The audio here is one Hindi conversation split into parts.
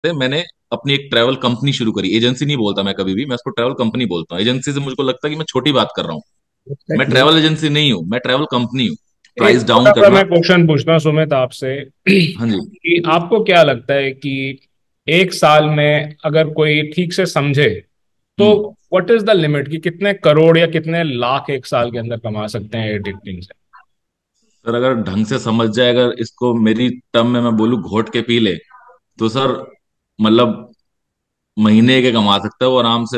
से मैंने अपनी एक ट्रैवल कंपनी शुरू करी। एजेंसी नहीं बोलता मैं कभी भी, मैं उसको ट्रैवल कंपनी बोलता हूँ। एजेंसी से मुझको लगता है कि मैं छोटी बात कर रहा हूँ। मैं एग्जैक्टली। ट्रैवल एजेंसी नहीं हूँ, मैं ट्रैवल कंपनी हूँ। एक प्राइस डाउन छोटा सा करना। मैं क्वेश्चन पूछना सुमित आपसे हाँ जी। कि आपको क्या लगता है कि एक साल में अगर कोई ठीक से समझे तो हम्म। व्हाट इज द लिमिट, कि कितने करोड़ या कितने लाख एक साल के अंदर कमा सकते हैं एडिटिंग से? सर अगर ढंग से समझ जाए, अगर इसको मेरी टर्म में मैं बोलूँ घोट के पी ले, तो सर मतलब महीने के कमा सकता है वो आराम से।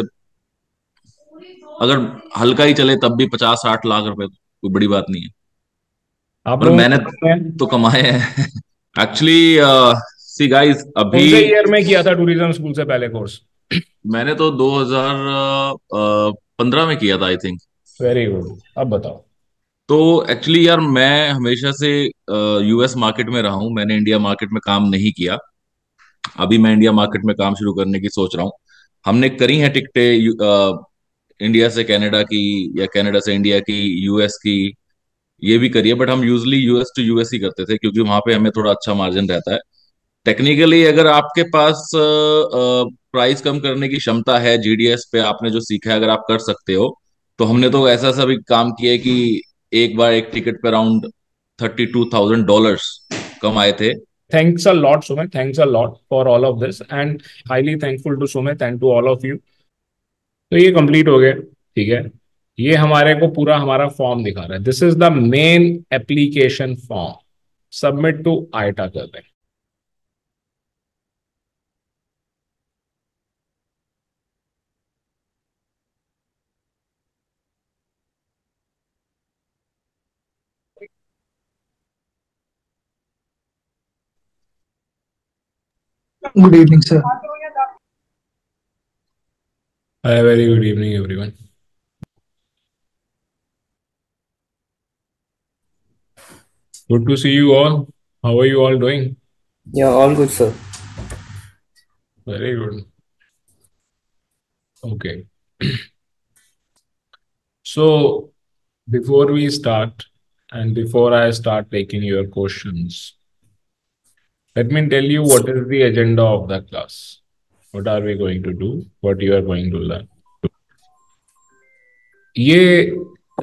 अगर हल्का ही चले तब भी 50-60 लाख रुपए कोई बड़ी बात नहीं है। आप और लोगों मैंने ने तो कमाए हैं एक्चुअली। सी गाइस अभी कौन से ईयर में किया था टूरिज्म स्कूल से पहले कोर्स? मैंने तो 2015 में किया था आई थिंक। वेरी गुड, अब बताओ। तो एक्चुअली यार मैं हमेशा से यूएस मार्केट में रहा हूँ, मैंने इंडिया मार्केट में काम नहीं किया। अभी मैं इंडिया मार्केट में काम शुरू करने की सोच रहा हूँ। हमने करी हैं टिकटें इंडिया से कनाडा की, या कनाडा से इंडिया की, यूएस की, ये भी करी है। बट हम यूजली यूएस टू यूएस ही करते थे क्योंकि वहां पे हमें थोड़ा अच्छा मार्जिन रहता है। टेक्निकली अगर आपके पास प्राइस कम करने की क्षमता है, जीडीएस पे आपने जो सीखा है अगर आप कर सकते हो, तो हमने तो ऐसा सा भी काम किया है कि एक बार एक टिकट पे अराउंड $32,000 कमाए थे। Thanks a lot Sumit, thanks a lot for all of this and highly thankful to Sumit and to all of you. तो ये कंप्लीट हो गया, ठीक है। ये हमारे को पूरा हमारा फॉर्म दिखा रहा है, this is the main application form. Submit to IATA कर रहे हैं। Good evening, sir. Very good evening everyone. Good to see you all. How are you all doing? Yeah, all good, sir. Very good. Okay, so before we start and before I start taking your questions, let me tell you what is the agenda of the class. What are we going to do? What you are going to learn? ये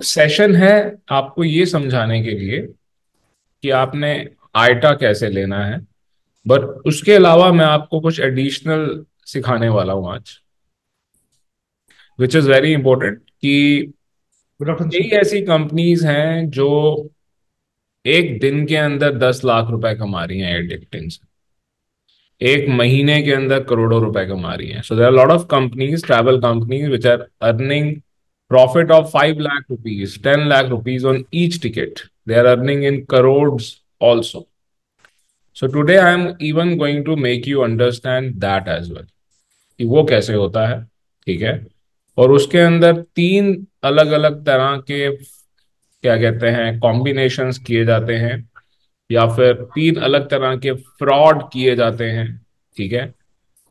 सेशन है आपको ये समझाने के लिए कि आपने आइटा कैसे लेना है, बट उसके अलावा मैं आपको कुछ एडिशनल सिखाने वाला हूँ आज, विच इज़ वेरी इंपॉर्टेंट। कि Good afternoon, कई sir. ऐसी कंपनीज हैं जो एक दिन के अंदर 10 लाख रुपए कमा रही हैं एडिटिंग से, एक महीने के अंदर करोड़ों रुपए कमा रही हैं। So there are lot of companies, travel companies, which are earning profit of 5 lakh rupees, 10 lakh rupees on each ticket. They are earning in crores also. So today I am even going to make you understand that as well, कि वो कैसे होता है, ठीक है। और उसके अंदर तीन अलग अलग तरह के क्या कहते हैं कॉम्बिनेशंस किए जाते हैं, या फिर तीन अलग तरह के फ्रॉड किए जाते हैं, ठीक है।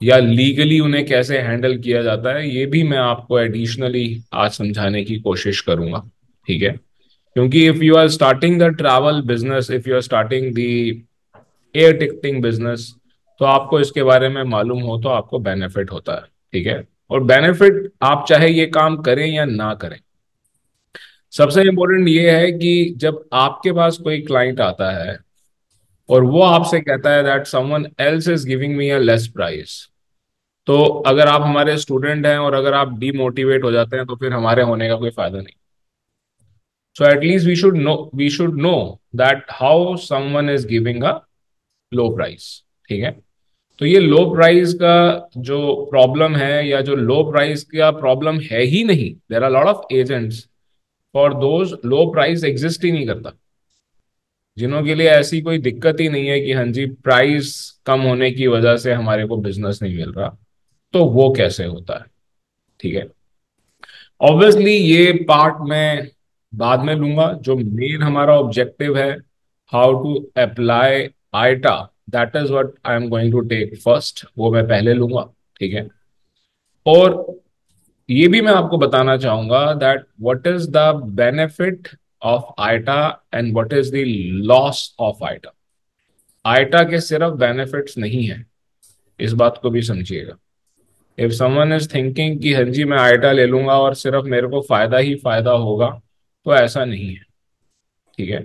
या लीगली उन्हें कैसे हैंडल किया जाता है, ये भी मैं आपको एडिशनली आज समझाने की कोशिश करूंगा, ठीक है। क्योंकि if you are starting the travel business, if you are starting the air ticketing business, तो आपको इसके बारे में मालूम हो तो आपको बेनिफिट होता है, ठीक है। और बेनिफिट आप चाहे ये काम करें या ना करें, सबसे इंपॉर्टेंट ये है कि जब आपके पास कोई क्लाइंट आता है और वो आपसे कहता है that someone else is giving me a less price, तो अगर आप हमारे स्टूडेंट हैं और अगर आप डीमोटिवेट हो जाते हैं तो फिर हमारे होने का कोई फायदा नहीं। So at least we should know that how someone is giving a low price, ठीक है। तो ये लो प्राइस का जो प्रॉब्लम है, या जो लो प्राइस का प्रॉब्लम है ही नहीं, there are lot of agents for those low price exist ही नहीं करता, जिन्हों के लिए ऐसी कोई दिक्कत ही नहीं है कि हाँ जी प्राइस कम होने की वजह से हमारे को बिजनेस नहीं मिल रहा। तो वो कैसे होता है, ठीक है। ऑब्वियसली ये पार्ट मैं बाद में लूंगा। जो मेन हमारा ऑब्जेक्टिव है, how to apply IATA, that is what I am going to take first, वो मैं पहले लूंगा, ठीक है। और ये भी मैं आपको बताना चाहूंगा that what is the benefit of IATA and what is the loss of IATA. IATA के सिर्फ बेनिफिट्स नहीं है, इस बात को भी समझिएगा। इफ समवन इज थिंकिंग कि हाँ जी मैं आईटा ले लूंगा और सिर्फ मेरे को फायदा ही फायदा होगा, तो ऐसा नहीं है। ठीक है।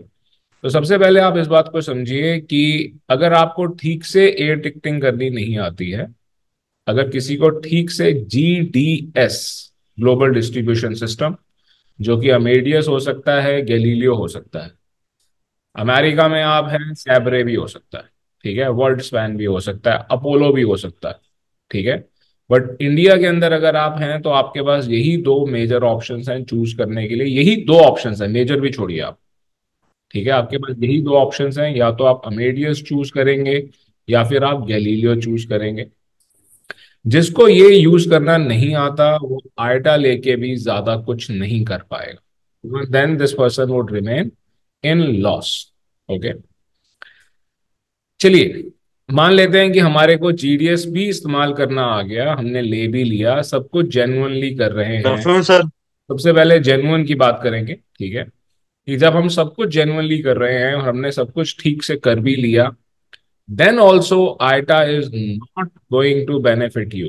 तो सबसे पहले आप इस बात को समझिए कि अगर आपको ठीक से एयर टिकटिंग करनी नहीं आती है, अगर किसी को ठीक से GDS, ग्लोबल डिस्ट्रीब्यूशन सिस्टम, जो कि अमेडियस हो सकता है, गैलीलियो हो सकता है, अमेरिका में आप हैं सैबरे भी हो सकता है, ठीक है, वर्ल्ड स्पैन भी हो सकता है, अपोलो भी हो सकता है, ठीक है। बट इंडिया के अंदर अगर आप हैं तो आपके पास यही दो मेजर ऑप्शंस हैं चूज करने के लिए, यही दो ऑप्शंस हैं, मेजर भी छोड़िए आप। ठीक है, आपके पास यही दो ऑप्शंस हैं, या तो आप अमेडियस चूज करेंगे या फिर आप गैलीलियो चूज करेंगे। जिसको ये यूज करना नहीं आता वो आइटा लेके भी ज्यादा कुछ नहीं कर पाएगा, then this person would remain in loss. Okay, चलिए मान लेते हैं कि हमारे को GDS भी इस्तेमाल करना आ गया, हमने ले भी लिया, सब कुछ जेन्युइनली कर रहे गुड हैं। Afternoon sir. सबसे पहले जेन्युइन की बात करेंगे, ठीक है, कि जब हम सब कुछ जेन्युइनली कर रहे हैं और हमने सब कुछ ठीक से कर भी लिया, then also IATA is not going to benefit you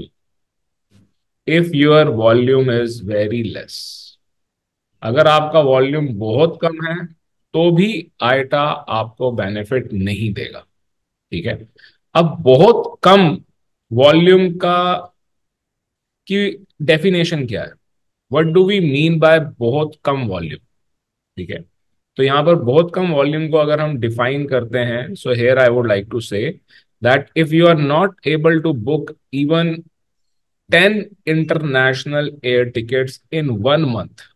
if your volume is very less. अगर आपका वॉल्यूम बहुत कम है तो भी आइटा आपको बेनिफिट नहीं देगा। ठीक है। अब बहुत कम वॉल्यूम का की डेफिनेशन क्या है, what do we mean by बहुत कम वॉल्यूम? ठीक है, तो यहां पर बहुत कम वॉल्यूम को अगर हम डिफाइन करते हैं, so here I would like to say that if you are not able to book even 10 international air tickets in 1 month,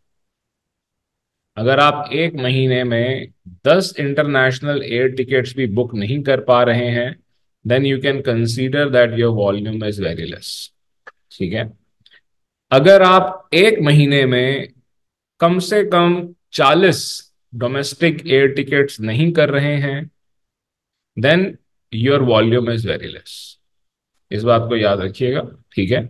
अगर आप एक महीने में 10 इंटरनेशनल एयर टिकट्स भी बुक नहीं कर पा रहे हैं, then you can consider that your volume is very less. ठीक है। अगर आप एक महीने में कम से कम 40 डोमेस्टिक एयर टिकट्स नहीं कर रहे हैं, then your volume is very less. इस बात को याद रखिएगा। ठीक है।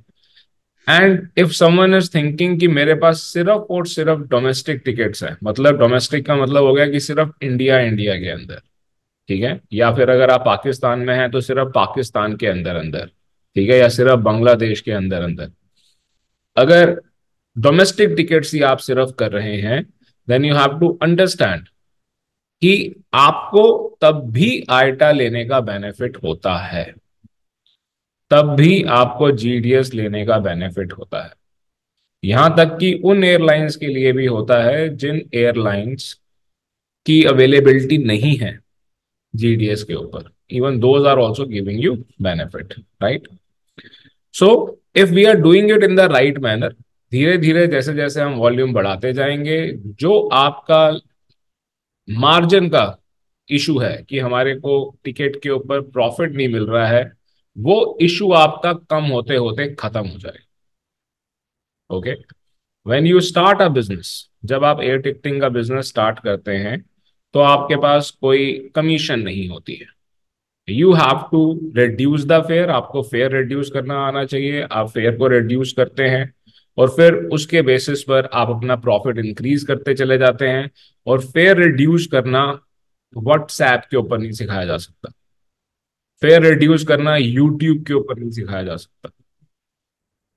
And if someone is thinking कि मेरे पास सिर्फ और सिर्फ डोमेस्टिक टिकट्स हैं, मतलब डोमेस्टिक का मतलब हो गया कि सिर्फ इंडिया इंडिया के अंदर, ठीक है, या फिर अगर आप पाकिस्तान में हैं तो सिर्फ पाकिस्तान के अंदर अंदर, ठीक है, या सिर्फ बांग्लादेश के अंदर अंदर, अगर डोमेस्टिक टिकट्स ही आप सिर्फ कर रहे हैं, then you have to understand कि आपको तब भी आइटा लेने का बेनिफिट होता है, तब भी आपको GDS लेने का बेनिफिट होता है। यहां तक कि उन एयरलाइंस के लिए भी होता है जिन एयरलाइंस की अवेलेबिलिटी नहीं है GDS के ऊपर, even those are also giving you benefit, right? So if we are doing it in the right manner, धीरे धीरे जैसे जैसे हम वॉल्यूम बढ़ाते जाएंगे, जो आपका मार्जिन का इशू है कि हमारे को टिकट के ऊपर प्रॉफिट नहीं मिल रहा है, वो इशू आपका कम होते होते खत्म हो जाएगा। Okay, when you start a business, जब आप एयर टिकटिंग का बिजनेस स्टार्ट करते हैं तो आपके पास कोई कमीशन नहीं होती है। You have to reduce the fare, आपको फेयर रिड्यूस करना आना चाहिए, आप फेयर को रिड्यूस करते हैं और फिर उसके बेसिस पर आप अपना प्रॉफिट इंक्रीज करते चले जाते हैं। और फेयर रिड्यूस करना व्हाट्सएप के ऊपर नहीं सिखाया जा सकता, फेयर रिड्यूस करना यूट्यूब के ऊपर नहीं सिखाया जा सकता,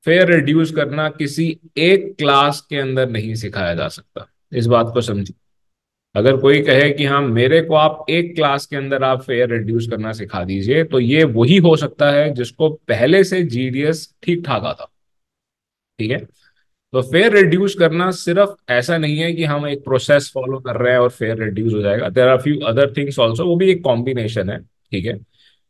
फेयर रिड्यूस करना किसी एक क्लास के अंदर नहीं सिखाया जा सकता। इस बात को समझिए। अगर कोई कहे कि हाँ मेरे को आप एक क्लास के अंदर आप फेयर रिड्यूस करना सिखा दीजिए, तो ये वही हो सकता है जिसको पहले से GDS ठीक ठाक आता। ठीक है। तो फेयर रिड्यूस करना सिर्फ ऐसा नहीं है कि हम एक प्रोसेस फॉलो कर रहे हैं और फेयर रिड्यूस हो जाएगा, there are few other things also, वो भी एक कॉम्बिनेशन है। ठीक है।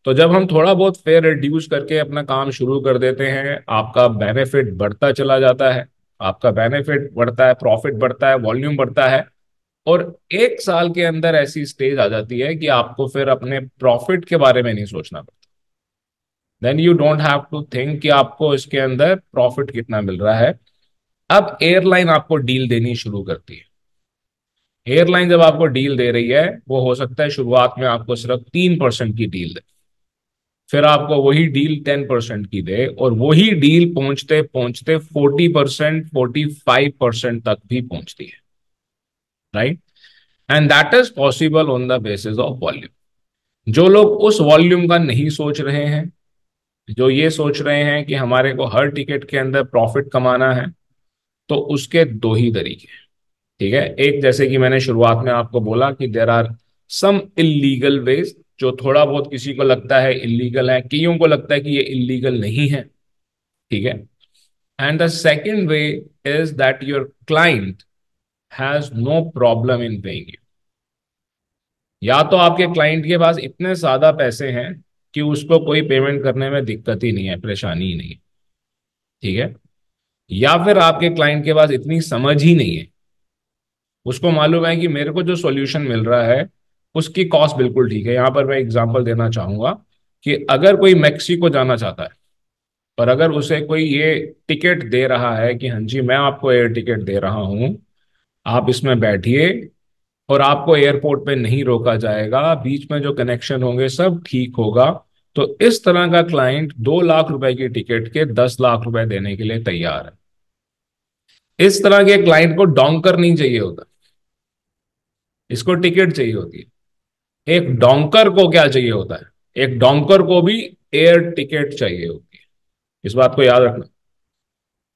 तो जब हम थोड़ा बहुत फेयर रिड्यूस करके अपना काम शुरू कर देते हैं, आपका बेनिफिट बढ़ता चला जाता है, आपका बेनिफिट बढ़ता है, प्रॉफिट बढ़ता है, वॉल्यूम बढ़ता है, और 1 साल के अंदर ऐसी स्टेज आ जाती है कि आपको फिर अपने प्रॉफिट के बारे में नहीं सोचना पड़ता। Then you don't have to think कि आपको इसके अंदर प्रॉफिट कितना मिल रहा है। अब एयरलाइन आपको डील देनी शुरू करती है। एयरलाइन जब आपको डील दे रही है, वो हो सकता है शुरुआत में आपको सिर्फ 3% की डील दे, फिर आपको वही डील 10% की दे, और वही डील पहुंचते पहुंचते 40%, 45% तक भी पहुंचती है, right? And that is possible on the basis of volume. जो लोग उस वॉल्यूम का नहीं सोच रहे हैं, जो ये सोच रहे हैं कि हमारे को हर टिकट के अंदर प्रॉफिट कमाना है, तो उसके दो ही तरीके हैं। ठीक है, एक जैसे कि मैंने शुरुआत में आपको बोला कि there are some illegal ways, जो थोड़ा बहुत किसी को लगता है इलीगल है, कईयों को लगता है कि ये इलीगल नहीं है। ठीक है, and the second way is that your client has no problem in paying you. या तो आपके क्लाइंट के पास इतने ज्यादा पैसे हैं कि उसको कोई पेमेंट करने में दिक्कत ही नहीं है, परेशानी ही नहीं है। ठीक है, या फिर आपके क्लाइंट के पास इतनी समझ ही नहीं है, उसको मालूम है कि मेरे को जो सॉल्यूशन मिल रहा है उसकी कॉस्ट बिल्कुल ठीक है। यहां पर मैं एग्जांपल देना चाहूंगा कि अगर कोई मेक्सिको जाना चाहता है, और अगर उसे कोई ये टिकट दे रहा है कि हाँ जी मैं आपको एयर टिकट दे रहा हूं, आप इसमें बैठिए और आपको एयरपोर्ट पे नहीं रोका जाएगा, बीच में जो कनेक्शन होंगे सब ठीक होगा, तो इस तरह का क्लाइंट 2 लाख रुपए की टिकट के 10 लाख रुपए देने के लिए तैयार है। इस तरह के क्लाइंट को डोंकर नहीं चाहिए होता, इसको टिकट चाहिए होती है। एक डोंकर को क्या चाहिए होता है? एक डोंकर को भी एयर टिकट चाहिए होती है। इस बात को याद रखना।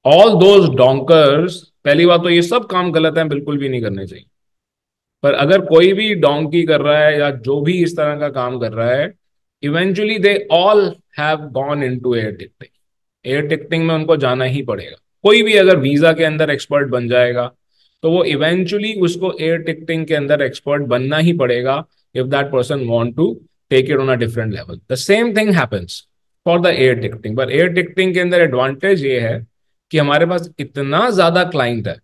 ऑल दोज डोंकर्स, पहली बात तो ये सब काम गलत है, बिल्कुल भी नहीं करने चाहिए। पर अगर कोई भी डोंकी कर रहा है या जो भी इस तरह का काम कर रहा है, eventually they all have gone into air ticketing. Air ticketing में उनको जाना ही पड़ेगा। कोई भी अगर वीजा के अंदर एक्सपर्ट बन जाएगा तो वो इवेंचुअली उसको एयर टिकटिंग के अंदर एक्सपर्ट बनना ही पड़ेगा, if that person want to take it on a different level. The same thing happens for the air ticketing. पर एयर टिकटिंग के अंदर एडवांटेज ये है कि हमारे पास इतना ज्यादा क्लाइंट है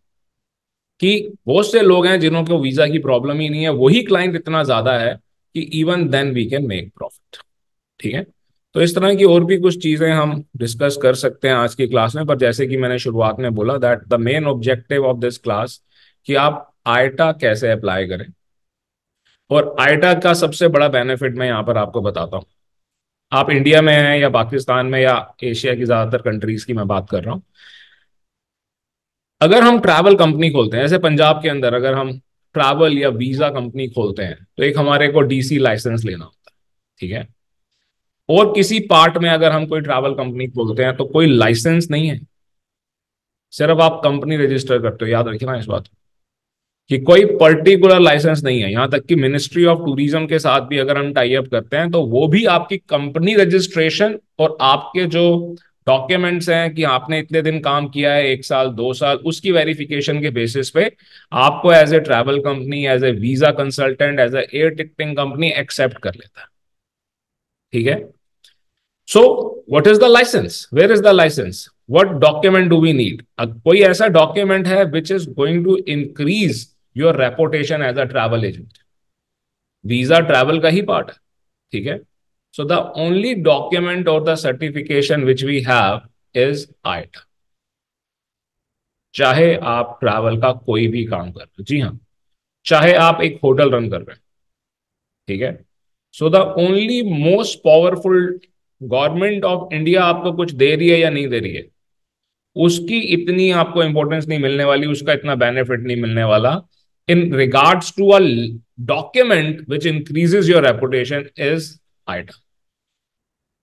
कि बहुत से लोग हैं जिन्हों को वीजा की प्रॉब्लम ही नहीं है, वही क्लाइंट इतना ज्यादा है कि even then we can make profit. ठीक है, तो इस तरह की और भी कुछ चीजें हम डिस्कस कर सकते हैं आज की क्लास में, पर जैसे कि मैंने शुरुआत में बोला that the main objective of this class कि आप आईटा कैसे अप्लाई करें। और आईटा का सबसे बड़ा बेनिफिट मैं यहाँ पर आपको बताता हूँ। आप इंडिया में हैं या पाकिस्तान में या एशिया की ज्यादातर कंट्रीज की मैं बात कर रहा हूँ, अगर हम ट्रैवल कंपनी खोलते हैं, जैसे पंजाब के अंदर अगर हम ट्रैवल या वीजा कंपनी खोलते हैं, तो एक हमारे को डीसी लाइसेंस लेना होता है। ठीक है, और किसी पार्ट में अगर हम कोई ट्रैवल कंपनी खोलते हैं तो कोई लाइसेंस नहीं है, सिर्फ आप कंपनी रजिस्टर करते हो। याद रखिए ना इस बात को, कि कोई पर्टिकुलर लाइसेंस नहीं है। यहां तक कि मिनिस्ट्री ऑफ टूरिज्म के साथ भी अगर हम टाई अप करते हैं तो वो भी आपकी कंपनी रजिस्ट्रेशन और आपके जो डॉक्यूमेंट्स हैं कि आपने इतने दिन काम किया है, 1 साल 2 साल, उसकी वेरिफिकेशन के बेसिस पे आपको as a travel company, as a visa consultant, as a air ticketing company accept कर लेता है। ठीक है, so what is the license, where is the license, what document do we need? कोई ऐसा डॉक्यूमेंट है which is going to increase your reputation as a travel agent? Visa travel का ही पार्ट है। ठीक है, सो द ओनली डॉक्यूमेंट और the certification which we have is आईटा। चाहे आप ट्रैवल का कोई भी काम कर रहे हो, जी हाँ, चाहे आप एक होटल रन कर रहे हैं। ठीक है, so the only most powerful, government of India आपको कुछ दे रही है या नहीं दे रही है, उसकी इतनी आपको इंपॉर्टेंस नहीं मिलने वाली, उसका इतना बेनिफिट नहीं मिलने वाला in regards to a document which increases your reputation is IATA.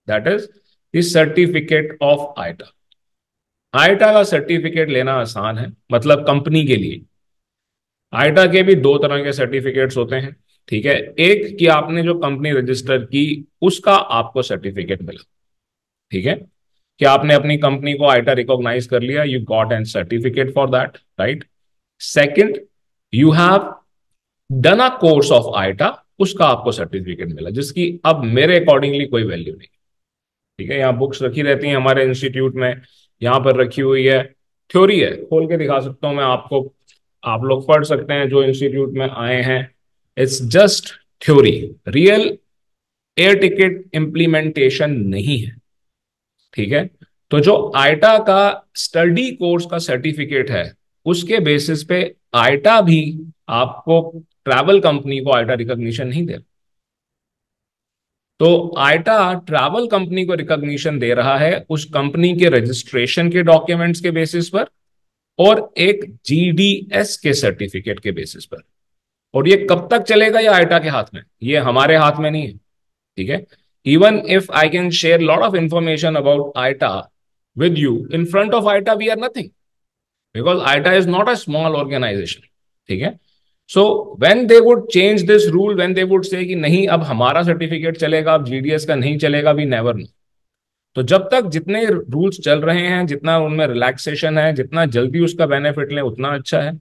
That is the certificate of IATA. IATA का सर्टिफिकेट लेना आसान है, मतलब कंपनी के लिए। आईटा के भी दो तरह के सर्टिफिकेट्स होते हैं। ठीक है, एक कि आपने जो कंपनी रजिस्टर की उसका आपको सर्टिफिकेट मिला। ठीक है, कि आपने अपनी कंपनी को आईटा रिकॉग्नाइज कर लिया, you got an certificate for that, right. Second, you have done a course of IATA, उसका आपको सर्टिफिकेट मिला, जिसकी अब मेरे अकॉर्डिंगली कोई वैल्यू नहीं। ठीक है, यहाँ बुक्स रखी रहती हैं हमारे इंस्टीट्यूट में, यहाँ पर रखी हुई है, थ्योरी है, खोल के दिखा सकता हूं मैं आपको, आप लोग पढ़ सकते हैं जो इंस्टीट्यूट में आए हैं। It's just theory, real air ticket implementation नहीं है। ठीक है, तो जो आईटा का स्टडी कोर्स का सर्टिफिकेट है, उसके बेसिस पे आईटा भी आपको, ट्रैवल कंपनी को आईटा रिकॉग्निशन नहीं दे। तो आईटा ट्रैवल कंपनी को रिकॉग्निशन दे रहा है उस कंपनी के रजिस्ट्रेशन के डॉक्यूमेंट्स के बेसिस पर और एक जीडीएस के सर्टिफिकेट के बेसिस पर। और ये कब तक चलेगा? ये आईटा के हाथ में, ये हमारे हाथ में नहीं है। ठीक है, even if I can share a lot of information about ITA with you, in front of ITA we are nothing, because ITA is not a small organization. ठीक है. So when they would change this rule, when they would say कि नहीं अब हमारा सर्टिफिकेट चलेगा, अब GDS का नहीं चलेगा, we never know. तो जब तक जितने रूल्स चल रहे हैं, जितना उनमें रिलैक्सेशन है, जितना जल्दी उसका बेनिफिट लें उतना अच्छा है.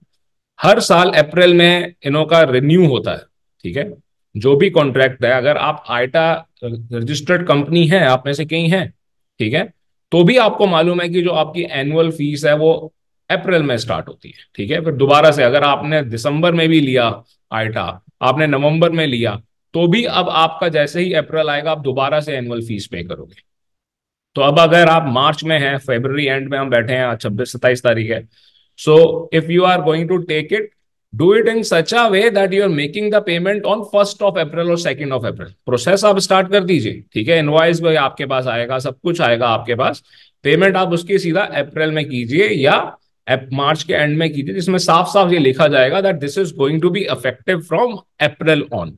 हर साल अप्रैल में इनों का रिन्यू होता है. ठीक है. जो भी कॉन्ट्रैक्ट है, अगर आप आईटा रजिस्टर्ड कंपनी है, आप में से कहीं है, ठीक है, तो भी आपको मालूम है कि जो आपकी एनुअल फीस है वो अप्रैल में स्टार्ट होती है. ठीक है. फिर दोबारा से अगर आपने दिसंबर में भी लिया आईटा, आपने नवंबर में लिया, तो भी अब आपका जैसे ही अप्रैल आएगा आप दोबारा से एनुअल फीस पे करोगे. तो अब अगर आप मार्च में हैं, फरवरी एंड में हम बैठे हैं, 26-27 तारीख है. So if you are going to take it, do it in such a way that you are making the payment on 1 April और 2 अप्रैल. प्रोसेस आप स्टार्ट कर दीजिए. ठीक है. इनवॉइस भी आपके पास आएगा, सब कुछ आएगा आपके पास. पेमेंट आप उसकी सीधा अप्रैल में कीजिए या मार्च के एंड में कीजिए, जिसमें साफ साफ ये लिखा जाएगा that this is going to be effective from April on.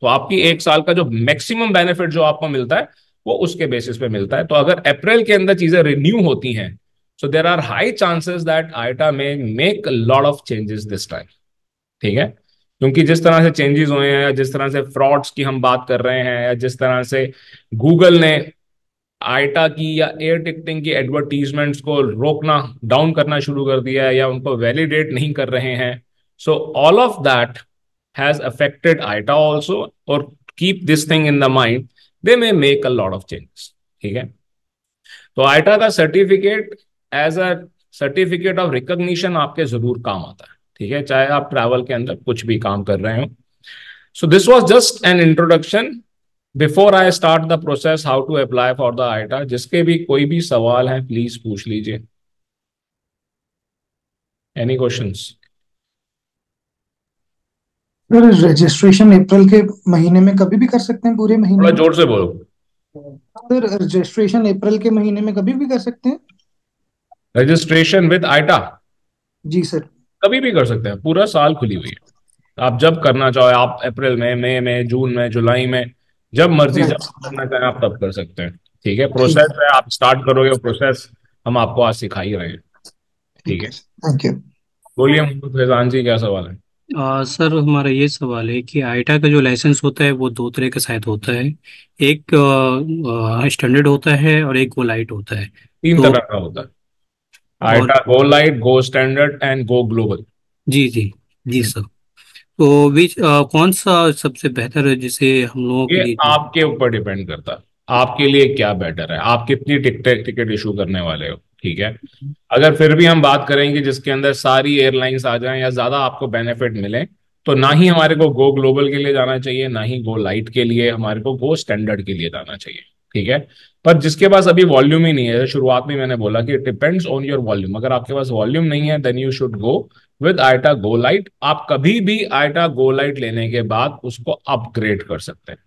तो आपकी 1 साल का जो मैक्सिमम बेनिफिट जो आपको मिलता है वो उसके बेसिस पे मिलता है. तो अगर अप्रैल के अंदर चीजें रिन्यू होती हैं, so there are high chances that IATA may make lot of changes this time. ठीक है. क्योंकि जिस तरह से चेंजेस हुए हैं, या जिस तरह से फ्रॉड्स की हम बात कर रहे हैं, या जिस तरह से गूगल ने आईटा की या एयर टिकटिंग की एडवर्टीजमेंट्स को रोकना, डाउन करना शुरू कर दिया है, या उनको वैलिडेट नहीं कर रहे हैं, so all of that has affected IATA also. और keep this thing in the mind, they may make a lot of changes. ठीक है. तो आईटा का certificate as a certificate of recognition आपके जरूर काम आता है. ठीक है. चाहे आप ट्रैवल के अंदर कुछ भी काम कर रहे हो. So this was just an introduction before I start the process how to apply for the IATA. जिसके भी कोई भी सवाल है प्लीज पूछ लीजिए. Any questions? सर रजिस्ट्रेशन अप्रैल के महीने में कभी भी कर सकते हैं, पूरे महीने थोड़ा में? जोर से बोलो. सर रजिस्ट्रेशन अप्रैल के महीने में कभी भी कर सकते हैं? रजिस्ट्रेशन विद आईटा जी सर. कभी भी कर सकते हैं, पूरा साल खुली हुई है. आप जब करना चाहो, आप अप्रैल में, मई में, जून में, जुलाई में, जब मर्जी, जब राइट. करना चाहें आप तब कर सकते हैं. ठीक है. ठीक प्रोसेस है. है, आप स्टार्ट करोगे, प्रोसेस हम आपको आज सिखा ही रहे हैं. ठीक ठीक है. है. Thank you. बोलिए मोहम्मद फैजान जी, क्या सवाल है? सर हमारा ये सवाल है कि आईटा का जो लाइसेंस होता है वो दो तरह का शायद होता है. एक स्टैंडर्ड होता है और एक वो लाइट होता है. तीन तो तरह का होता है. और IATA go light, go standard and go global. जी जी. जी सर. तो बीच कौन सा सबसे बेहतर है जिसे हम लोगों के ये लिए? आपके ऊपर डिपेंड करता है, आपके लिए क्या बेटर है, आप कितनी टिकट टिकट इशू करने वाले हो. ठीक है. अगर फिर भी हम बात करेंगे जिसके अंदर सारी एयरलाइंस आ जाएं या ज्यादा आपको बेनिफिट मिले, तो ना ही हमारे को गो ग्लोबल के लिए जाना चाहिए, ना ही गो लाइट के लिए, हमारे को गो स्टैंडर्ड के लिए जाना चाहिए. ठीक है. पर जिसके पास अभी वॉल्यूम ही नहीं है, शुरुआत में मैंने बोला कि it depends on your volume. अगर आपके पास वॉल्यूम नहीं है, then you should go with IATA go lite. आप कभी भी आईटा गो लाइट लेने के बाद उसको अपग्रेड कर सकते हैं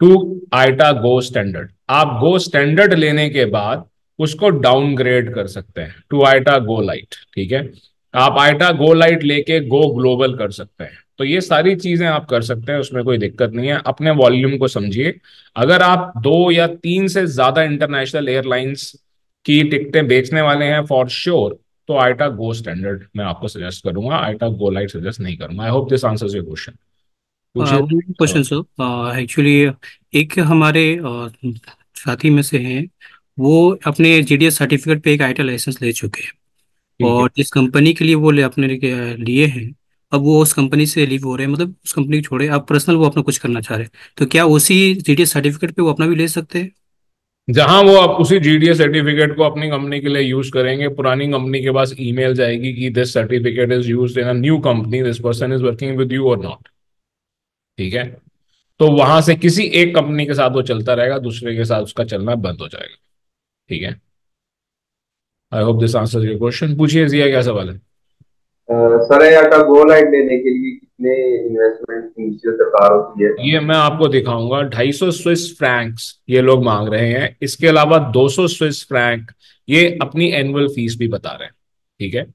टू आईटा गो स्टैंडर्ड. आप गो स्टैंडर्ड लेने के बाद उसको डाउनग्रेड कर सकते हैं टू आईटा गो लाइट. ठीक है. आप आईटा गो लाइट लेके गो ग्लोबल कर सकते हैं. तो ये सारी चीजें आप कर सकते हैं, उसमें कोई दिक्कत नहीं है. अपने वॉल्यूम को समझिए. अगर आप 2 या 3 से ज्यादा इंटरनेशनल एयरलाइंस की टिकटें बेचने वाले हैं फॉर श्योर, तो आईटा गो स्टैंडर्ड मैं आपको सजेस्ट करूंगा, आईटा गो लाइट सजेस्ट नहीं करूंगा. आई hope this answers your question. पूछिए. क्वेश्चन सर, एक्चुअली एक हमारे साथी में से हैं, वो अपने जीडीएस सर्टिफिकेट पे एक आईटा लाइसेंस ले चुके हैं. ठीक है. और जिस कंपनी के लिए वो अपने लिए हैं, अब वो उस कंपनी से लीव हो रहे हैं, मतलब उस कंपनी को छोड़े, अब पर्सनल वो अपना कुछ करना चाह रहे हैं. तो क्या उसी जीडीएस सर्टिफिकेट पे वो अपना भी ले सकते हैं? जहां वो आप उसी जीडीएस सर्टिफिकेट को अपनी कंपनी के लिए यूज करेंगे, पुरानी कंपनी के पास ईमेल जाएगी कि this certificate is used in a new company, this person is working with you और नॉट. ठीक है. तो वहां से किसी एक कंपनी के साथ वो चलता रहेगा, दूसरे के साथ उसका चलना बंद हो जाएगा. ठीक है. आई hope this answers your question. पूछिए जिया, क्या सवाल है? सर यहाँ का गो लाइट लेने के लिए कितने इन्वेस्टमेंट इनिशियल दरकार होती है? ये मैं आपको दिखाऊंगा. 250 स्विस फ्रैंक्स ये लोग मांग रहे हैं. इसके अलावा 200 स्विस फ्रैंक ये अपनी एनुअल फीस भी बता रहे हैं. ठीक है.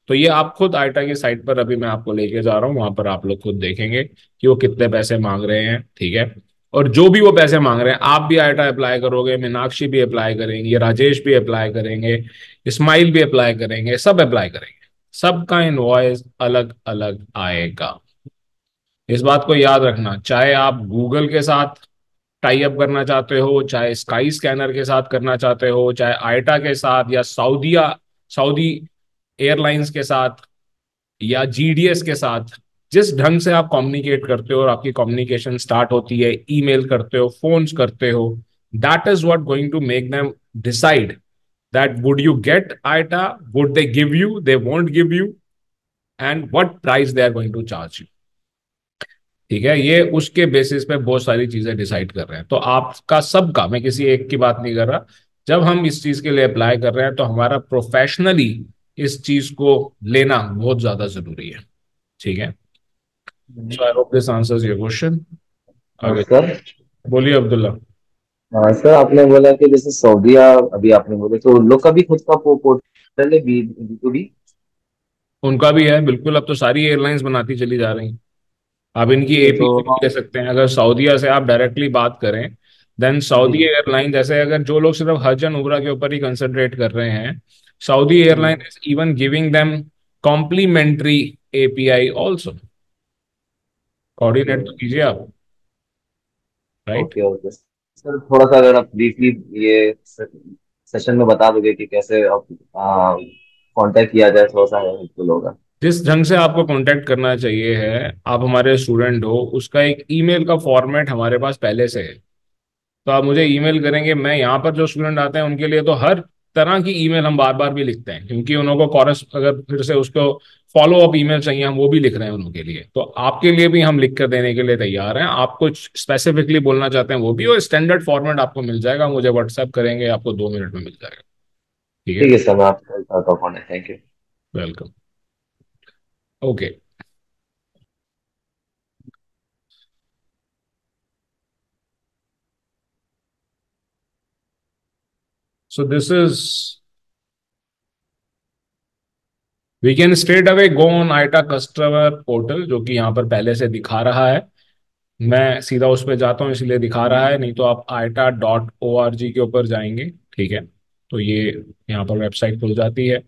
तो ये आप खुद आईटा की साइट पर अभी मैं आपको लेके जा रहा हूँ, वहां पर आप लोग खुद देखेंगे कि वो कितने पैसे मांग रहे हैं. ठीक है. और जो भी वो पैसे मांग रहे हैं, आप भी आईटा अप्लाई करोगे, मीनाक्षी भी अप्लाई करेंगे, राजेश भी अप्लाई करेंगे, इस्माइल भी अप्लाई करेंगे, सब अप्लाई करेंगे, सबका इनवॉइस अलग अलग आएगा। इस बात को याद रखना, चाहे आप गूगल के साथ टाई अप करना चाहते हो, चाहे स्काई स्कैनर के साथ करना चाहते हो, चाहे आईटा के साथ, या सऊदी एयरलाइंस के साथ, या जीडीएस के साथ, जिस ढंग से आप कम्युनिकेट करते हो और आपकी कम्युनिकेशन स्टार्ट होती है, ईमेल करते हो, फोन्स करते हो, that is what going to make them decide that would you get IATA, would they give you, they won't give you, and what price they are going to charge you. ठीक है, ये उसके बेसिस पे बहुत सारी चीजें डिसाइड कर रहे हैं। तो आपका सबका, मैं किसी एक की बात नहीं कर रहा, जब हम इस चीज के लिए अप्लाई कर रहे हैं तो हमारा प्रोफेशनली इस चीज को लेना बहुत ज्यादा जरूरी है। ठीक है, so I hope this answers your question. हाँ आगे सर। बोलिए अब्दुल्ला। हाँ सर, आपने बोला कि जैसे सऊदीया, अभी आपने बोले तो उन लोग का भी खुद का पोर्टल है, B2B। उनका भी है बिल्कुल, अब तो सारी एयरलाइंस बनाती चली जा रही हैं। आप इनकी ठीक है तो एपीआई भी ले सकते हैं, अगर सऊदीया से आप डायरेक्टली बात करें, देन जी सऊदी एयरलाइन, जैसे अगर जो लोग सिर्फ हज एंड उमरा के ऊपर ही कंसंट्रेट कर रहे हैं, Saudi ji. Airline is even giving them complimentary API also. Okay coordinate तो कीजिए आप, राइट। ओके ओके सर, थोड़ा सा अगर आप ब्रीफली ये सेशन में बता दोगे कि कैसे आप कांटेक्ट किया जाए, थोड़ा सा हेल्पफुल होगा। जिस ढंग से आपको कांटेक्ट करना चाहिए है, आप हमारे स्टूडेंट हो, उसका एक ईमेल का फॉर्मेट हमारे पास पहले से है। तो आप मुझे ईमेल करेंगे, मैं यहाँ पर जो स्टूडेंट आते हैं उनके लिए तो हर तरह की ईमेल हम बार बार भी लिखते हैं, क्योंकि उनको कॉरस अगर फिर से उसको फॉलो अप ईमेल चाहिए, हम वो भी लिख रहे हैं उनके लिए। तो आपके लिए भी हम लिख कर देने के लिए तैयार हैं। आप कुछ स्पेसिफिकली बोलना चाहते हैं वो भी, और स्टैंडर्ड फॉर्मेट आपको मिल जाएगा, मुझे व्हाट्सएप करेंगे, आपको 2 मिनट में मिल जाएगा। ठीक है, ठीक है सर, मैं आपको करता हूँ। Thank you. Welcome. Okay, so this is, we can straight away go on IATA customer portal, जो कि यहाँ पर पहले से दिखा रहा है। मैं सीधा उस पर जाता हूँ इसलिए दिखा रहा है, नहीं तो आप aita.org के ऊपर जाएंगे। ठीक है, तो ये यहाँ पर वेबसाइट खुल जाती है,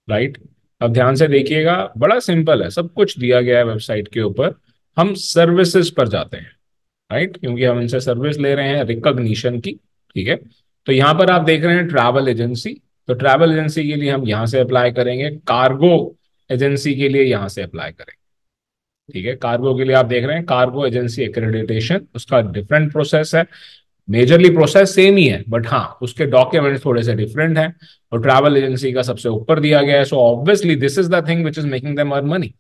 राइट। अब ध्यान से देखिएगा, बड़ा सिंपल है, सब कुछ दिया गया है वेबसाइट के ऊपर। हम सर्विसेज पर जाते हैं, राइट, क्योंकि हम इनसे सर्विस ले रहे हैं रिकॉग्निशन की। ठीक है, तो यहाँ पर आप देख रहे हैं ट्रैवल एजेंसी, तो ट्रैवल एजेंसी के लिए हम यहाँ से अप्लाई करेंगे, कार्गो एजेंसी के लिए यहाँ से अप्लाई करेंगे। ठीक है, कार्गो के लिए आप देख रहे हैं कार्गो एजेंसी एक्रेडिटेशन, उसका डिफरेंट प्रोसेस है। मेजरली प्रोसेस सेम ही है, बट हाँ उसके डॉक्यूमेंट्स थोड़े से डिफरेंट हैं, और ट्रैवल एजेंसी का सबसे ऊपर दिया गया है। So obviously this is the thing which is making them earn money.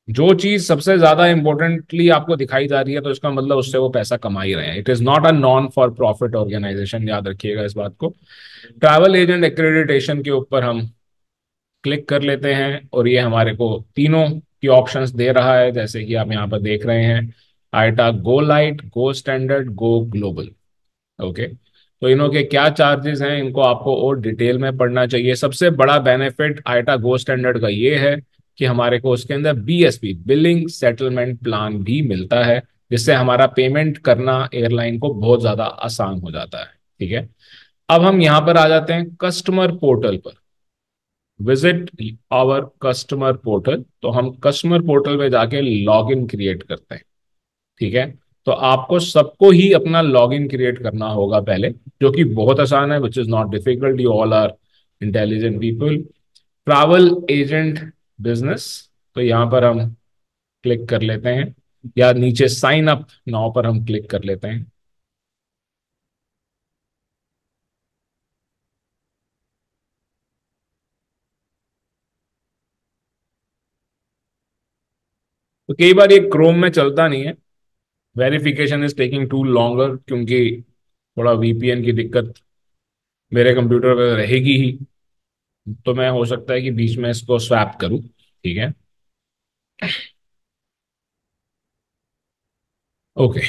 जो चीज सबसे ज्यादा इंपॉर्टेंटली आपको दिखाई जा रही है, तो इसका मतलब उससे वो पैसा कमा ही रहे हैं। It is not a non for profit organisation, याद रखिएगा इस बात को। ट्रैवल एजेंट एक्रेडिटेशन के ऊपर हम क्लिक कर लेते हैं, और ये हमारे को तीनों की ऑप्शंस दे रहा है, जैसे कि आप यहाँ पर देख रहे हैं, आईटा go light, go standard, go global. Okay, तो इनों के क्या चार्जेस हैं, इनको आपको और डिटेल में पढ़ना चाहिए। सबसे बड़ा बेनिफिट आईटा गो स्टैंडर्ड का ये है कि हमारे को उसके अंदर बीएसपी, बिलिंग सेटलमेंट प्लान भी मिलता है, जिससे हमारा पेमेंट करना एयरलाइन को बहुत ज्यादा आसान हो जाता है। ठीक है, अब हम यहाँ पर आ जाते हैं कस्टमर पोर्टल पर। विजिट आवर कस्टमर पोर्टल, तो हम कस्टमर पोर्टल में जाके लॉग इन क्रिएट करते हैं। ठीक है, तो आपको सबको ही अपना लॉग इन क्रिएट करना होगा पहले, जो कि बहुत आसान है, which is not difficult, you all are intelligent people. Travel agent business, तो यहाँ पर हम क्लिक कर लेते हैं, या नीचे साइन अप नाउ पर हम क्लिक कर लेते हैं। तो कई बार ये क्रोम में चलता नहीं है, verification is taking too longer, क्योंकि थोड़ा वीपीएन की दिक्कत मेरे कंप्यूटर पर रहेगी ही। तो मैं हो सकता है कि बीच में इसको स्वैप करूं। ठीक है, okay,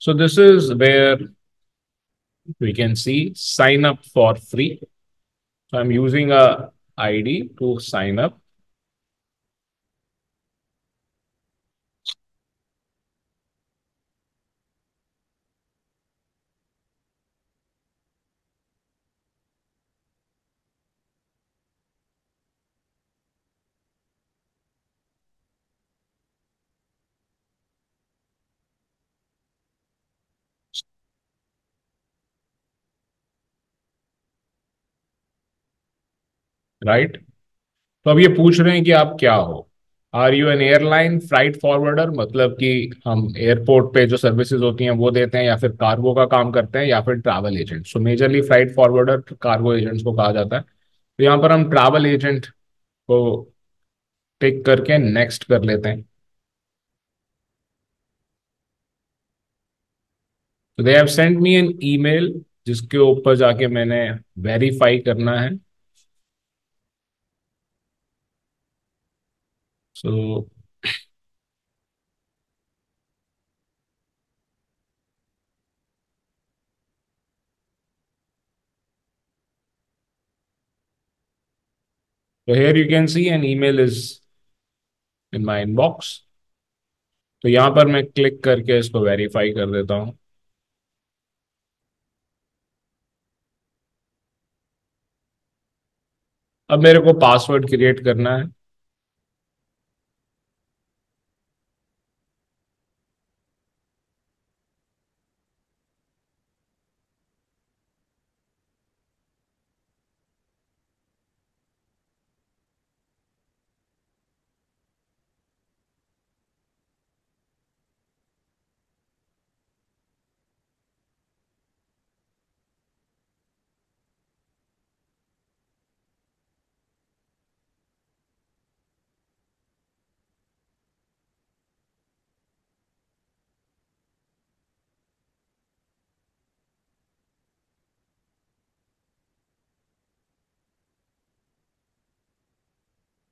so this is where we can see sign up for free. So I'm using a ID to sign up. Right, तो अब ये पूछ रहे हैं कि आप क्या हो। Are you an airline flight forwarder, मतलब कि हम एयरपोर्ट पे जो सर्विसेज होती हैं वो देते हैं, या फिर कार्गो का काम करते हैं, या फिर ट्रैवल एजेंट। सो majorly flight forwarder cargo agents को कहा जाता है। तो यहाँ पर हम ट्रैवल एजेंट को टिक करके नेक्स्ट कर लेते हैं। तो they have sent me an email, जिसके ऊपर जाके मैंने वेरीफाई करना है। सो here you can see an email is in my inbox। तो यहां पर मैं क्लिक करके इसको वेरीफाई कर देता हूं। अब मेरे को पासवर्ड क्रिएट करना है।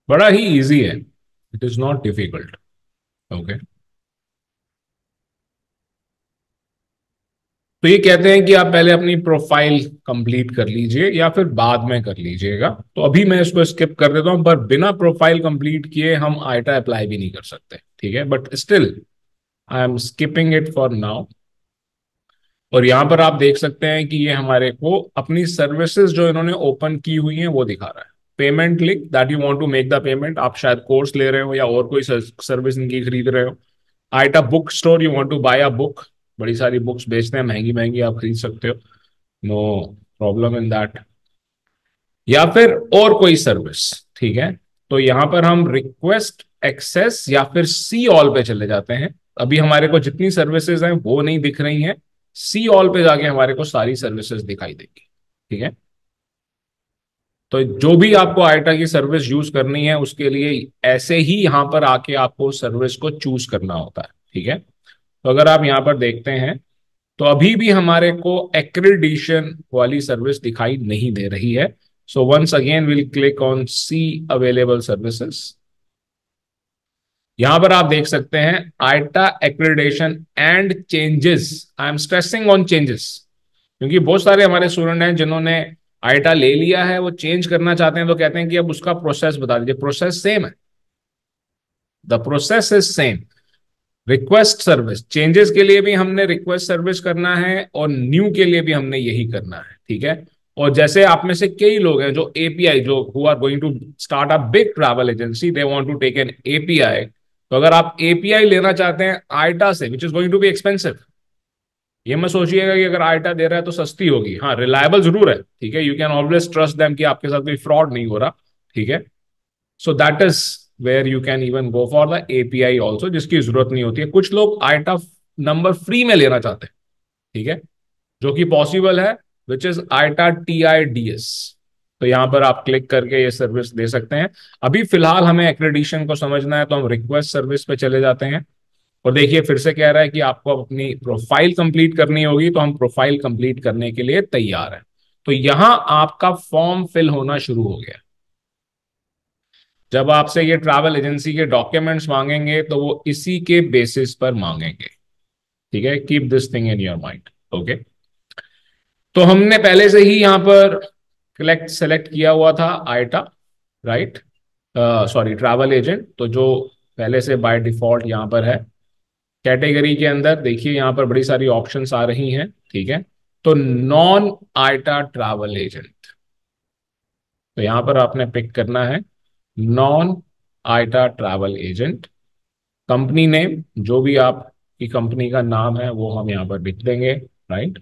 बड़ा ही इजी है, it is not difficult. Okay, तो ये कहते हैं कि आप पहले अपनी प्रोफाइल कंप्लीट कर लीजिए या फिर बाद में कर लीजिएगा। तो अभी मैं इसको स्किप कर देता हूं, पर बिना प्रोफाइल कंप्लीट किए हम आईटा अप्लाई भी नहीं कर सकते, ठीक है। But still I am skipping it for now. और यहां पर आप देख सकते हैं कि ये हमारे को अपनी सर्विसेज जो इन्होंने ओपन की हुई हैं वो दिखा रहा है। Payment link that you want to make the payment, आप शायद कोर्स ले रहे हो या और कोई सर्विस इनकी खरीद रहे हो। IATA book store, you want to buy a book, बड़ी सारी बुक्स बेचते हैं, महंगी महंगी, आप खरीद सकते हो, नो प्रॉब्लम इन दैट। या फिर और कोई सर्विस, ठीक है। तो यहां पर हम रिक्वेस्ट एक्सेस या फिर सी ऑल पे चले जाते हैं। अभी हमारे को जितनी सर्विसेज हैं वो नहीं दिख रही हैं, सी ऑल पे जाके हमारे को सारी सर्विसेज दिखाई देगी, ठीक है। तो जो भी आपको आइटा की सर्विस यूज करनी है उसके लिए ऐसे ही यहां पर आके आपको सर्विस को चूज करना होता है, ठीक है। तो अगर आप यहां पर देखते हैं तो अभी भी हमारे को एक्रेडिशन वाली सर्विस दिखाई नहीं दे रही है। So once again will click on see available services. यहां पर आप देख सकते हैं IATA accreditation and changes. I am stressing on changes, क्योंकि बहुत सारे हमारे स्टूडेंट हैं जिन्होंने आइटा ले लिया है, वो चेंज करना चाहते हैं, तो कहते हैं कि अब उसका प्रोसेस बता दीजिए। प्रोसेस सेम है, the process is same. Request service, changes के लिए भी हमने रिक्वेस्ट सर्विस करना है और न्यू के लिए भी हमने यही करना है, ठीक है। और जैसे आप में से कई लोग हैं जो एपीआई, जो who are going to start a big travel agency, they want to take an API. तो अगर आप एपीआई लेना चाहते हैं आइटा से, which is going to be expensive, ये मत सोचिएगा कि अगर आइटा दे रहा है तो सस्ती होगी। हाँ, रिलायबल जरूर है, ठीक है, you can always trust them कि आपके साथ कोई फ्रॉड नहीं हो रहा, ठीक है। So that is where you can even go for the API also, जिसकी जरूरत नहीं होती है। कुछ लोग आइटा नंबर फ्री में लेना चाहते हैं, ठीक है, जो कि पॉसिबल है, विच इज आइटा TIDS। तो यहां पर आप क्लिक करके ये सर्विस दे सकते हैं। अभी फिलहाल हमें एक्रेडिशन को समझना है, तो हम रिक्वेस्ट सर्विस पे चले जाते हैं। और देखिए फिर से कह रहा है कि आपको अपनी प्रोफाइल कंप्लीट करनी होगी, तो हम प्रोफाइल कंप्लीट करने के लिए तैयार हैं। तो यहां आपका फॉर्म फिल होना शुरू हो गया। जब आपसे ये ट्रैवल एजेंसी के डॉक्यूमेंट्स मांगेंगे तो वो इसी के बेसिस पर मांगेंगे, ठीक है। Keep this thing in your mind, okay. तो हमने पहले से ही यहां पर सेलेक्ट किया हुआ था IATA. Right, sorry travel agent, तो जो पहले से बाय डिफॉल्ट यहाँ पर है। कैटेगरी के अंदर देखिए यहाँ पर बड़ी सारी ऑप्शंस आ रही हैं, ठीक है। तो नॉन आइटा ट्रैवल एजेंट, तो यहाँ पर आपने पिक करना है non IATA travel agent. Company name, जो भी आपकी कंपनी का नाम है वो हम यहाँ पर लिख देंगे, राइट।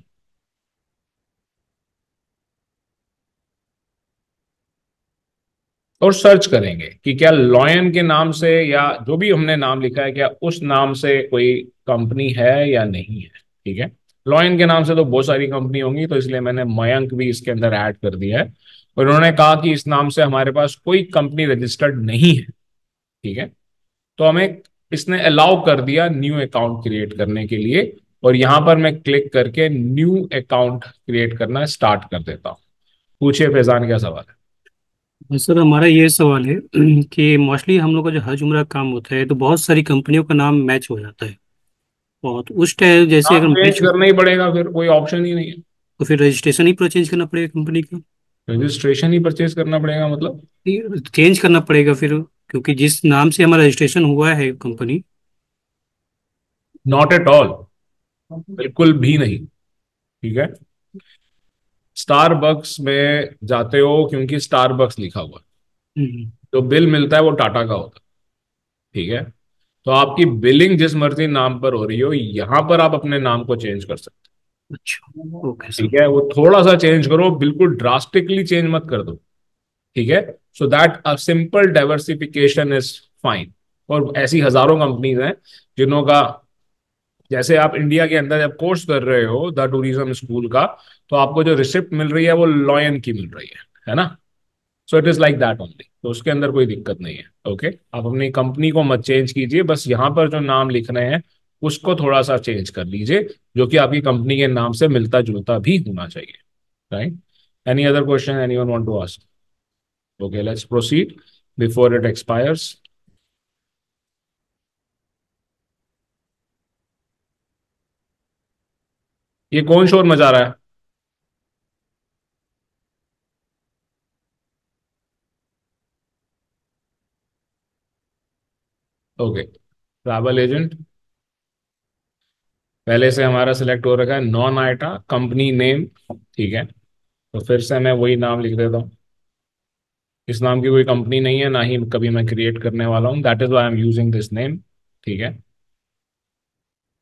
और सर्च करेंगे कि क्या लॉयन के नाम से या जो भी हमने नाम लिखा है क्या उस नाम से कोई कंपनी है या नहीं है, ठीक है। लॉयन के नाम से तो बहुत सारी कंपनी होंगी, तो इसलिए मैंने मयंक भी इसके अंदर ऐड कर दिया है। और उन्होंने कहा कि इस नाम से हमारे पास कोई कंपनी रजिस्टर्ड नहीं है, ठीक है। तो हमें इसने अलाउ कर दिया न्यू अकाउंट क्रिएट करने के लिए, और यहां पर मैं क्लिक करके न्यू अकाउंट क्रिएट करना स्टार्ट कर देता हूँ। पूछिए फैजान, क्या सवाल है? सर हमारा ये सवाल है कि मोस्टली हम लोग का जो हज उम्रा का काम होता है तो बहुत सारी कंपनियों का नाम मैच हो जाता है। और तो उस टाइम जैसे अगर नाम चेंज मैच करना ही पड़ेगा, फिर कोई ऑप्शन ही नहीं है। तो फिर रजिस्ट्रेशन ही पूरा चेंज करना पड़ेगा कंपनी का। रजिस्ट्रेशन ही परचेज करना पड़ेगा मतलब? चेंज करना पड़ेगा फिर, क्योंकि जिस नाम से हमारा रजिस्ट्रेशन हुआ है कंपनी। नॉट एट ऑल, बिल्कुल भी नहीं, ठीक है। स्टारबक्स में जाते हो क्योंकि स्टारबक्स लिखा हुआ है, हम्म, जो बिल मिलता है वो टाटा का होता है, ठीक है। तो आपकी बिलिंग जिस मर्जी नाम पर हो रही हो, यहां पर आप अपने नाम को चेंज कर सकते अच्छा ओके हो, सर। ठीक है। वो थोड़ा सा चेंज करो, बिल्कुल ड्रास्टिकली चेंज मत कर दो, ठीक है। So that a simple diversification is fine. और ऐसी हजारों कंपनीज हैं जिन्हों का, जैसे आप इंडिया के अंदर जब कोर्स कर रहे हो द टूरिज्म स्कूल का, तो आपको जो रिसिप्ट मिल रही है वो लॉयन की मिल रही है ना। So it is like that only, तो उसके अंदर कोई दिक्कत नहीं है, ओके। आप अपनी कंपनी को मत चेंज कीजिए, बस यहाँ पर जो नाम लिख रहे हैं उसको थोड़ा सा चेंज कर लीजिए, जो कि आपकी कंपनी के नाम से मिलता जुलता भी होना चाहिए, right. Any other question anyone want to ask? Okay, let's proceed before it expires. ये कौन शोर मचा रहा है? ओके, ट्रैवल एजेंट पहले से हमारा सिलेक्ट हो रखा है, नॉन आइटा कंपनी नेम, ठीक है। तो फिर से मैं वही नाम लिख देता हूँ। इस नाम की कोई कंपनी नहीं है, ना ही कभी मैं क्रिएट करने वाला हूँ, that is why I am using this name, ठीक है।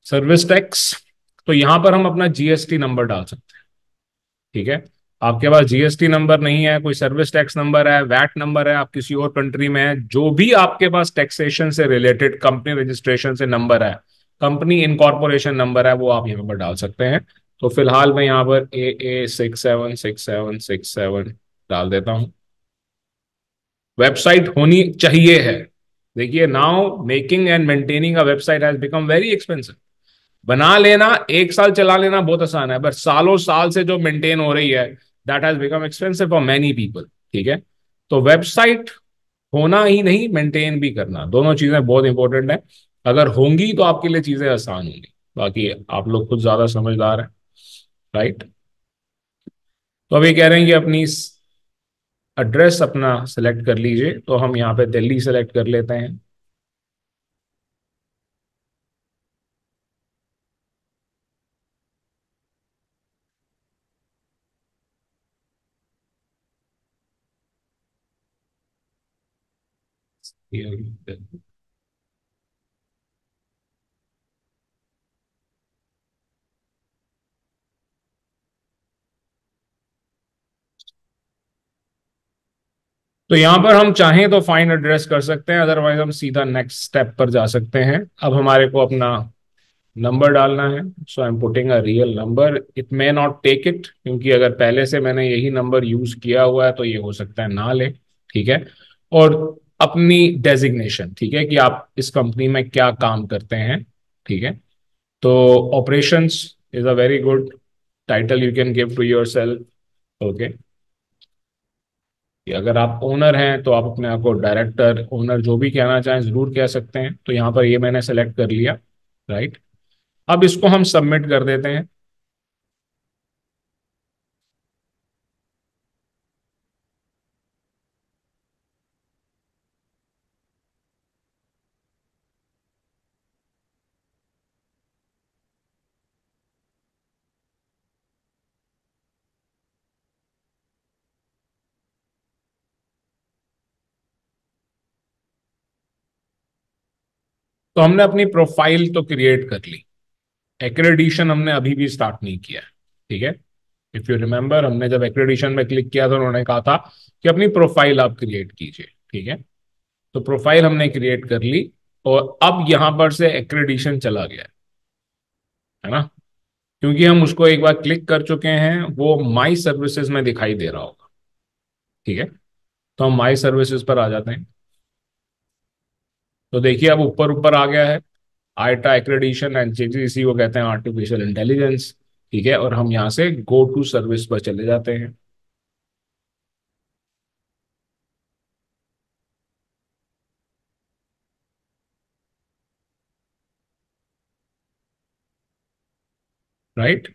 सर्विस टैक्स, तो यहां पर हम अपना जीएसटी नंबर डाल सकते हैं, ठीक है। आपके पास जीएसटी नंबर नहीं है, कोई सर्विस टैक्स नंबर है, वैट नंबर है, आप किसी और कंट्री में है, जो भी आपके पास टैक्सेशन से रिलेटेड कंपनी रजिस्ट्रेशन से नंबर है, कंपनी इनकॉर्पोरेशन नंबर है, वो आप यहाँ पर डाल सकते हैं। तो फिलहाल मैं यहाँ पर AA676767 डाल देता हूँ। वेबसाइट होनी चाहिए है। देखिए, now making and maintaining a website has become very expensive. बना लेना, एक साल चला लेना बहुत आसान है, पर सालों साल से जो मेंटेन हो रही है, that has become expensive for many people, ठीक है। तो वेबसाइट होना ही नहीं, मेंटेन भी करना, दोनों चीजें बहुत इंपॉर्टेंट है। अगर होंगी तो आपके लिए चीजें आसान होंगी। बाकी आप लोग खुद ज्यादा समझदार हैं, राइट। तो अभी कह रहे हैं कि अपनी एड्रेस अपना सेलेक्ट कर लीजिए, तो हम यहाँ पे दिल्ली सेलेक्ट कर लेते हैं। तो यहां पर हम चाहें तो फाइंड एड्रेस कर सकते हैं, अदरवाइज हम सीधा नेक्स्ट स्टेप पर जा सकते हैं। अब हमारे को अपना नंबर डालना है, so I am putting a real number. It may not take it, क्योंकि अगर पहले से मैंने यही नंबर यूज किया हुआ है तो ये हो सकता है ना ले, ठीक है। और अपनी डेजिग्नेशन, ठीक है, कि आप इस कंपनी में क्या काम करते हैं, ठीक है। तो operations is a very good title you can give to yourself, okay. कि अगर आप ओनर हैं तो आप अपने आप को डायरेक्टर, ओनर, जो भी कहना चाहें जरूर कह सकते हैं। तो यहाँ पर ये मैंने सेलेक्ट कर लिया, राइट। अब इसको हम सबमिट कर देते हैं। तो हमने अपनी प्रोफाइल तो क्रिएट कर ली, एक्रेडिशन हमने अभी भी स्टार्ट नहीं किया है, ठीक है। इफ यू रिमेंबर, हमने जब एक्रेडिशन में क्लिक किया तो उन्होंने कहा था कि अपनी प्रोफाइल आप क्रिएट कीजिए, ठीक है। तो प्रोफाइल हमने क्रिएट कर ली और अब यहां पर से एक्रेडिशन चला गया है ना, क्योंकि हम उसको एक बार क्लिक कर चुके हैं, वो माई सर्विसेज में दिखाई दे रहा होगा, ठीक है। तो हम माई सर्विसेज पर आ जाते हैं, तो देखिए अब ऊपर ऊपर आ गया है आईटा एक्रेडिशन एंड जेजीसी को कहते हैं आर्टिफिशियल इंटेलिजेंस, ठीक है। और हम यहाँ से गो टू सर्विस पर चले जाते हैं। राइट,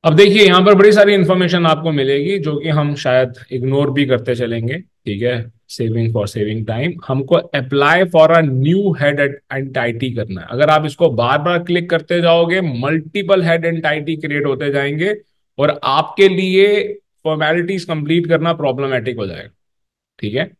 अब देखिए यहाँ पर बड़ी सारी इंफॉर्मेशन आपको मिलेगी जो कि हम शायद इग्नोर भी करते चलेंगे, ठीक है। सेविंग फॉर सेविंग टाइम, हमको apply for a new head entity करना है। अगर आप इसको बार बार क्लिक करते जाओगे, मल्टीपल हेड एंटाइटी क्रिएट होते जाएंगे और आपके लिए फॉर्मेलिटीज कंप्लीट करना प्रॉब्लमेटिक हो जाएगा, ठीक है।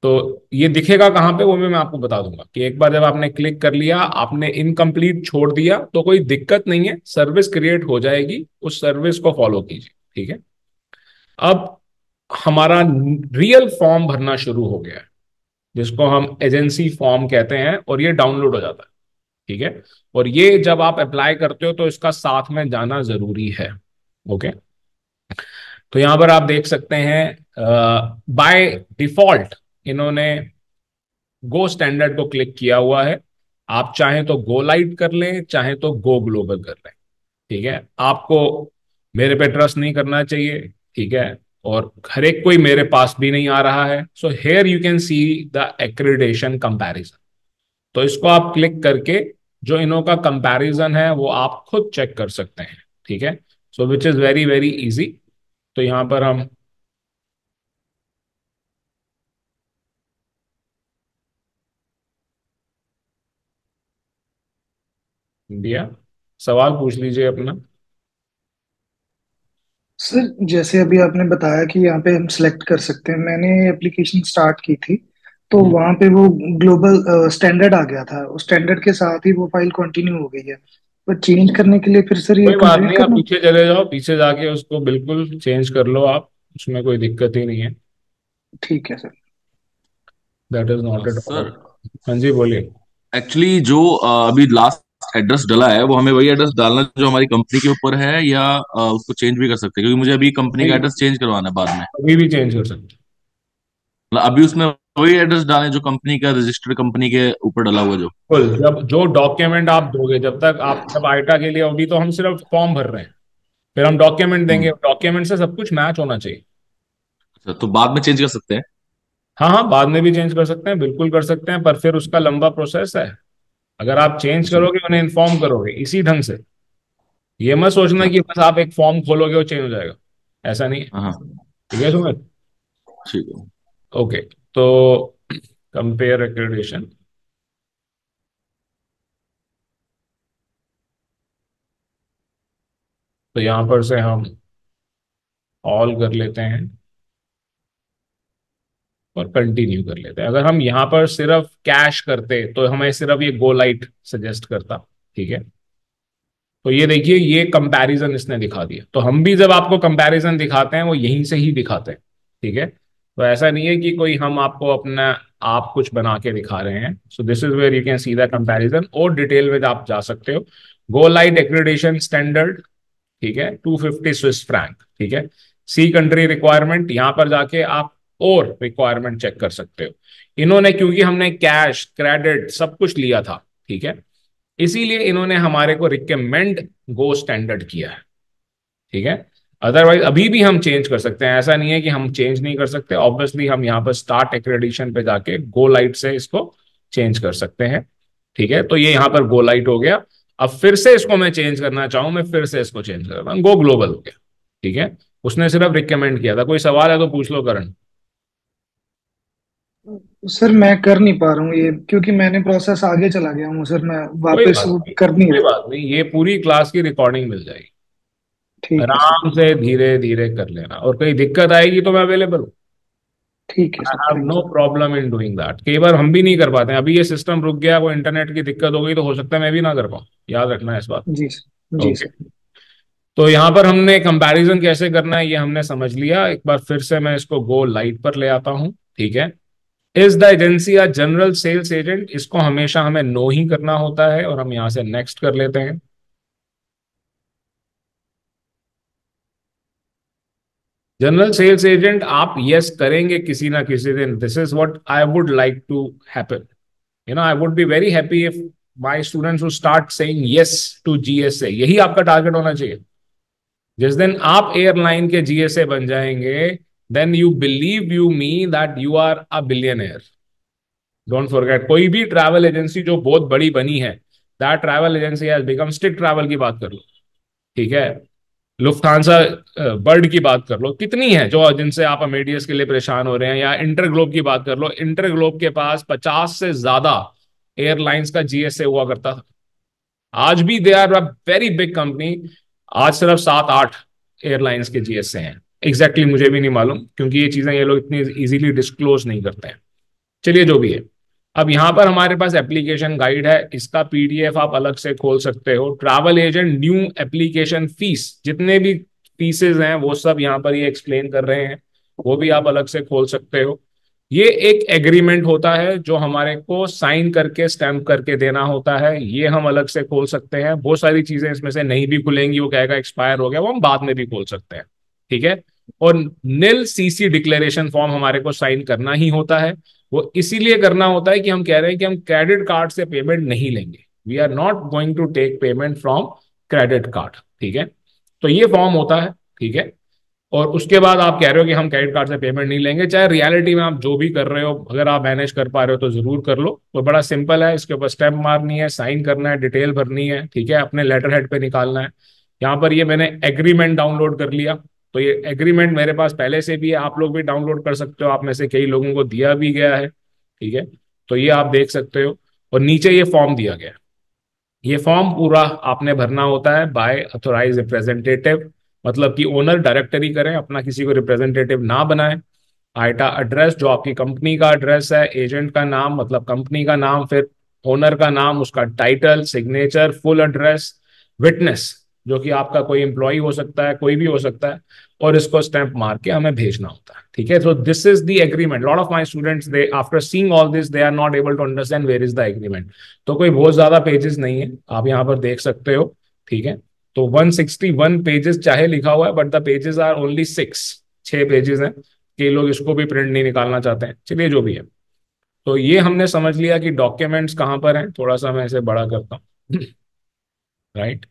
तो ये दिखेगा कहाँ पे, वो भी मैं आपको बता दूंगा कि एक बार जब आपने क्लिक कर लिया, आपने इनकम्प्लीट छोड़ दिया तो कोई दिक्कत नहीं है, सर्विस क्रिएट हो जाएगी, उस सर्विस को फॉलो कीजिए, ठीक है। अब हमारा रियल फॉर्म भरना शुरू हो गया है, जिसको हम एजेंसी फॉर्म कहते हैं, और ये डाउनलोड हो जाता है, ठीक है। और ये जब आप अप्लाई करते हो तो इसका साथ में जाना जरूरी है, ओके। तो यहां पर आप देख सकते हैं बाय डिफॉल्ट इन्होंने गो स्टैंडर्ड को क्लिक किया हुआ है। आप चाहें तो गो लाइट कर लें, चाहें तो गो ग्लोबल कर लें, ठीक है। आपको मेरे पे ट्रस्ट नहीं करना चाहिए, ठीक है। और हर एक कोई मेरे पास भी नहीं आ रहा है। So here you can see the accreditation comparison. तो इसको आप क्लिक करके जो इनों का कंपैरिजन है वो आप खुद चेक कर सकते हैं, ठीक है। So which is very very easy. तो यहां पर हम इंडिया, सवाल पूछ लीजिए अपना। सर जैसे अभी आपने बताया कि यहाँ पे हम सिलेक्ट कर सकते हैं, मैंने एप्लीकेशन स्टार्ट की थी तो वहाँ पे वो ग्लोबल स्टैंडर्ड आ गया था, उस स्टैंडर्ड के साथ ही वो फाइल कंटिन्यू हो गई है। पर चेंज करने के लिए फिर सर ये कोई बात कंप्लीट नहीं, आप करना। पीछे चले जाओ, पीछे जाके उसको बिल्कुल चेंज कर लो आप, उसमें कोई दिक्कत ही नहीं है। ठीक है sir. That is not at sir all. हाँ जी बोलिए। एक्चुअली जो अभी लास्ट एड्रेस डला है वो हमें वही एड्रेस डालना है जो हमारी कंपनी के ऊपर है, या उसको चेंज भी कर सकते हैं? क्योंकि मुझे अभी कंपनी का नहीं, एड्रेस चेंज करवाना है बाद में। अभी भी चेंज कर सकते हैं। मतलब अभी उसमें वही एड्रेस डालें जो कंपनी का, रजिस्टर्ड कंपनी के ऊपर डला हुआ जो। बिल्कुल, जब जो डॉक्यूमेंट आप दोगे, जब तक आप जब आइटा के लिए, अभी तो हम सिर्फ फॉर्म भर रहे हैं, फिर हम डॉक्यूमेंट देंगे, हम्म। डॉक्यूमेंट से सब कुछ मैच होना चाहिए। अच्छा, तो बाद में चेंज कर सकते हैं? हाँ हाँ, बाद में भी चेंज कर सकते हैं, बिल्कुल कर सकते हैं, पर फिर उसका लंबा प्रोसेस है। अगर आप चेंज अच्छा। करोगे, उन्हें इन्फॉर्म करोगे इसी ढंग से। ये मत सोचना हाँ। कि बस आप एक फॉर्म खोलोगे और चेंज हो जाएगा, ऐसा नहीं है, हाँ। ठीक है सुमित। ठीक है। ओके, तो कंपेयर एक्रेडिशन, तो यहां पर से हम ऑल कर लेते हैं और कंटिन्यू कर लेते हैं। अगर हम यहाँ पर सिर्फ कैश करते तो हमें सिर्फ ये गो लाइट सजेस्ट करता, ठीक है। तो ये देखिए, ये कंपैरिजन इसने दिखा दिया। तो हम भी जब आपको कंपैरिजन दिखाते हैं वो यहीं से ही दिखाते हैं, ठीक है। तो ऐसा नहीं है कि कोई हम आपको अपना आप कुछ बना के दिखा रहे हैं। So this is where you can see the comparison, और डिटेल में आप जा सकते हो। गो लाइट एक्रेडिशन स्टैंडर्ड, ठीक है, 250 स्विस फ्रैंक, ठीक है। सी कंट्री रिक्वायरमेंट, यहां पर जाके आप और रिक्वायरमेंट चेक कर सकते हो। इन्होंने, क्योंकि हमने कैश क्रेडिट सब कुछ लिया था, ठीक है, इसीलिए इन्होंने हमारे को रिकमेंड गो स्टैंडर्ड किया है, ठीक है। अदरवाइज अभी भी हम चेंज कर सकते हैं, ऐसा नहीं है कि हम चेंज नहीं कर सकते। ऑब्वियसली हम यहाँ पर स्टार्ट एक्रेडिशन पे जाके गो लाइट से इसको चेंज कर सकते हैं, ठीक है। तो ये यहाँ पर गो लाइट हो गया। अब फिर से इसको मैं चेंज करना चाहूं, मैं फिर से इसको चेंज करता हूँ, गो ग्लोबल हो गया, ठीक है। उसने सिर्फ रिकमेंड किया था। कोई सवाल है तो पूछ लो करण। सर मैं कर नहीं पा रहा हूँ ये, क्योंकि मैंने प्रोसेस आगे चला गया हूँ सर, मैं कोई वापस बात वो नहीं, कर नहीं कोई रहा। बात नहीं, ये पूरी क्लास की रिकॉर्डिंग मिल जाएगी। ठीक है सर। आराम से धीरे धीरे कर लेना, और कोई दिक्कत आएगी तो मैं अवेलेबल हूँ। ठीक है I sir, have thank no you. Problem in doing that. कई बार हम भी नहीं कर पाते हैं, अभी ये सिस्टम रुक गया, कोई इंटरनेट की दिक्कत हो गई तो हो सकता है मैं भी ना कर पाऊँ, याद रखना है इस बात। जी सर, जी ओके, सर। तो यहाँ पर हमने कंपैरिजन कैसे करना है ये हमने समझ लिया। एक बार फिर से मैं इसको गो लाइट पर ले आता हूँ, ठीक है। Is the agency a general sales agent, इसको हमेशा हमें नो ही करना होता है और हम यहां से नेक्स्ट कर लेते हैं। जनरल सेल्स एजेंट आप यस करेंगे किसी ना किसी दिन, this is what I would like to happen. I would be very happy if my students would start saying yes to GSA. यही आपका टारगेट होना चाहिए। जिस दिन आप एयरलाइन के जीएसए बन जाएंगे, then you believe you me that you are a billionaire. Don't forget, कोई भी ट्रैवल एजेंसी जो बहुत बड़ी बनी है, that travel agency has become, stick travel की बात कर लो, ठीक है, लुफ्थांसा, बर्ड की बात कर लो, कितनी है जो जिनसे आप अमेडियस के लिए परेशान हो रहे हैं, या इंटरग्लोब की बात कर लो, इंटरग्लोब के पास 50 से ज्यादा एयरलाइंस का जीएसए हुआ करता था। आज भी they are a very big company. आज सिर्फ 7-8 एयरलाइंस के जीएसए हैं। एग्जैक्टली मुझे भी नहीं मालूम, क्योंकि ये चीजें ये लोग इतनी इजीली डिस्क्लोज नहीं करते हैं। चलिए जो भी है, अब यहां पर हमारे पास एप्लीकेशन गाइड है, इसका पीडीएफ आप अलग से खोल सकते हो। Travel agent new application fees, जितने भी फीसेज हैं वो सब यहां पर ये एक्सप्लेन कर रहे हैं, वो भी आप अलग से खोल सकते हो। ये एक एग्रीमेंट होता है जो हमारे को साइन करके स्टैंप करके देना होता है, ये हम अलग से खोल सकते हैं। बहुत सारी चीजें इसमें से नहीं भी खुलेंगी, वो कहेगा एक्सपायर हो गया, वो हम बाद में भी खोल सकते हैं, ठीक है। और नील सीसी डिक्लेरेशन फॉर्म हमारे को साइन करना ही होता है। वो इसीलिए करना होता है कि हम कह रहे हैं कि हम क्रेडिट कार्ड से पेमेंट नहीं लेंगे, we are not going to take payment from credit card, ठीक है। तो ये फॉर्म होता है, ठीक है। और उसके बाद आप कह रहे हो कि हम क्रेडिट कार्ड से पेमेंट नहीं लेंगे, चाहे रियलिटी में आप जो भी कर रहे हो, अगर आप मैनेज कर पा रहे हो तो जरूर कर लो। तो बड़ा सिंपल है, इसके ऊपर स्टैम्प मारनी है, साइन करना है, डिटेल भरनी है, ठीक है, अपने लेटर हेड पे निकालना है। यहाँ पर ये मैंने एग्रीमेंट डाउनलोड कर लिया, तो ये एग्रीमेंट मेरे पास पहले से भी है, आप लोग भी डाउनलोड कर सकते हो, आप में से कई लोगों को दिया भी गया है, ठीक है। तो ये आप देख सकते हो, और नीचे ये फॉर्म दिया गया है। ये फॉर्म पूरा आपने भरना होता है बाय अथोराइज रिप्रेजेंटेटिव, मतलब कि ओनर डायरेक्टर ही करें, अपना किसी को रिप्रेजेंटेटिव ना बनाए। आइटा एड्रेस, जो आपकी कंपनी का एड्रेस है, एजेंट का नाम मतलब कंपनी का नाम, फिर ओनर का नाम, उसका title, signature, full address, witness जो कि आपका कोई एम्प्लॉय हो सकता है, कोई भी हो सकता है, और इसको स्टैंप मार के हमें भेजना होता है, ठीक है। So this is the agreement. Lot of my students, they after seeing all this they are not able to understand where is the agreement. तो कोई बहुत ज्यादा पेजेस नहीं है, आप यहाँ पर देख सकते हो, ठीक है। तो 161 पेजेस चाहे लिखा हुआ है, but the pages are only 6 pages हैं। कई लोग इसको भी प्रिंट नहीं निकालना चाहते हैं, चलिए जो भी है। तो ये हमने समझ लिया कि डॉक्यूमेंट्स कहाँ पर हैं। थोड़ा सा मैं इसे बड़ा करता हूँ, राइट।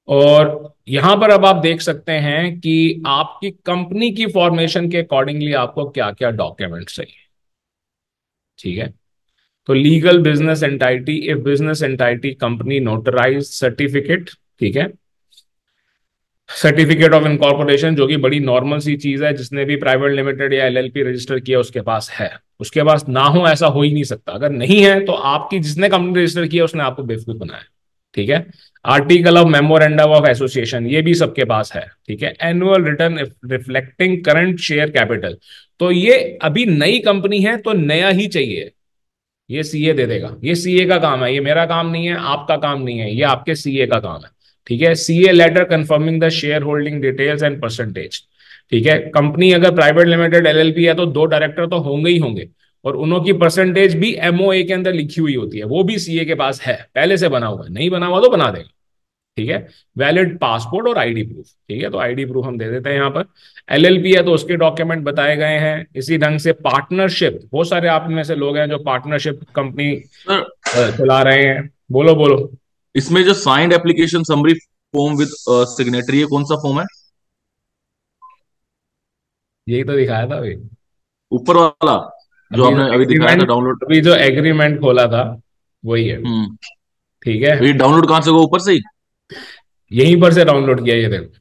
और यहां पर अब आप देख सकते हैं कि आपकी कंपनी की फॉर्मेशन के अकॉर्डिंगली आपको क्या क्या डॉक्यूमेंट चाहिए, ठीक है। तो legal business entity, if business entity company notarize certificate, ठीक है। सर्टिफिकेट ऑफ इनकॉर्पोरेशन, जो कि बड़ी नॉर्मल सी चीज है, जिसने भी प्राइवेट लिमिटेड या एलएलपी रजिस्टर किया उसके पास है। उसके पास ना हो ऐसा हो ही नहीं सकता, अगर नहीं है तो आपकी जिसने कंपनी रजिस्टर किया उसने आपको बेवकूफ बनाया, ठीक है। Article of memorandum of association, ये भी सबके पास है, ठीक है। Annual return reflecting current share capital, तो ये अभी नई कंपनी है तो नया ही चाहिए, ये सीए दे देगा। ये सीए का काम है, ये मेरा काम नहीं है, आपका काम नहीं है, ये आपके सीए का काम है, ठीक है। CA letter confirming the share holding details and percentage, ठीक है। कंपनी अगर प्राइवेट लिमिटेड एलएलपी है तो 2 डायरेक्टर तो होंगे ही होंगे, और उन्हों की परसेंटेज भी एमओए के अंदर लिखी हुई होती है, वो भी सीए के पास है, पहले से बना हुआ है, नहीं बना हुआ तो बना देगा, ठीक है। वैलिड पासपोर्ट और आईडी प्रूफ, ठीक है, तो आईडी प्रूफ हम दे देते हैं यहाँ पर। एलएलपी है तो उसके डॉक्यूमेंट बताए गए हैं। इसी ढंग से पार्टनरशिप, बहुत सारे आप में से लोग हैं जो पार्टनरशिप कंपनी सर, चला रहे हैं, बोलो बोलो। इसमें जो signed application summary form with signatory है, कौन सा फॉर्म है? यही तो दिखाया था अभी। ऊपर वाला जो अभी जो आपने अभी दिखाया था एग्रीमेंट डाउनलोड? अभी जो एग्रीमेंट खोला था वही है, हम्म। ठीक है। तो ये डाउनलोड कहाँ से होगा, ऊपर से ही? यहीं पर से डाउनलोड किया, ये देखो,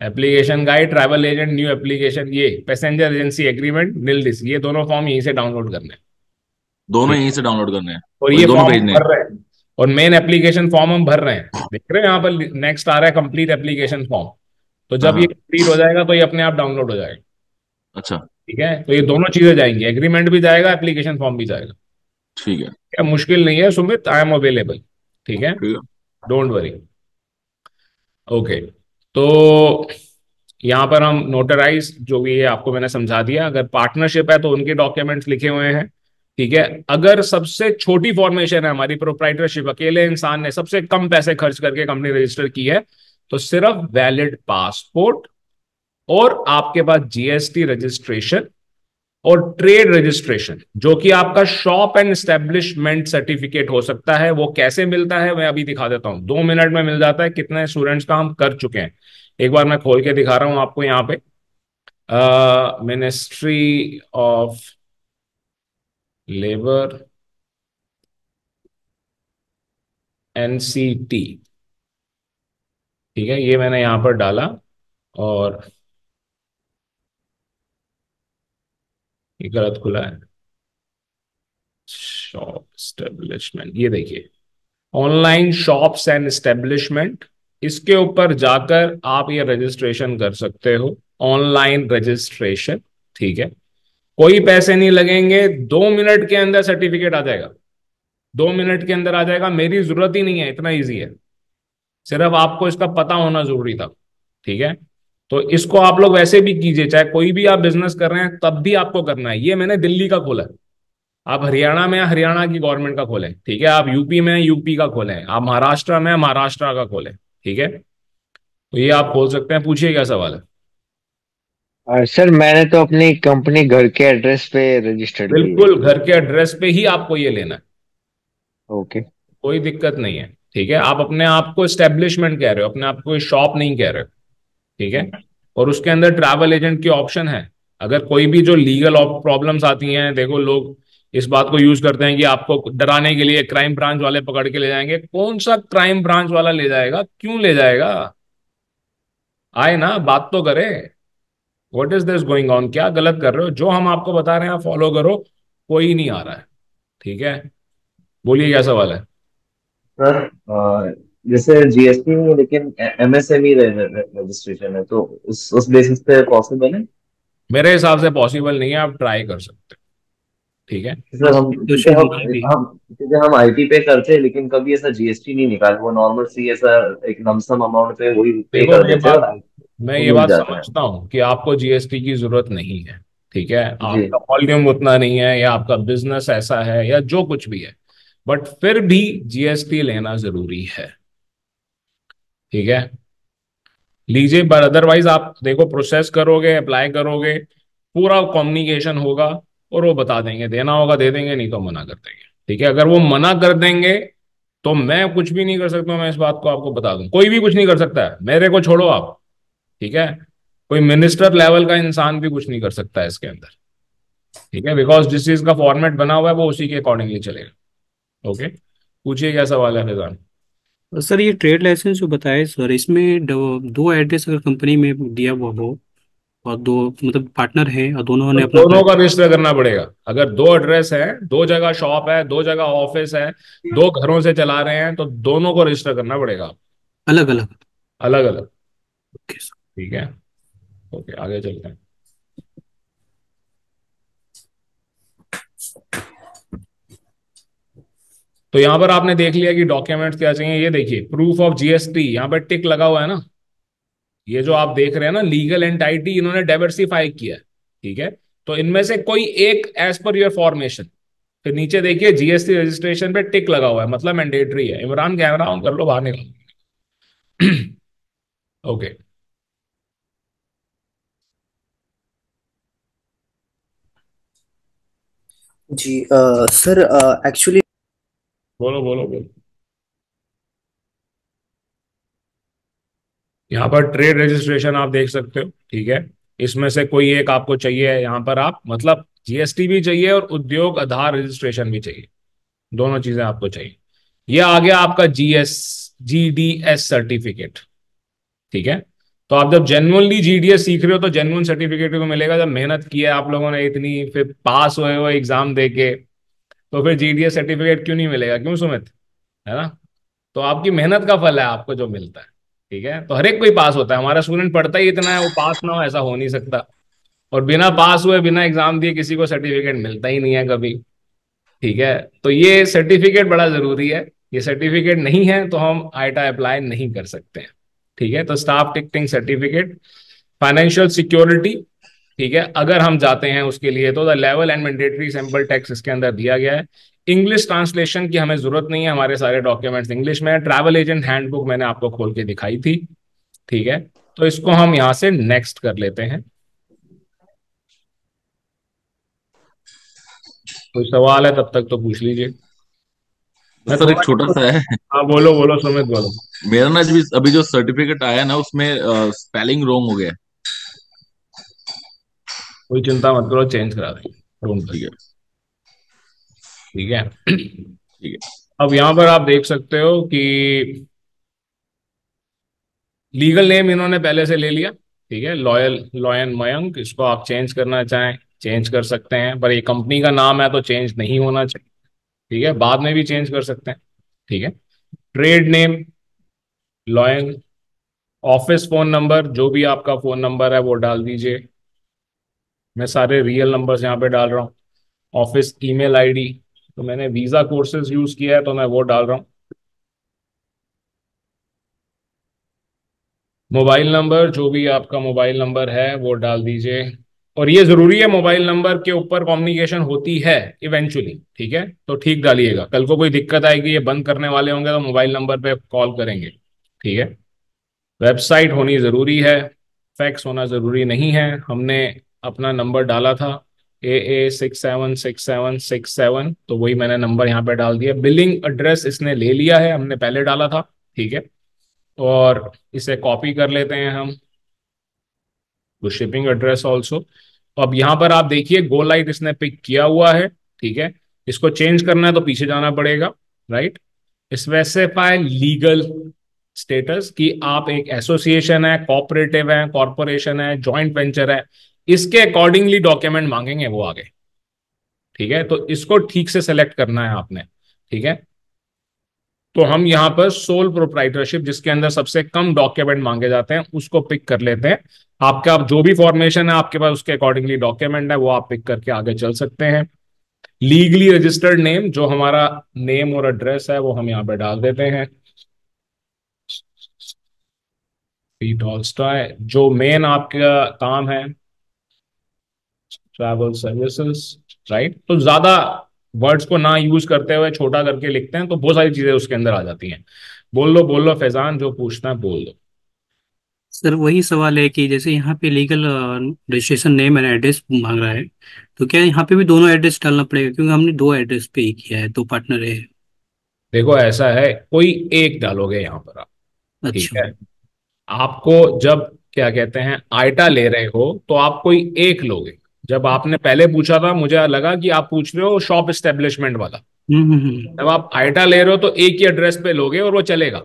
application guide, travel agent new application, ये पैसेंजर एजेंसी एग्रीमेंट, नील दिस, ये दोनों फॉर्म यहीं से डाउनलोड करने हैं, दोनों ठीक। यहीं से डाउनलोड करने हैं और और ये ये दोनों फॉर्म हम भेजने हैं? भर रहे हैं, और मेन एप्लीकेशन फॉर्म हम भर रहे हैं, देख रहे हैं यहाँ पर नेक्स्ट आ रहा है कंप्लीट एप्लीकेशन फॉर्म। तो हाँ जब ये हाँ। कंप्लीट हो जाएगा तो ये अपने आप डाउनलोड हो जाएगा, अच्छा। ठीक है, तो ये दोनों चीजें जाएंगी, एग्रीमेंट भी जाएगा, एप्लीकेशन फॉर्म भी जाएगा। ठीक है। क्या मुश्किल नहीं है सुमित, आई एम अवेलेबल। ठीक है, ठीक है। Don't worry. ओके, तो यहाँ पर हम नोटराइज जो भी है आपको मैंने समझा दिया। अगर पार्टनरशिप है तो उनके डॉक्यूमेंट्स लिखे हुए हैं। ठीक है, अगर सबसे छोटी फॉर्मेशन है हमारी प्रोप्राइटरशिप, अकेले इंसान ने सबसे कम पैसे खर्च करके कंपनी रजिस्टर की है, तो सिर्फ वैलिड पासपोर्ट और आपके पास जीएसटी रजिस्ट्रेशन और ट्रेड रजिस्ट्रेशन, जो कि आपका शॉप एंड एस्टेब्लिशमेंट सर्टिफिकेट हो सकता है। वो कैसे मिलता है मैं अभी दिखा देता हूं, 2 मिनट में मिल जाता है। कितने स्टूडेंट्स का हम कर चुके हैं, एक बार मैं खोल के दिखा रहा हूं आपको यहाँ पे। Ministry of labour, NCT. ठीक है, ये मैंने यहां पर डाला और ये गलत खुला है। शॉप एस्टेब्लिशमेंट, ये देखिए, ऑनलाइन शॉप्स एंड एस्टेब्लिशमेंट, इसके ऊपर जाकर आप ये रजिस्ट्रेशन कर सकते हो, ऑनलाइन रजिस्ट्रेशन। ठीक है, कोई पैसे नहीं लगेंगे, 2 मिनट के अंदर सर्टिफिकेट आ जाएगा, 2 मिनट के अंदर आ जाएगा। मेरी जरूरत ही नहीं है, इतना इजी है, सिर्फ आपको इसका पता होना जरूरी था। ठीक है, तो इसको आप लोग वैसे भी कीजिए, चाहे कोई भी आप बिजनेस कर रहे हैं तब भी आपको करना है। ये मैंने दिल्ली का खोला है, आप हरियाणा में हरियाणा की गवर्नमेंट का खोलें। ठीक है, आप यूपी में यूपी का खोलें, आप महाराष्ट्र में महाराष्ट्र का खोलें। ठीक है, तो ये आप खोल सकते हैं, पूछिए क्या सवाल है। और सर मैंने तो अपनी कंपनी घर के एड्रेस पे रजिस्टर्ड की है। बिल्कुल, घर के एड्रेस पे ही आपको ये लेना है, ओके। कोई दिक्कत नहीं है। ठीक है, आप अपने आप को एस्टेब्लिशमेंट कह रहे हो, अपने आप को शॉप नहीं कह रहे हो। ठीक है, और उसके अंदर ट्रैवल एजेंट की ऑप्शन है। अगर कोई भी जो लीगल प्रॉब्लम्स आती हैं, देखो लोग इस बात को यूज करते हैं कि आपको डराने के लिए क्राइम ब्रांच वाले पकड़ के ले जाएंगे। कौन सा क्राइम ब्रांच वाला ले जाएगा, क्यों ले जाएगा, आए ना बात तो करे। What is this going on, क्या गलत कर रहे हो, जो हम आपको बता रहे हैं फॉलो करो, कोई नहीं आ रहा है। ठीक है, बोलिए क्या सवाल है। सर जैसे जीएसटी में लेकिन एमएसएमई रजिस्ट्रेशन है, तो उस बेसिस पे पॉसिबल है? मेरे हिसाब से पॉसिबल नहीं है, आप ट्राई कर सकते हैं। ठीक है, सर हम क्योंकि क्वेश्चन हमारे भी। हम आईटी पे करते हैं, लेकिन कभी ऐसा जीएसटी नहीं निकाल, वो नॉर्मल सी ऐसा एक लमसम अमाउंट पे वही पे देखो कर देते हैं और मैं वो ये मिल बात जाता है। समझता हूँ कि आपको जीएसटी की जरूरत नहीं है। ठीक है, जी। आपका वॉल्यूम उतना नहीं है या आपका बिजनेस ऐसा है या जो कुछ भी है, बट फिर भी जीएसटी लेना जरूरी है। ठीक है, लीजिए, पर अदरवाइज आप देखो प्रोसेस करोगे, अप्लाई करोगे, पूरा कम्युनिकेशन होगा और वो बता देंगे, देना होगा दे देंगे, नहीं तो मना कर देंगे। ठीक है, अगर वो मना कर देंगे तो मैं कुछ भी नहीं कर सकता, मैं इस बात को आपको बता दूं, कोई भी कुछ नहीं कर सकता है, मेरे को छोड़ो आप। ठीक है, कोई मिनिस्टर लेवल का इंसान भी कुछ नहीं कर सकता है इसके अंदर। ठीक है, बिकॉज जिस चीज का फॉर्मेट बना हुआ है वो उसी के अकॉर्डिंगली चलेगा। ओके, पूछिए क्या सवाल है फिजान। सर ये ट्रेड लाइसेंस जो बताए सर, इसमें दो एड्रेस अगर कंपनी में दिया हुआ हो और दो मतलब पार्टनर हैं और दोनों तो ने अपना दोनों का रजिस्टर करना पड़ेगा। अगर दो एड्रेस है, दो जगह शॉप है, दो जगह ऑफिस है, दो घरों से चला रहे हैं, तो दोनों को रजिस्टर करना पड़ेगा, अलग अलग। अलग अलग। Okay sir. ठीक है, ओके, आगे चलते हैं। तो यहां पर आपने देख लिया कि डॉक्यूमेंट्स क्या चाहिए। ये देखिए, प्रूफ ऑफ जीएसटी, यहाँ पर टिक लगा हुआ है ना, ये जो आप देख रहे हैं ना, लीगल एंटाइटी इन्होंने डाइवर्सिफाई किया है। ठीक है, तो इनमें से कोई एक एज पर योर फॉर्मेशन। फिर नीचे देखिए जीएसटी रजिस्ट्रेशन पे टिक लगा हुआ है, मतलब मैंडेटरी है। इमरान कैमरा ऑन कर लो, बाहर निकालो। ओके, जी सर एक्चुअली बोलो बोलो बोलो। यहाँ पर ट्रेड रजिस्ट्रेशन आप देख सकते हो। ठीक है, इसमें से कोई एक आपको चाहिए, यहाँ पर आप मतलब जीएसटी भी चाहिए और उद्योग आधार रजिस्ट्रेशन भी चाहिए, दोनों चीजें आपको चाहिए। ये आ गया आपका जीडीएस सर्टिफिकेट। ठीक है, तो आप जब जेन्युइनली जीडीएस सीख रहे हो तो जेन्युइन सर्टिफिकेट तो मिलेगा, जब मेहनत की है आप लोगों ने इतनी, फिर पास हुए हो एग्जाम दे के, तो फिर जीडीएस सर्टिफिकेट क्यों नहीं मिलेगा, क्यों सुमित, है ना। तो आपकी मेहनत का फल है आपको जो मिलता है। ठीक है, तो हर एक कोई पास होता है, हमारा स्टूडेंट पढ़ता ही इतना है, वो पास ना हो ऐसा हो नहीं सकता। और बिना पास हुए बिना एग्जाम दिए किसी को सर्टिफिकेट मिलता ही नहीं है कभी। ठीक है, तो ये सर्टिफिकेट बड़ा जरूरी है। ये सर्टिफिकेट नहीं है तो हम आईटा अप्लाई नहीं कर सकते हैं। ठीक है, तो staff ticketing certificate, financial security. ठीक है, अगर हम जाते हैं उसके लिए तो the level and mandatory sample tax इसके अंदर दिया गया है। इंग्लिश ट्रांसलेशन की हमें जरूरत नहीं है, हमारे सारे डॉक्यूमेंट्स इंग्लिश में है। ट्रैवल एजेंट हैंडबुक मैंने आपको खोल के दिखाई थी। ठीक है, तो इसको हम यहां से नेक्स्ट कर लेते हैं। कोई सवाल है तब तक तो पूछ लीजिए। मैं सर एक थोड़ा। छोटा सा है। हाँ बोलो बोलो सुमित बोलो। मेरा ना अभी जो सर्टिफिकेट आया ना उसमें स्पेलिंग रॉन्ग हो गया है। कोई चिंता मत करो, चेंज करा देंगे, डोंट ठीक वरी। है। ठीक है। ठीक है। अब यहां पर आप देख सकते हो कि लीगल नेम इन्होंने पहले से ले लिया। ठीक है, लॉयल लॉयन मयंक, इसको आप चेंज करना चाहें चेंज कर सकते हैं, पर ये कंपनी का नाम है तो चेंज नहीं होना चाहिए। ठीक है, बाद में भी चेंज कर सकते हैं। ठीक है, trade name lion, office phone number जो भी आपका फोन नंबर है वो डाल दीजिए। मैं सारे रियल नंबर्स यहाँ पे डाल रहा हूँ। ऑफिस ईमेल आईडी, तो मैंने वीजा कोर्सेज यूज किया है तो मैं वो डाल रहा हूँ। मोबाइल नंबर जो भी आपका मोबाइल नंबर है वो डाल दीजिए। और ये जरूरी है, मोबाइल नंबर के ऊपर कम्युनिकेशन होती है इवेंचुअली। ठीक है, तो ठीक डालिएगा, कल को कोई दिक्कत आएगी, ये बंद करने वाले होंगे तो मोबाइल नंबर पे कॉल करेंगे। ठीक है, वेबसाइट होनी जरूरी है, फैक्स होना जरूरी नहीं है। हमने अपना नंबर डाला था AA676767, तो वही मैंने नंबर यहाँ पे डाल दिया। बिलिंग एड्रेस इसने ले लिया है, हमने पहले डाला था। ठीक है, और इसे कॉपी कर लेते हैं हम, तो शिपिंग एड्रेस ऑल्सो। अब यहाँ पर आप देखिए गो लाइट इसने पिक किया हुआ है। ठीक है, इसको चेंज करना है तो पीछे जाना पड़ेगा। राइट, स्पेसिफाई लीगल स्टेटस कि आप एक एसोसिएशन है, कॉपरेटिव है, कॉरपोरेशन है, जॉइंट वेंचर है, इसके अकॉर्डिंगली डॉक्यूमेंट मांगेंगे वो आगे। ठीक है, तो इसको ठीक से सेलेक्ट करना है आपने। ठीक है, तो हम यहाँ पर सोल प्रोप्राइटरशिप जिसके अंदर सबसे कम डॉक्यूमेंट मांगे जाते हैं उसको पिक कर लेते हैं। आपका जो भी फॉर्मेशन है आपके पास उसके अकॉर्डिंगली डॉक्यूमेंट है वो आप पिक करके आगे चल सकते हैं। लीगली रजिस्टर्ड नेम, जो हमारा नेम और एड्रेस है वो हम यहाँ पे डाल देते हैं। टॉलस्टॉय, जो मेन आपका काम है ट्रैवल सर्विसेज। राइट, तो ज्यादा वर्ड्स को ना यूज करते हुए छोटा करके लिखते हैं तो बहुत सारी चीजें उसके अंदर आ जाती हैं। बोल लो फैजान, जो पूछना है बोल दो। सर वही सवाल है कि जैसे यहाँ पे legal registration name and address मांग रहा है, तो क्या यहाँ पे भी दोनों एड्रेस डालना पड़ेगा? क्योंकि हमने दो एड्रेस पे ही किया है, दो पार्टनर है। देखो ऐसा है, कोई एक डालोगे यहाँ पर आप। ठीक अच्छा। है, आपको जब क्या कहते हैं आइटा ले रहे हो तो आप कोई एक लोगे। जब आपने पहले पूछा था मुझे लगा कि आप पूछ रहे हो शॉप एस्टेब्लिशमेंट वाला। जब आप आइटा ले रहे हो तो एक ही एड्रेस पे लोगे और वो चलेगा।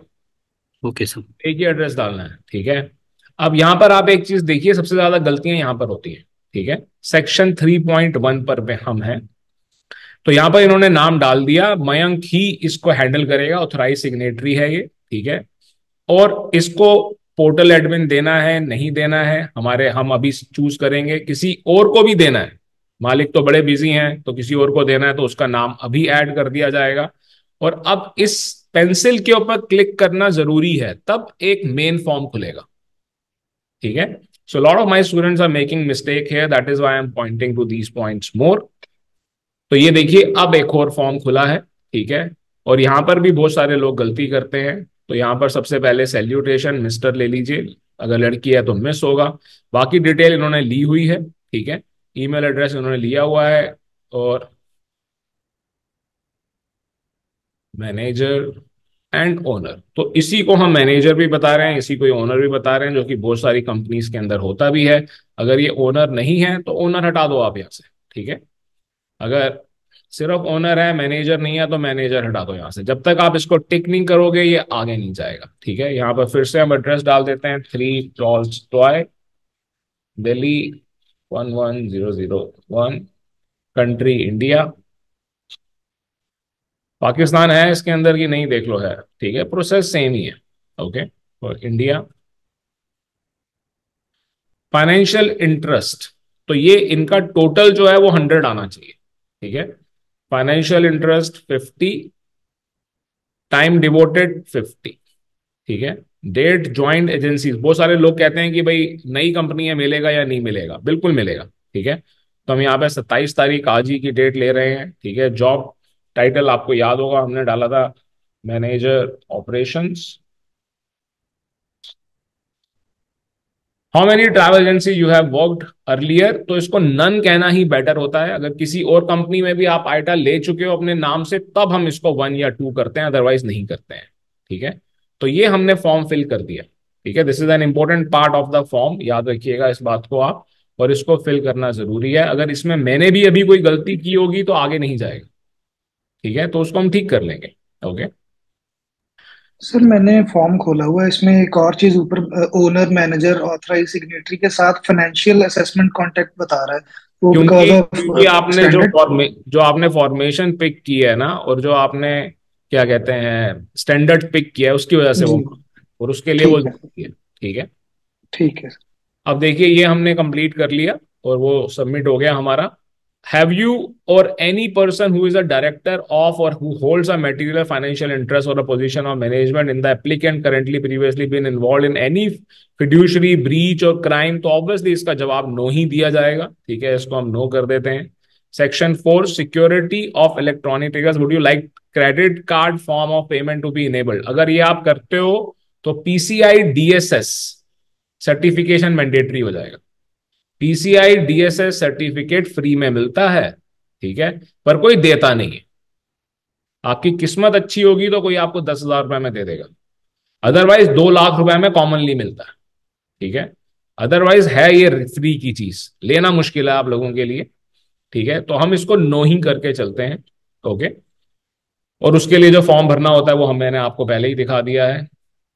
Okay sir. एक ही एड्रेस डालना है। ठीक है, अब यहां पर आप एक चीज देखिए, सबसे ज्यादा गलतियां यहां पर होती हैं। ठीक है, सेक्शन 3.1 पर पे हम हैं, तो यहां पर इन्होंने नाम डाल दिया, मयंक ही इसको हैंडल करेगा, ऑथराइज सिग्नेटरी है ये। ठीक है, और इसको पोर्टल एडमिन देना है नहीं देना है हमारे, हम अभी चूज करेंगे। किसी और को भी देना है, मालिक तो बड़े बिजी हैं, तो किसी और को देना है तो उसका नाम अभी ऐड कर दिया जाएगा। और अब इस पेंसिल के ऊपर क्लिक करना जरूरी है, तब एक मेन फॉर्म खुलेगा। ठीक है, so lot of my students are making mistake here, that is why I am pointing to these points more. तो ये देखिए अब एक और फॉर्म खुला है। ठीक है, और यहां पर भी बहुत सारे लोग गलती करते हैं। तो यहां पर सबसे पहले सैल्यूटेशन मिस्टर ले लीजिए, अगर लड़की है तो मिस होगा। बाकी डिटेल इन्होंने ली हुई है। ठीक है, ईमेल एड्रेस इन्होंने लिया हुआ है, और मैनेजर एंड ओनर, तो इसी को हम मैनेजर भी बता रहे हैं, इसी को ओनर भी बता रहे हैं, जो कि बहुत सारी कंपनीज के अंदर होता भी है। अगर ये ओनर नहीं है तो ओनर हटा दो आप यहाँ से। ठीक है, अगर सिर्फ ओनर है मैनेजर नहीं है तो मैनेजर हटा दो यहाँ से। जब तक आप इसको टिक नहीं करोगे ये आगे नहीं जाएगा। ठीक है, यहाँ पर फिर से हम एड्रेस डाल देते हैं, 3 toy Delhi 11001, country India. Pakistan है इसके अंदर की नहीं देख लो है। ठीक है, प्रोसेस सेम ही है। ओके, और इंडिया। फाइनेंशियल इंटरेस्ट, तो ये इनका टोटल जो है वो 100 आना चाहिए, ठीक है। फाइनेंशियल इंटरेस्ट 50, टाइम डिवोटेड 50, ठीक है। डेट ज्वाइंट एजेंसीज, बहुत सारे लोग कहते हैं कि भाई नई कंपनी है, मिलेगा या नहीं मिलेगा, बिल्कुल मिलेगा, ठीक है। तो हम यहाँ पे 27 तारीख आज ही की डेट ले रहे हैं, ठीक है। जॉब टाइटल आपको याद होगा, हमने डाला था manager operations. How many travel agency you have worked earlier, तो इसको नन कहना ही बेटर होता है। अगर किसी और कंपनी में भी आप आइटा ले चुके हो अपने नाम से, तब हम इसको 1 या 2 करते हैं, अदरवाइज नहीं करते हैं, ठीक है। तो ये हमने फॉर्म फिल कर दिया, ठीक है। This is an important part of the form, याद रखिएगा इस बात को आप, और इसको फिल करना जरूरी है। अगर इसमें मैंने भी अभी कोई गलती की होगी तो आगे नहीं जाएगा, ठीक है, तो उसको हम ठीक कर लेंगे। ओके। सर मैंने फॉर्म खोला हुआ है, इसमें एक और चीज ऊपर ओनर मैनेजर ऑथराइज सिग्नेटरी के साथ फाइनेंशियल असेसमेंट कांटेक्ट बता रहा है, वो बिकॉज क्योंकि ऑफ क्योंकि आपने स्टैंडर्ड। जो आपने फॉर्मेशन पिक की है ना, और जो आपने क्या कहते हैं स्टैंडर्ड पिक किया है, उसकी वजह से वो, जी और उसके लिए वो ठीक है। जरूरी है, ठीक है। ठीक है। अब देखिए ये हमने कंप्लीट कर लिया और वो सबमिट हो गया हमारा। Have you or any person who is a director of or who holds a material financial interest or a position of management in the applicant currently previously been involve in any fiduciary breach or crime, तो ऑब्वियसली इसका जवाब नो ही दिया जाएगा, ठीक है, इसको हम नो कर देते हैं। Section 4 security of electronic triggers, would you like credit card form of payment to be enabled, अगर ये आप करते हो तो पीसीआई डीएसएस सर्टिफिकेशन मैंडेटरी हो जाएगा। पीसीआई डीएसएस सर्टिफिकेट फ्री में मिलता है, ठीक है, पर कोई देता नहीं है। आपकी किस्मत अच्छी होगी तो कोई आपको 10,000 रुपए में दे देगा, अदरवाइज 2 लाख रुपए में कॉमनली मिलता है, ठीक है। अदरवाइज है ये फ्री की चीज, लेना मुश्किल है आप लोगों के लिए, ठीक है। तो हम इसको नो ही करके चलते हैं, ओके। और उसके लिए जो फॉर्म भरना होता है वो मैंने आपको पहले ही दिखा दिया है।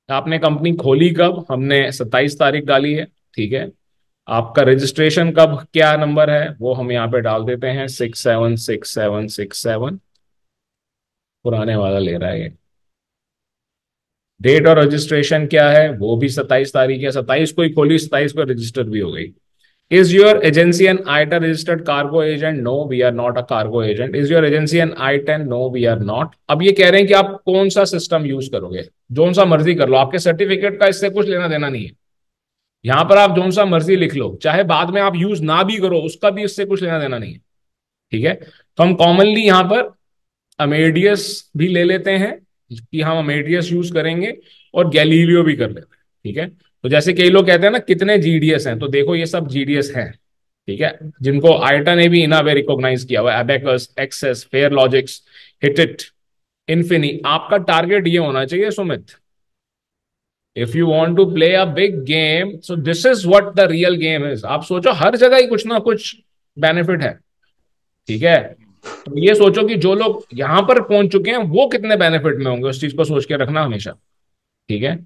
आपने कंपनी खोली कब, हमने 27 तारीख डाली है, ठीक है। आपका रजिस्ट्रेशन कब, क्या नंबर है वो हम यहाँ पे डाल देते हैं, 676767, पुराने वाला ले रहा है ये। डेट और रजिस्ट्रेशन क्या है, वो भी 27 तारीख है, 27 को ही खोली, 27 को रजिस्टर भी हो गई। Is your agency an IATA registered cargo agent, no we are not a cargo agent. Is your agency an आई-10, नो वी आर नॉट। अब ये कह रहे हैं कि आप कौन सा सिस्टम यूज करोगे, जोन सा मर्जी कर लो, आपके सर्टिफिकेट का इससे कुछ लेना देना नहीं है। यहां पर आप जोन सा मर्जी लिख लो, चाहे बाद में आप यूज ना भी करो, उसका भी इससे कुछ लेना देना नहीं है, ठीक है। तो हम कॉमनली यहां पर अमेडियस भी ले लेते हैं कि हम अमेडियस यूज करेंगे, और गैलीलियो भी कर लेते हैं, ठीक है। तो जैसे कई लोग कहते हैं ना कितने जीडीएस हैं, तो देखो ये सब जीडीएस हैं, ठीक है, जिनको आइटा ने भी इना वे रिकॉग्नाइज किया हुआ है, Abacus, Access, Fair Logics, Hitit, Infini. आपका टारगेट ये होना चाहिए Sumit, if you want to play a big game, so this is what the real game is. आप सोचो हर जगह ही कुछ ना कुछ बेनिफिट है, ठीक है। तो ये सोचो कि जो लोग यहां पर पहुंच चुके हैं वो कितने बेनिफिट में होंगे, उस चीज को सोच के रखना हमेशा, ठीक है।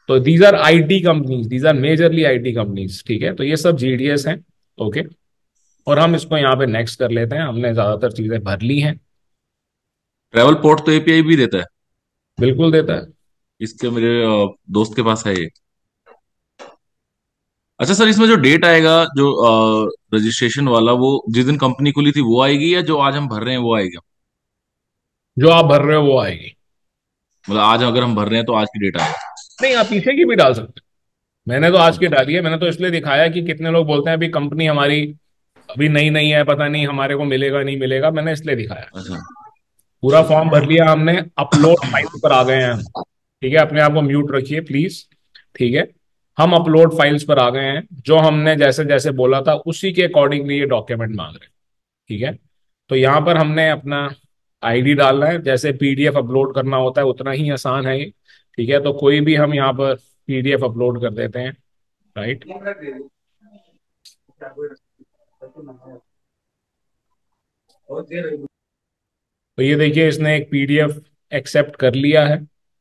तो these are IT companies, these are majorly IT companies, ठीक है। तो ये सब जीडीएस हैं, ओके। और हम इसको यहाँ पे नेक्स्ट कर लेते हैं, हमने ज्यादातर चीजें भर ली हैं। ट्रेवल पोर्ट तो एपीआई भी देता है। बिल्कुल देता है। इसके मेरे दोस्त के पास है ये। अच्छा सर, इसमें जो डेट आएगा, जो रजिस्ट्रेशन वाला, वो जिस दिन कंपनी खुली थी वो आएगी, या जो आज हम भर रहे हैं वो आएगा? जो आप भर रहे हो वो आएगी। मतलब आज अगर हम भर रहे हैं तो आज की डेट आएगा? नहीं, आप पीछे की भी डाल सकते हैं, मैंने तो आज की डाली है। मैंने तो इसलिए दिखाया कि कितने लोग बोलते हैं अभी कंपनी हमारी अभी नई नई है, पता नहीं हमारे को मिलेगा नहीं मिलेगा, मैंने इसलिए दिखाया। अच्छा। पूरा फॉर्म भर लिया हमने, अपलोड फाइल पर आ गए हैं हम, ठीक है। अपने आप को म्यूट रखिए प्लीज, ठीक है। हम अपलोड फाइल्स पर आ गए हैं, जो हमने जैसे जैसे बोला था उसी के अकॉर्डिंगली ये डॉक्यूमेंट मांग रहे हैं, ठीक है। तो यहाँ पर हमने अपना आईडी डालना है, जैसे पीडीएफ अपलोड करना होता है उतना ही आसान है ये, ठीक है। तो कोई भी हम यहाँ पर पीडीएफ अपलोड कर देते हैं, राइट। तो ये देखिए इसने एक पीडीएफ एक्सेप्ट कर लिया है,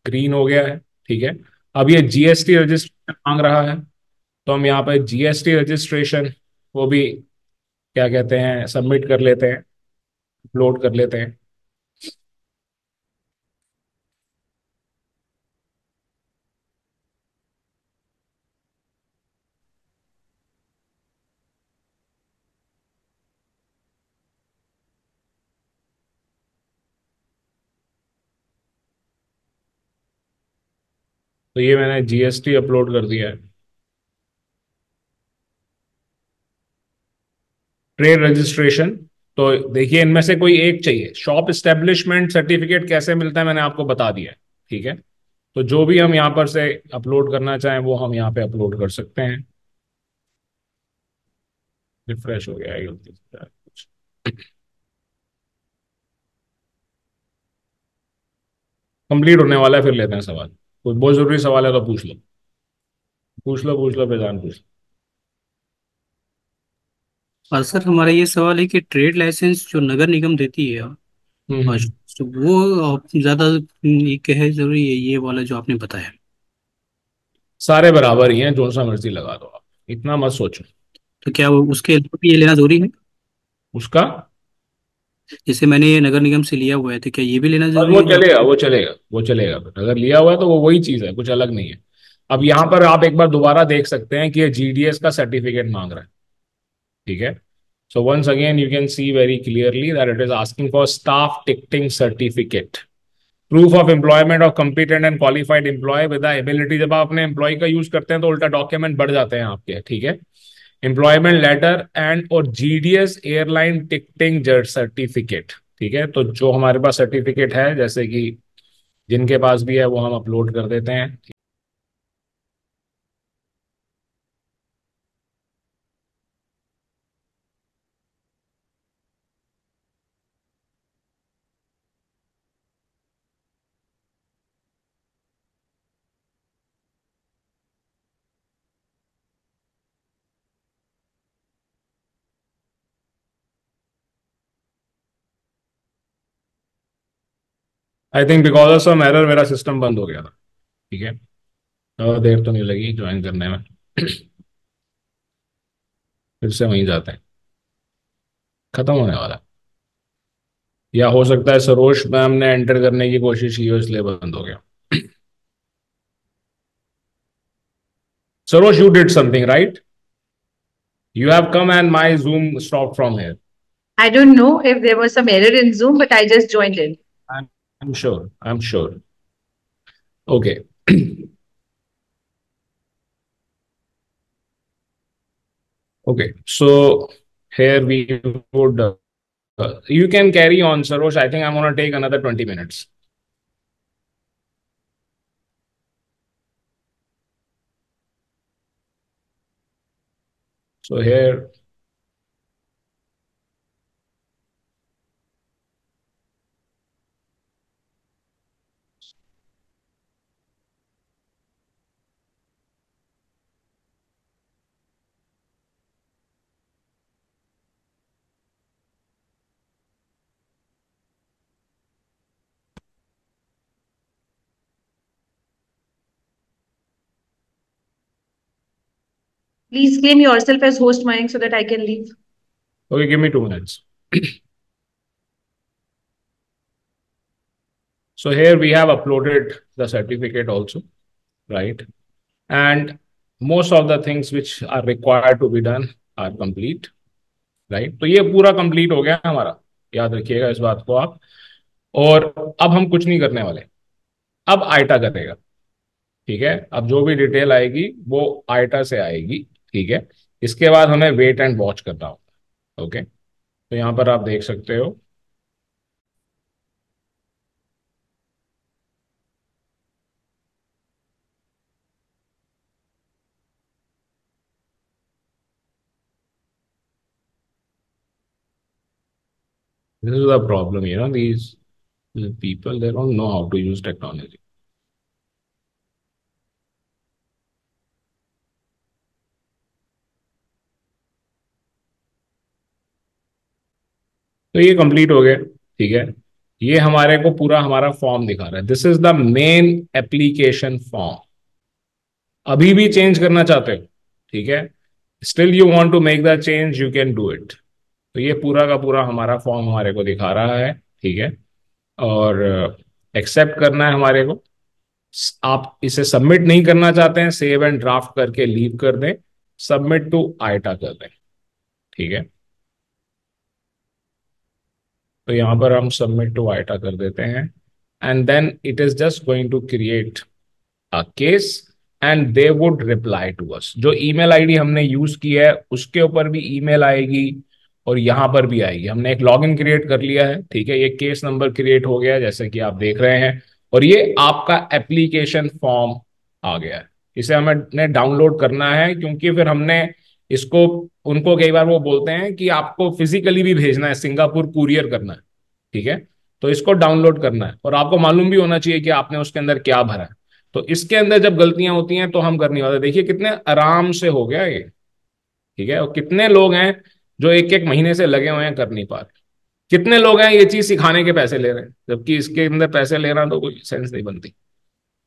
ग्रीन हो गया है, ठीक है। अब ये जीएसटी रजिस्ट्रेशन मांग रहा है, तो हम यहाँ पर जीएसटी रजिस्ट्रेशन वो भी क्या कहते हैं सबमिट कर लेते हैं, अपलोड कर लेते हैं। तो ये मैंने जीएसटी अपलोड कर दिया है। ट्रेड रजिस्ट्रेशन, तो देखिए इनमें से कोई एक चाहिए। शॉप इस्टेब्लिशमेंट सर्टिफिकेट कैसे मिलता है मैंने आपको बता दिया है, ठीक है। तो जो भी हम यहाँ पर से अपलोड करना चाहें वो हम यहाँ पे अपलोड कर सकते हैं। रिफ्रेश हो गया है गलती से कुछ। कंप्लीट होने वाला है, फिर लेते हैं सवाल। कोई बहुत जरूरी सवाल है तो पूछ लो, पूछ लो, पूछ लो, बेजान पूछ लो। और सर हमारा ये सवाल है कि ट्रेड लाइसेंस जो नगर निगम देती है, और हम्म। तो वो ज्यादा ये कहे जरूरी है ये वाला जो आपने बताया? सारे बराबर ही हैं, जो सा मर्जी लगा दो आप, इतना मत सोचो। तो क्या उसके लिए भी ये लेना जरूरी है? उसका जैसे मैंने ये नगर निगम से लिया हुआ है तो क्या ये भी लेना और जरूरी वो है जो? चलेगा, वो चलेगा, वो चलेगा। अगर लिया हुआ है तो वो वही चीज है, कुछ अलग नहीं है। अब यहाँ पर आप एक बार दोबारा देख सकते हैं कि ये जीडीएस का सर्टिफिकेट मांग रहा है, ठीक है। So once again, you can see very clearly that it is asking for staff ticketing certificate, proof of employment of competent and qualified employee with the ability। जब आप अपने एम्प्लॉय का यूज करते हैं तो उल्टा डॉक्यूमेंट बढ़ जाते हैं आपके, ठीक है। एम्प्लॉयमेंट लेटर एंड और जीडीएस एयरलाइन टिकटिंग सर्टिफिकेट, ठीक है। तो जो हमारे पास सर्टिफिकेट है, जैसे कि जिनके पास भी है वो हम अपलोड कर देते हैं। I think because of some error मेरा सिस्टम बंद हो गया था, ठीक है। और देर तो नहीं लगी ज्वाइन करने में। फिर से वहीं जाते हैं, खत्म होने वाला है। या हो सकता है सरोज मैम ने एंटर करने की कोशिश की हो इसलिए बंद हो गया। Saroj, you did something right? You have come and my Zoom stopped from here. I don't know if there was some error in Zoom, but I just joined in. I'm sure. I'm sure. Okay. Okay. So here we would, you can carry on, Sarosh. I think I'm going to take another 20 minutes. So here, Please claim yourself as host, Mayank, so that I can leave. okay, give me 2 minutes. So here we have uploaded the certificate also, right? And most of the things which are required to be done are complete, right? तो ये पूरा कंप्लीट हो गया हमारा, याद रखिएगा इस बात को आप। और अब हम कुछ नहीं करने वाले, अब आइटा करेगा, ठीक है। अब जो भी डिटेल आएगी वो आइटा से आएगी, ठीक है। इसके बाद हमें वेट एंड वॉच करना होगा, ओके। तो यहां पर आप देख सकते हो, this is the problem, these people, they don't know how to use technology। तो ये कंप्लीट हो गया, ठीक है। ये हमारे को पूरा हमारा फॉर्म दिखा रहा है, this is the main application form. अभी भी चेंज करना चाहते हो, ठीक है, still you want to make the change, you can do it. तो ये पूरा का पूरा हमारा फॉर्म हमारे को दिखा रहा है, ठीक है। और एक्सेप्ट करना है हमारे को। आप इसे सबमिट नहीं करना चाहते हैं, सेव एंड ड्राफ्ट करके लीव कर दें, सबमिट टू आइटा कर दें, ठीक है। तो यहां पर हम सबमिट टू आइटा कर देते हैं, and then it is just going to create case and they would reply to us. जो ईमेल आईडी हमने यूज की है उसके ऊपर भी ईमेल आएगी और यहां पर भी आएगी। हमने एक लॉगिन क्रिएट कर लिया है, ठीक है, ये केस नंबर क्रिएट हो गया है जैसे कि आप देख रहे हैं, और ये आपका एप्लीकेशन फॉर्म आ गया है। इसे हमें डाउनलोड करना है क्योंकि फिर हमने इसको, उनको कई बार वो बोलते हैं कि आपको फिजिकली भी भेजना है, सिंगापुर कुरियर करना है, ठीक है, तो इसको डाउनलोड करना है और आपको मालूम भी होना चाहिए कि आपने उसके अंदर क्या भरा है। तो इसके अंदर जब गलतियां होती हैं तो हम कर नहीं पाते। देखिए कितने आराम से हो गया ये, ठीक है, और कितने लोग हैं जो एक एक महीने से लगे हुए हैं कर नहीं पा रहे। कितने लोग हैं ये चीज सिखाने के पैसे ले रहे हैं, जबकि इसके अंदर पैसे लेना तो कोई सेंस नहीं बनती।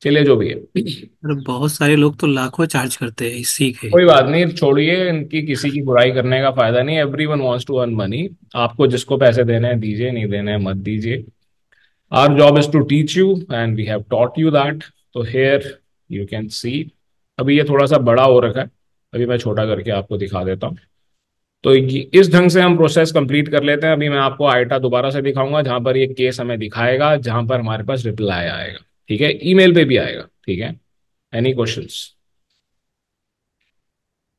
चलिए जो भी है, अरे बहुत सारे लोग तो लाखों चार्ज करते हैं इसी के। कोई बात नहीं, छोड़िए, इनकी किसी की बुराई करने का फायदा नहीं। Everyone wants to earn money. आपको जिसको पैसे देने हैं दीजिए, नहीं देने हैं मत दीजिए। Our job is to teach you and we have taught you that. तो हेयर यू कैन सी, अभी ये थोड़ा सा बड़ा हो रखा है, अभी मैं छोटा करके आपको दिखा देता हूँ। तो इस ढंग से हम प्रोसेस कंप्लीट कर लेते हैं। अभी मैं आपको आइटा दोबारा से दिखाऊंगा जहां पर ये केस हमें दिखाएगा, जहां पर हमारे पास रिप्लाई आएगा, ठीक है, ईमेल पे भी आएगा, ठीक है। Any questions?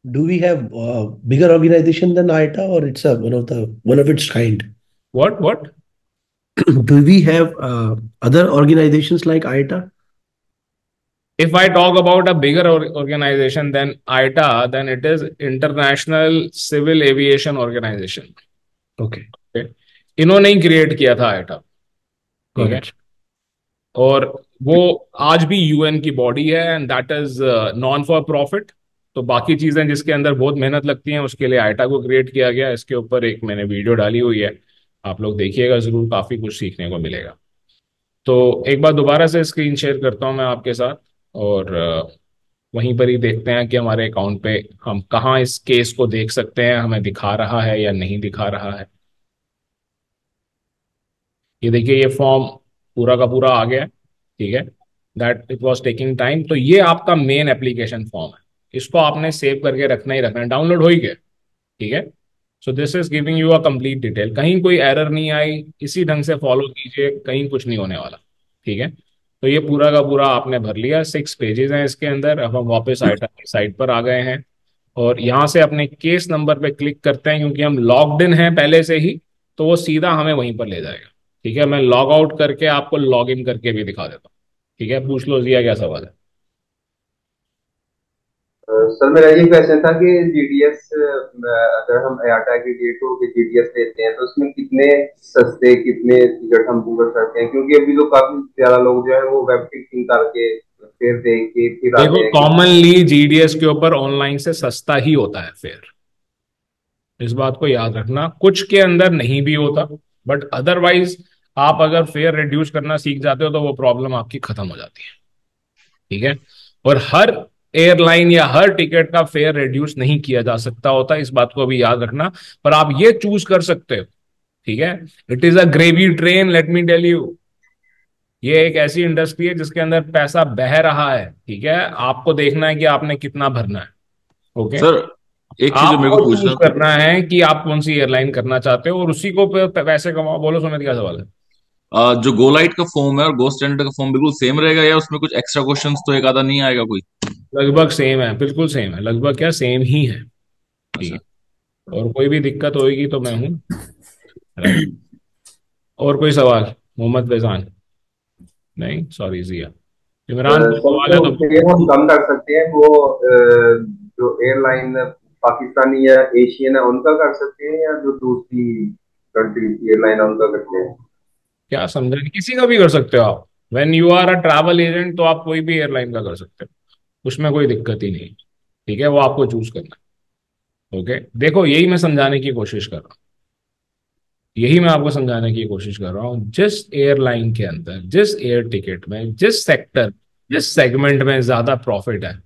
Do we have bigger organization than ITA, or it's a one of its kind? What? Do we have other organizations like ITA? If I talk about a bigger organization than ITA, then it is International Civil Aviation Organization. Okay. इन्होंने ही क्रिएट किया था आइटा, ठीक Got है, it. और वो आज भी यूएन की बॉडी है and that is non for profit. तो बाकी चीजें जिसके अंदर बहुत मेहनत लगती हैं उसके लिए आइटा को क्रिएट किया गया। इसके ऊपर एक मैंने वीडियो डाली हुई है, आप लोग देखिएगा जरूर, काफी कुछ सीखने को मिलेगा। तो एक बार दोबारा से स्क्रीन शेयर करता हूं मैं आपके साथ, और वहीं पर ही देखते हैं कि हमारे अकाउंट पे हम कहाँ इस केस को देख सकते हैं, हमें दिखा रहा है या नहीं दिखा रहा है। ये देखिए ये फॉर्म पूरा का पूरा आ गया है, ठीक है, that it was taking time. तो ये आपका मेन एप्लीकेशन फॉर्म है, इसको आपने सेव करके रखना ही रखना है। डाउनलोड हो ही गया, ठीक है। So this is giving you a complete detail, कहीं कोई एरर नहीं आई, इसी ढंग से फॉलो कीजिए, कहीं कुछ नहीं होने वाला, ठीक है। तो ये पूरा का पूरा आपने भर लिया, 6 पेजेस हैं इसके अंदर। अब हम वापस आइटा की साइट पर आ गए हैं और यहाँ से अपने केस नंबर पे क्लिक करते हैं, क्योंकि हम लॉग्ड इन हैं पहले से ही, तो वो सीधा हमें वहीं पर ले जाएगा, ठीक है। मैं लॉग आउट करके आपको लॉग इन करके भी दिखा देता हूँ, ठीक है। पूछ लो जिया, क्या सवाल है? सर मेरा ये क्वेश्चन था कि जीडीएस, अगर हम आईआटा की डेटो के जीडीएस लेते हैं तो उसमें कितने सस्ते, कितने टिकट हम बुक कर सकते हैं? क्योंकि अभी तो काफी ज्यादा लोग जो है वो वेब टिकटिंग करके फिर देख के फिर आते देखो हैं। कॉमनली जीडीएस के ऊपर ऑनलाइन से सस्ता ही होता है फेयर, इस बात को याद रखना। कुछ के अंदर नहीं भी होता, बट अदरवाइज आप अगर फेयर रिड्यूस करना सीख जाते हो तो वो प्रॉब्लम आपकी खत्म हो जाती है, ठीक है। और हर एयरलाइन या हर टिकट का फेयर रिड्यूस नहीं किया जा सकता होता, इस बात को भी याद रखना। पर आप ये चूज कर सकते हो, ठीक है। It is a gravy train, let me tell you. ये एक ऐसी इंडस्ट्री है जिसके अंदर पैसा बह रहा है, ठीक है। आपको देखना है कि आपने कितना भरना है, ओके। सर एक चीज जो मेरे को आपको पूछना चूज करना है कि आप कौन सी एयरलाइन करना चाहते हो और उसी को पैसे कमाओ। बोलो सुमित, क्या सवाल है? जो गो लाइट का फॉर्म है और गो स्टैंडर्ड का फॉर्म बिल्कुल सेम रहेगा या उसमें कुछ एक्स्ट्रा क्वेश्चंस तो एक आधा नहीं आएगा कोई? लगभग सेम है, बिल्कुल सेम है, लगभग क्या सेम ही है, ठीक अच्छा। है। और कोई भी दिक्कत होगी तो मैं हूं, राइट। और कोई सवाल? मोहम्मद फैजान? नहीं, सॉरी जिया। इमरान कोई सवाल है तो तो? फिर हम कम कर सकते हैं वो जो एयरलाइन पाकिस्तानी या एशियन है उनका कर सकते हैं, या जो दूसरी कंट्री की एयरलाइन है उनका करते हैं? क्या समझा नहीं? किसी का भी कर सकते हो आप। When you are a travel agent तो आप कोई भी एयरलाइन का कर सकते हो, उसमें कोई दिक्कत ही नहीं, ठीक है। वो आपको चूज करना है, ओके। देखो यही मैं समझाने की कोशिश कर रहा हूँ, यही मैं आपको समझाने की कोशिश कर रहा हूँ। जिस एयरलाइन के अंदर, जिस एयर टिकट में, जिस सेक्टर, जिस सेगमेंट में ज्यादा प्रॉफिट है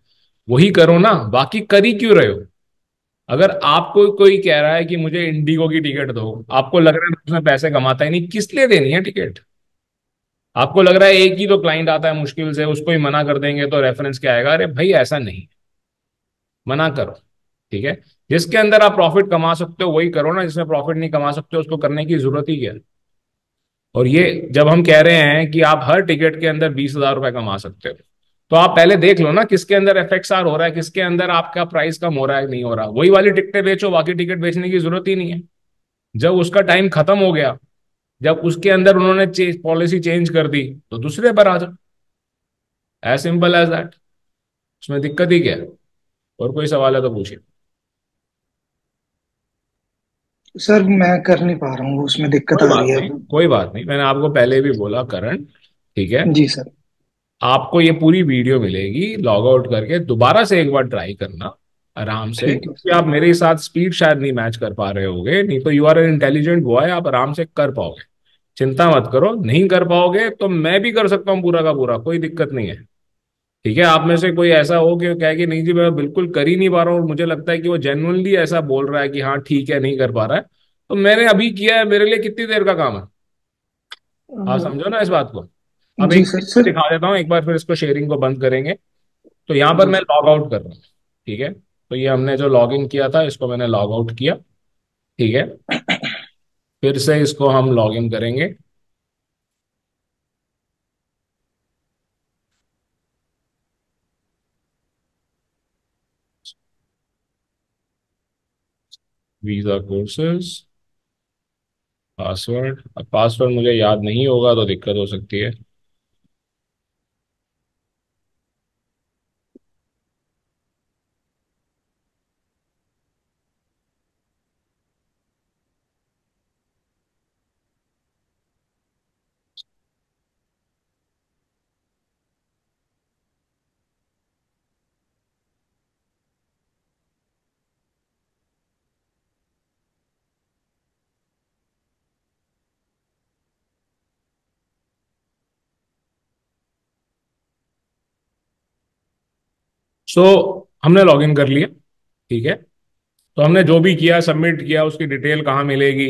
वही करो ना, बाकी कर ही क्यों रहे हो? अगर आपको कोई कह रहा है कि मुझे इंडिगो की टिकट दो, आपको लग रहा है उसमें पैसे कमाता ही नहीं, किस लिए देनी है टिकट? आपको लग रहा है एक ही तो क्लाइंट आता है मुश्किल से, उसको ही मना कर देंगे तो रेफरेंस क्या आएगा? अरे भाई ऐसा नहीं, मना करो, ठीक है। जिसके अंदर आप प्रॉफिट कमा सकते हो वही करो ना, जिसमें प्रॉफिट नहीं कमा सकते उसको करने की जरूरत ही क्या है? और ये जब हम कह रहे हैं कि आप हर टिकट के अंदर 20,000 रुपए कमा सकते हो, तो आप पहले देख लो ना किसके अंदर एफएक्सआर हो रहा है, किसके अंदर आपका प्राइस कम हो रहा है नहीं हो रहा, वही वाली टिकटें बेचो, बाकी टिकट बेचने की जरूरत ही नहीं है। जब उसका टाइम खत्म हो गया, जब उसके अंदर उन्होंने पॉलिसी चेंज कर दी, तो दूसरे पर आ जाओ। As simple as that. उसमें दिक्कत ही क्या है? और कोई सवाल है तो पूछिए। सर मैं कर नहीं पा रहा हूँ, उसमें दिक्कत कोई आ रही बात है। नहीं, कोई बात नहीं, मैंने आपको पहले भी बोला करण, ठीक है। जी सर। आपको ये पूरी वीडियो मिलेगी, लॉग आउट करके दोबारा से एक बार ट्राई करना आराम से, ठीक है क्योंकि आप मेरे साथ स्पीड शायद नहीं मैच कर पा रहे होगे, नहीं तो you are an intelligent boy, आप आराम से कर पाओगे। चिंता मत करो, नहीं कर पाओगे तो मैं भी कर सकता हूँ पूरा का पूरा, कोई दिक्कत नहीं है। ठीक है, आप में से कोई ऐसा हो कि कहे कि नहीं जी मैं बिल्कुल कर ही नहीं पा रहा हूँ, और मुझे लगता है कि वो जेन्युइनली ऐसा बोल रहा है कि हाँ ठीक है नहीं कर पा रहा है, तो मैंने अभी किया है, मेरे लिए कितनी देर का काम है। आप समझो ना इस बात को। अब जी एक सर। चीज दिखा देता हूँ एक बार, फिर इसको शेयरिंग को बंद करेंगे। तो यहाँ पर जी मैं सर। लॉग आउट कर रहा हूँ, ठीक है। तो ये हमने जो लॉग इन किया था इसको मैंने लॉग आउट किया, ठीक है। फिर से इसको हम लॉग इन करेंगे। Visa courses, password. अब पासवर्ड मुझे याद नहीं होगा तो दिक्कत हो सकती है। सो हमने लॉग इन कर लिया, ठीक है। तो हमने जो भी किया, सबमिट किया, उसकी डिटेल कहाँ मिलेगी,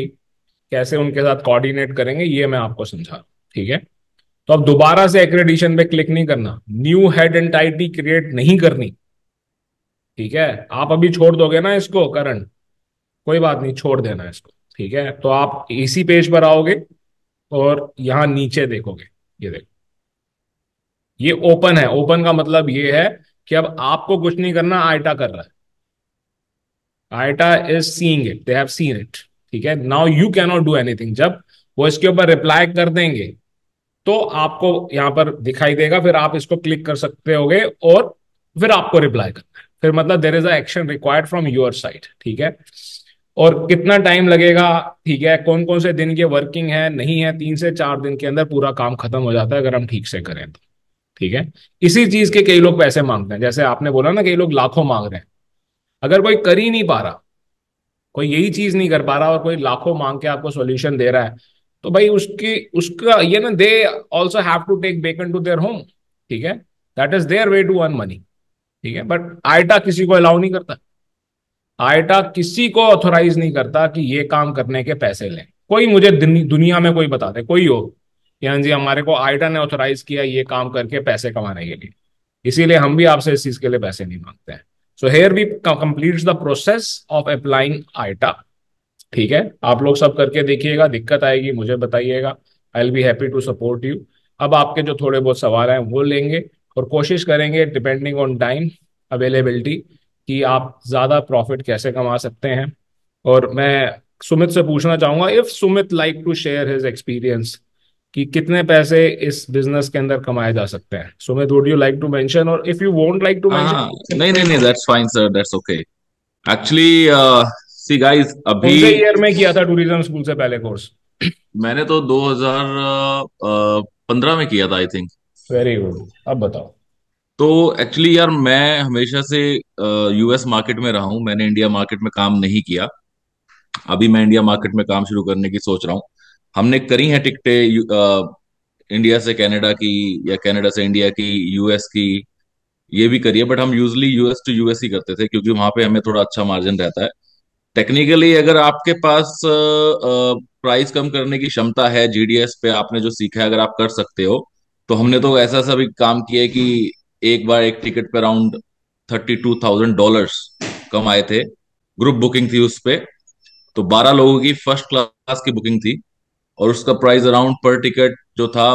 कैसे उनके साथ कोऑर्डिनेट करेंगे, ये मैं आपको समझा रहा हूं, ठीक है। तो अब दोबारा से एक्रेडिशन पे क्लिक नहीं करना, न्यू हेड एंटाइटी क्रिएट नहीं करनी, ठीक है। आप अभी छोड़ दोगे ना इसको करंट, कोई बात नहीं, छोड़ देना इसको, ठीक है। तो आप इसी पेज पर आओगे और यहां नीचे देखोगे, ये देखो, ये ओपन है। ओपन का मतलब ये है कि अब आपको कुछ नहीं करना, आइटा कर रहा है। IATA is seeing it, they have seen it, ठीक है। Now you can not do anything. जब वो इसके ऊपर रिप्लाई कर देंगे तो आपको यहां पर दिखाई देगा, फिर आप इसको क्लिक कर सकते होगे और फिर आपको रिप्लाई करना है। फिर मतलब there is a action required from your side, ठीक है। और कितना टाइम लगेगा, ठीक है, कौन कौन से दिन की वर्किंग है नहीं है, 3 से 4 दिन के अंदर पूरा काम खत्म हो जाता है अगर हम ठीक से करें तो, ठीक है। इसी चीज के कई लोग पैसे मांगते हैं, जैसे आपने बोला ना कई लोग लाखों मांग रहे हैं। अगर कोई कर ही नहीं पा रहा, कोई यही चीज नहीं कर पा रहा और कोई लाखों मांग के आपको सॉल्यूशन दे रहा है, तो भाई उसकी उसका ये ना, they also have to take bacon to their home, ठीक है। That is their way to earn money, ठीक है। बट आइटा किसी को अलाउ नहीं करता, आइटा किसी को ऑथोराइज नहीं करता कि ये काम करने के पैसे लें। कोई मुझे दुनिया में कोई बता दे, कोई हो कि हाँ जी हमारे को आइटा ने ऑथोराइज किया ये काम करके पैसे कमाने के लिए, इसीलिए हम भी आपसे इस चीज के लिए पैसे नहीं मांगते हैं। So here we completes the process of applying IATA, ठीक है। आप लोग सब करके देखिएगा, दिक्कत आएगी मुझे बताइएगा, I will be happy to support you. अब आपके जो थोड़े बहुत सवाल हैं वो लेंगे और कोशिश करेंगे डिपेंडिंग ऑन टाइम अवेलेबिलिटी कि आप ज़्यादा प्रॉफिट कैसे कमा सकते हैं। और मैं सुमित से पूछना चाहूंगा, if Sumit like to share his experience कि कितने पैसे इस बिजनेस के अंदर कमाए जा सकते हैं। Sumit, would you like to mention, or if you won't like to हाँ, मेंशन। नहीं नहीं नहीं, that's fine sir, that's okay. Actually see guys, अभी कौन से ईयर में किया था टूरिज्म स्कूल से पहले कोर्स? मैंने तो 2015 में किया था आई थिंक। वेरी गुड, अब बताओ। तो एक्चुअली यार मैं हमेशा से यूएस मार्केट में रहा हूँ, मैंने इंडिया मार्केट में काम नहीं किया। अभी मैं इंडिया मार्केट में काम शुरू करने की सोच रहा हूँ। हमने करी हैं टिकटें इंडिया से कनाडा की, या कनाडा से इंडिया की, यूएस की, ये भी करी है। बट हम यूजली यूएस टू यूएस ही करते थे क्योंकि वहां पे हमें थोड़ा अच्छा मार्जिन रहता है। टेक्निकली अगर आपके पास प्राइस कम करने की क्षमता है, जीडीएस पे आपने जो सीखा है अगर आप कर सकते हो, तो हमने तो ऐसा सा भी काम किया है कि एक बार एक टिकट पे अराउंड $32,000 कमाए थे। ग्रुप बुकिंग थी उस पे, तो 12 लोगों की फर्स्ट क्लास की बुकिंग थी, और उसका प्राइस अराउंड पर टिकट जो था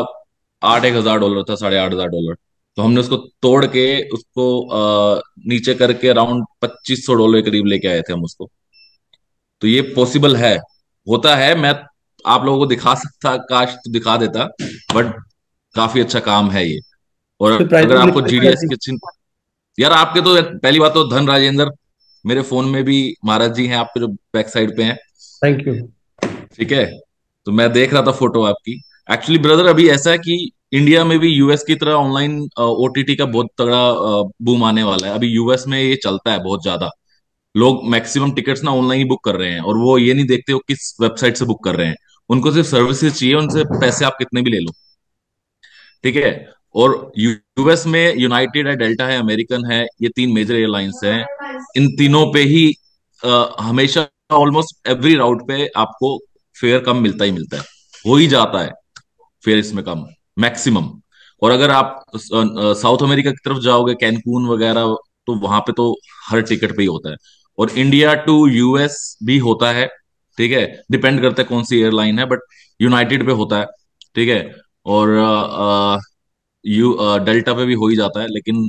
$8,000 था, $8,500। तो हमने उसको तोड़ के उसको नीचे करके अराउंड $2500 के करीब लेके आए थे हम उसको। तो ये पॉसिबल है, होता है। मैं आप लोगों को दिखा सकता, काश तो दिखा देता, बट काफी अच्छा काम है ये। और तो अगर प्राइसिंग आपको लिखा है जीडीएस की, यार आपके तो पहली बात तो धन राजेंद्र मेरे फोन में भी महाराज जी हैं आपके जो बैक साइड पे हैं। Thank you. ठीक है, तो मैं देख रहा था फोटो आपकी। एक्चुअली ब्रदर अभी ऐसा है कि इंडिया में भी यूएस की तरह ऑनलाइन ओटीटी का बहुत तगड़ा बूम आने वाला है। अभी यूएस में ये चलता है बहुत ज्यादा। लोग मैक्सिमम टिकट्स ना ऑनलाइन ही बुक कर रहे हैं, और वो ये नहीं देखते हो किस वेबसाइट से बुक कर रहे हैं। उनको सिर्फ सर्विसेज चाहिए, उनसे पैसे आप कितने भी ले लो। ठीक है। और यूएस में यूनाइटेड है, डेल्टा है, अमेरिकन है, ये तीन मेजर एयरलाइंस हैं। इन तीनों पे ही हमेशा ऑलमोस्ट एवरी राउट पे आपको फेयर कम मिलता ही मिलता है, हो ही जाता है फेयर इसमें कम मैक्सिमम। और अगर आप साउथ अमेरिका की तरफ जाओगे, कैनकून वगैरह, तो वहां पे तो हर टिकट पे ही होता है। और इंडिया टू यूएस भी होता है। ठीक है, डिपेंड करता है कौन सी एयरलाइन है, बट यूनाइटेड पे होता है। ठीक है। और डेल्टा पे भी हो ही जाता है, लेकिन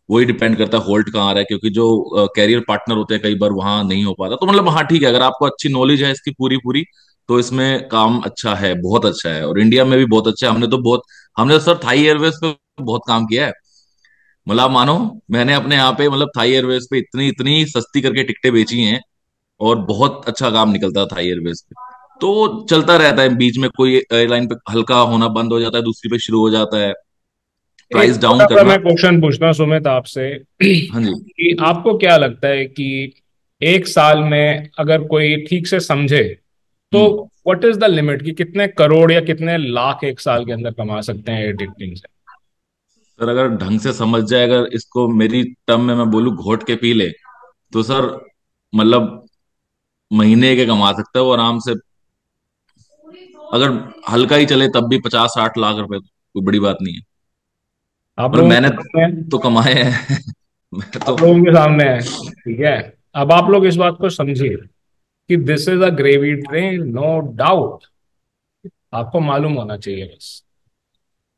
वही डिपेंड करता है होल्ट कहाँ आ रहा है, क्योंकि जो कैरियर पार्टनर होते हैं कई बार वहां नहीं हो पाता। तो मतलब हाँ ठीक है, अगर आपको अच्छी नॉलेज है इसकी पूरी पूरी, तो इसमें काम अच्छा है, बहुत अच्छा है। और इंडिया में भी बहुत अच्छा है। हमने तो सर थाई एयरवेज पे बहुत काम किया है। मतलब आप मानो, मैंने अपने यहाँ पे मतलब थाई एयरवेज पे इतनी इतनी सस्ती करके टिकटें बेची हैं, और बहुत अच्छा काम निकलता है थाई एयरवेज पे। तो वो चलता रहता है, बीच में कोई एयरलाइन पे हल्का होना बंद हो जाता है, दूसरी पे शुरू हो जाता है। एक प्राइस डाउन छोटा सा करना। मैं क्वेश्चन पूछता हूँ सुमित आपसे हाँ जी। कि आपको क्या लगता है कि एक साल में अगर कोई ठीक से समझे तो हम्म। व्हाट इज द लिमिट, कि कितने करोड़ या कितने लाख एक साल के अंदर कमा सकते हैं एडिटिंग से? सर अगर ढंग से समझ जाए, अगर इसको मेरी टर्म में मैं बोलूं घोट के पी ले, तो सर मतलब महीने के कमा सकता है वो आराम से। अगर हल्का ही चले तब भी 50-60 लाख रुपए, कोई बड़ी बात नहीं है। आप मतलब लोगों मैंने के सामने है, तो कमाए हैं। मैं तो। आप लोगों के सामने है, ठीक है। अब आप लोग इस बात को समझिए कि this is a gravy train, no doubt. आपको मालूम होना चाहिए बस।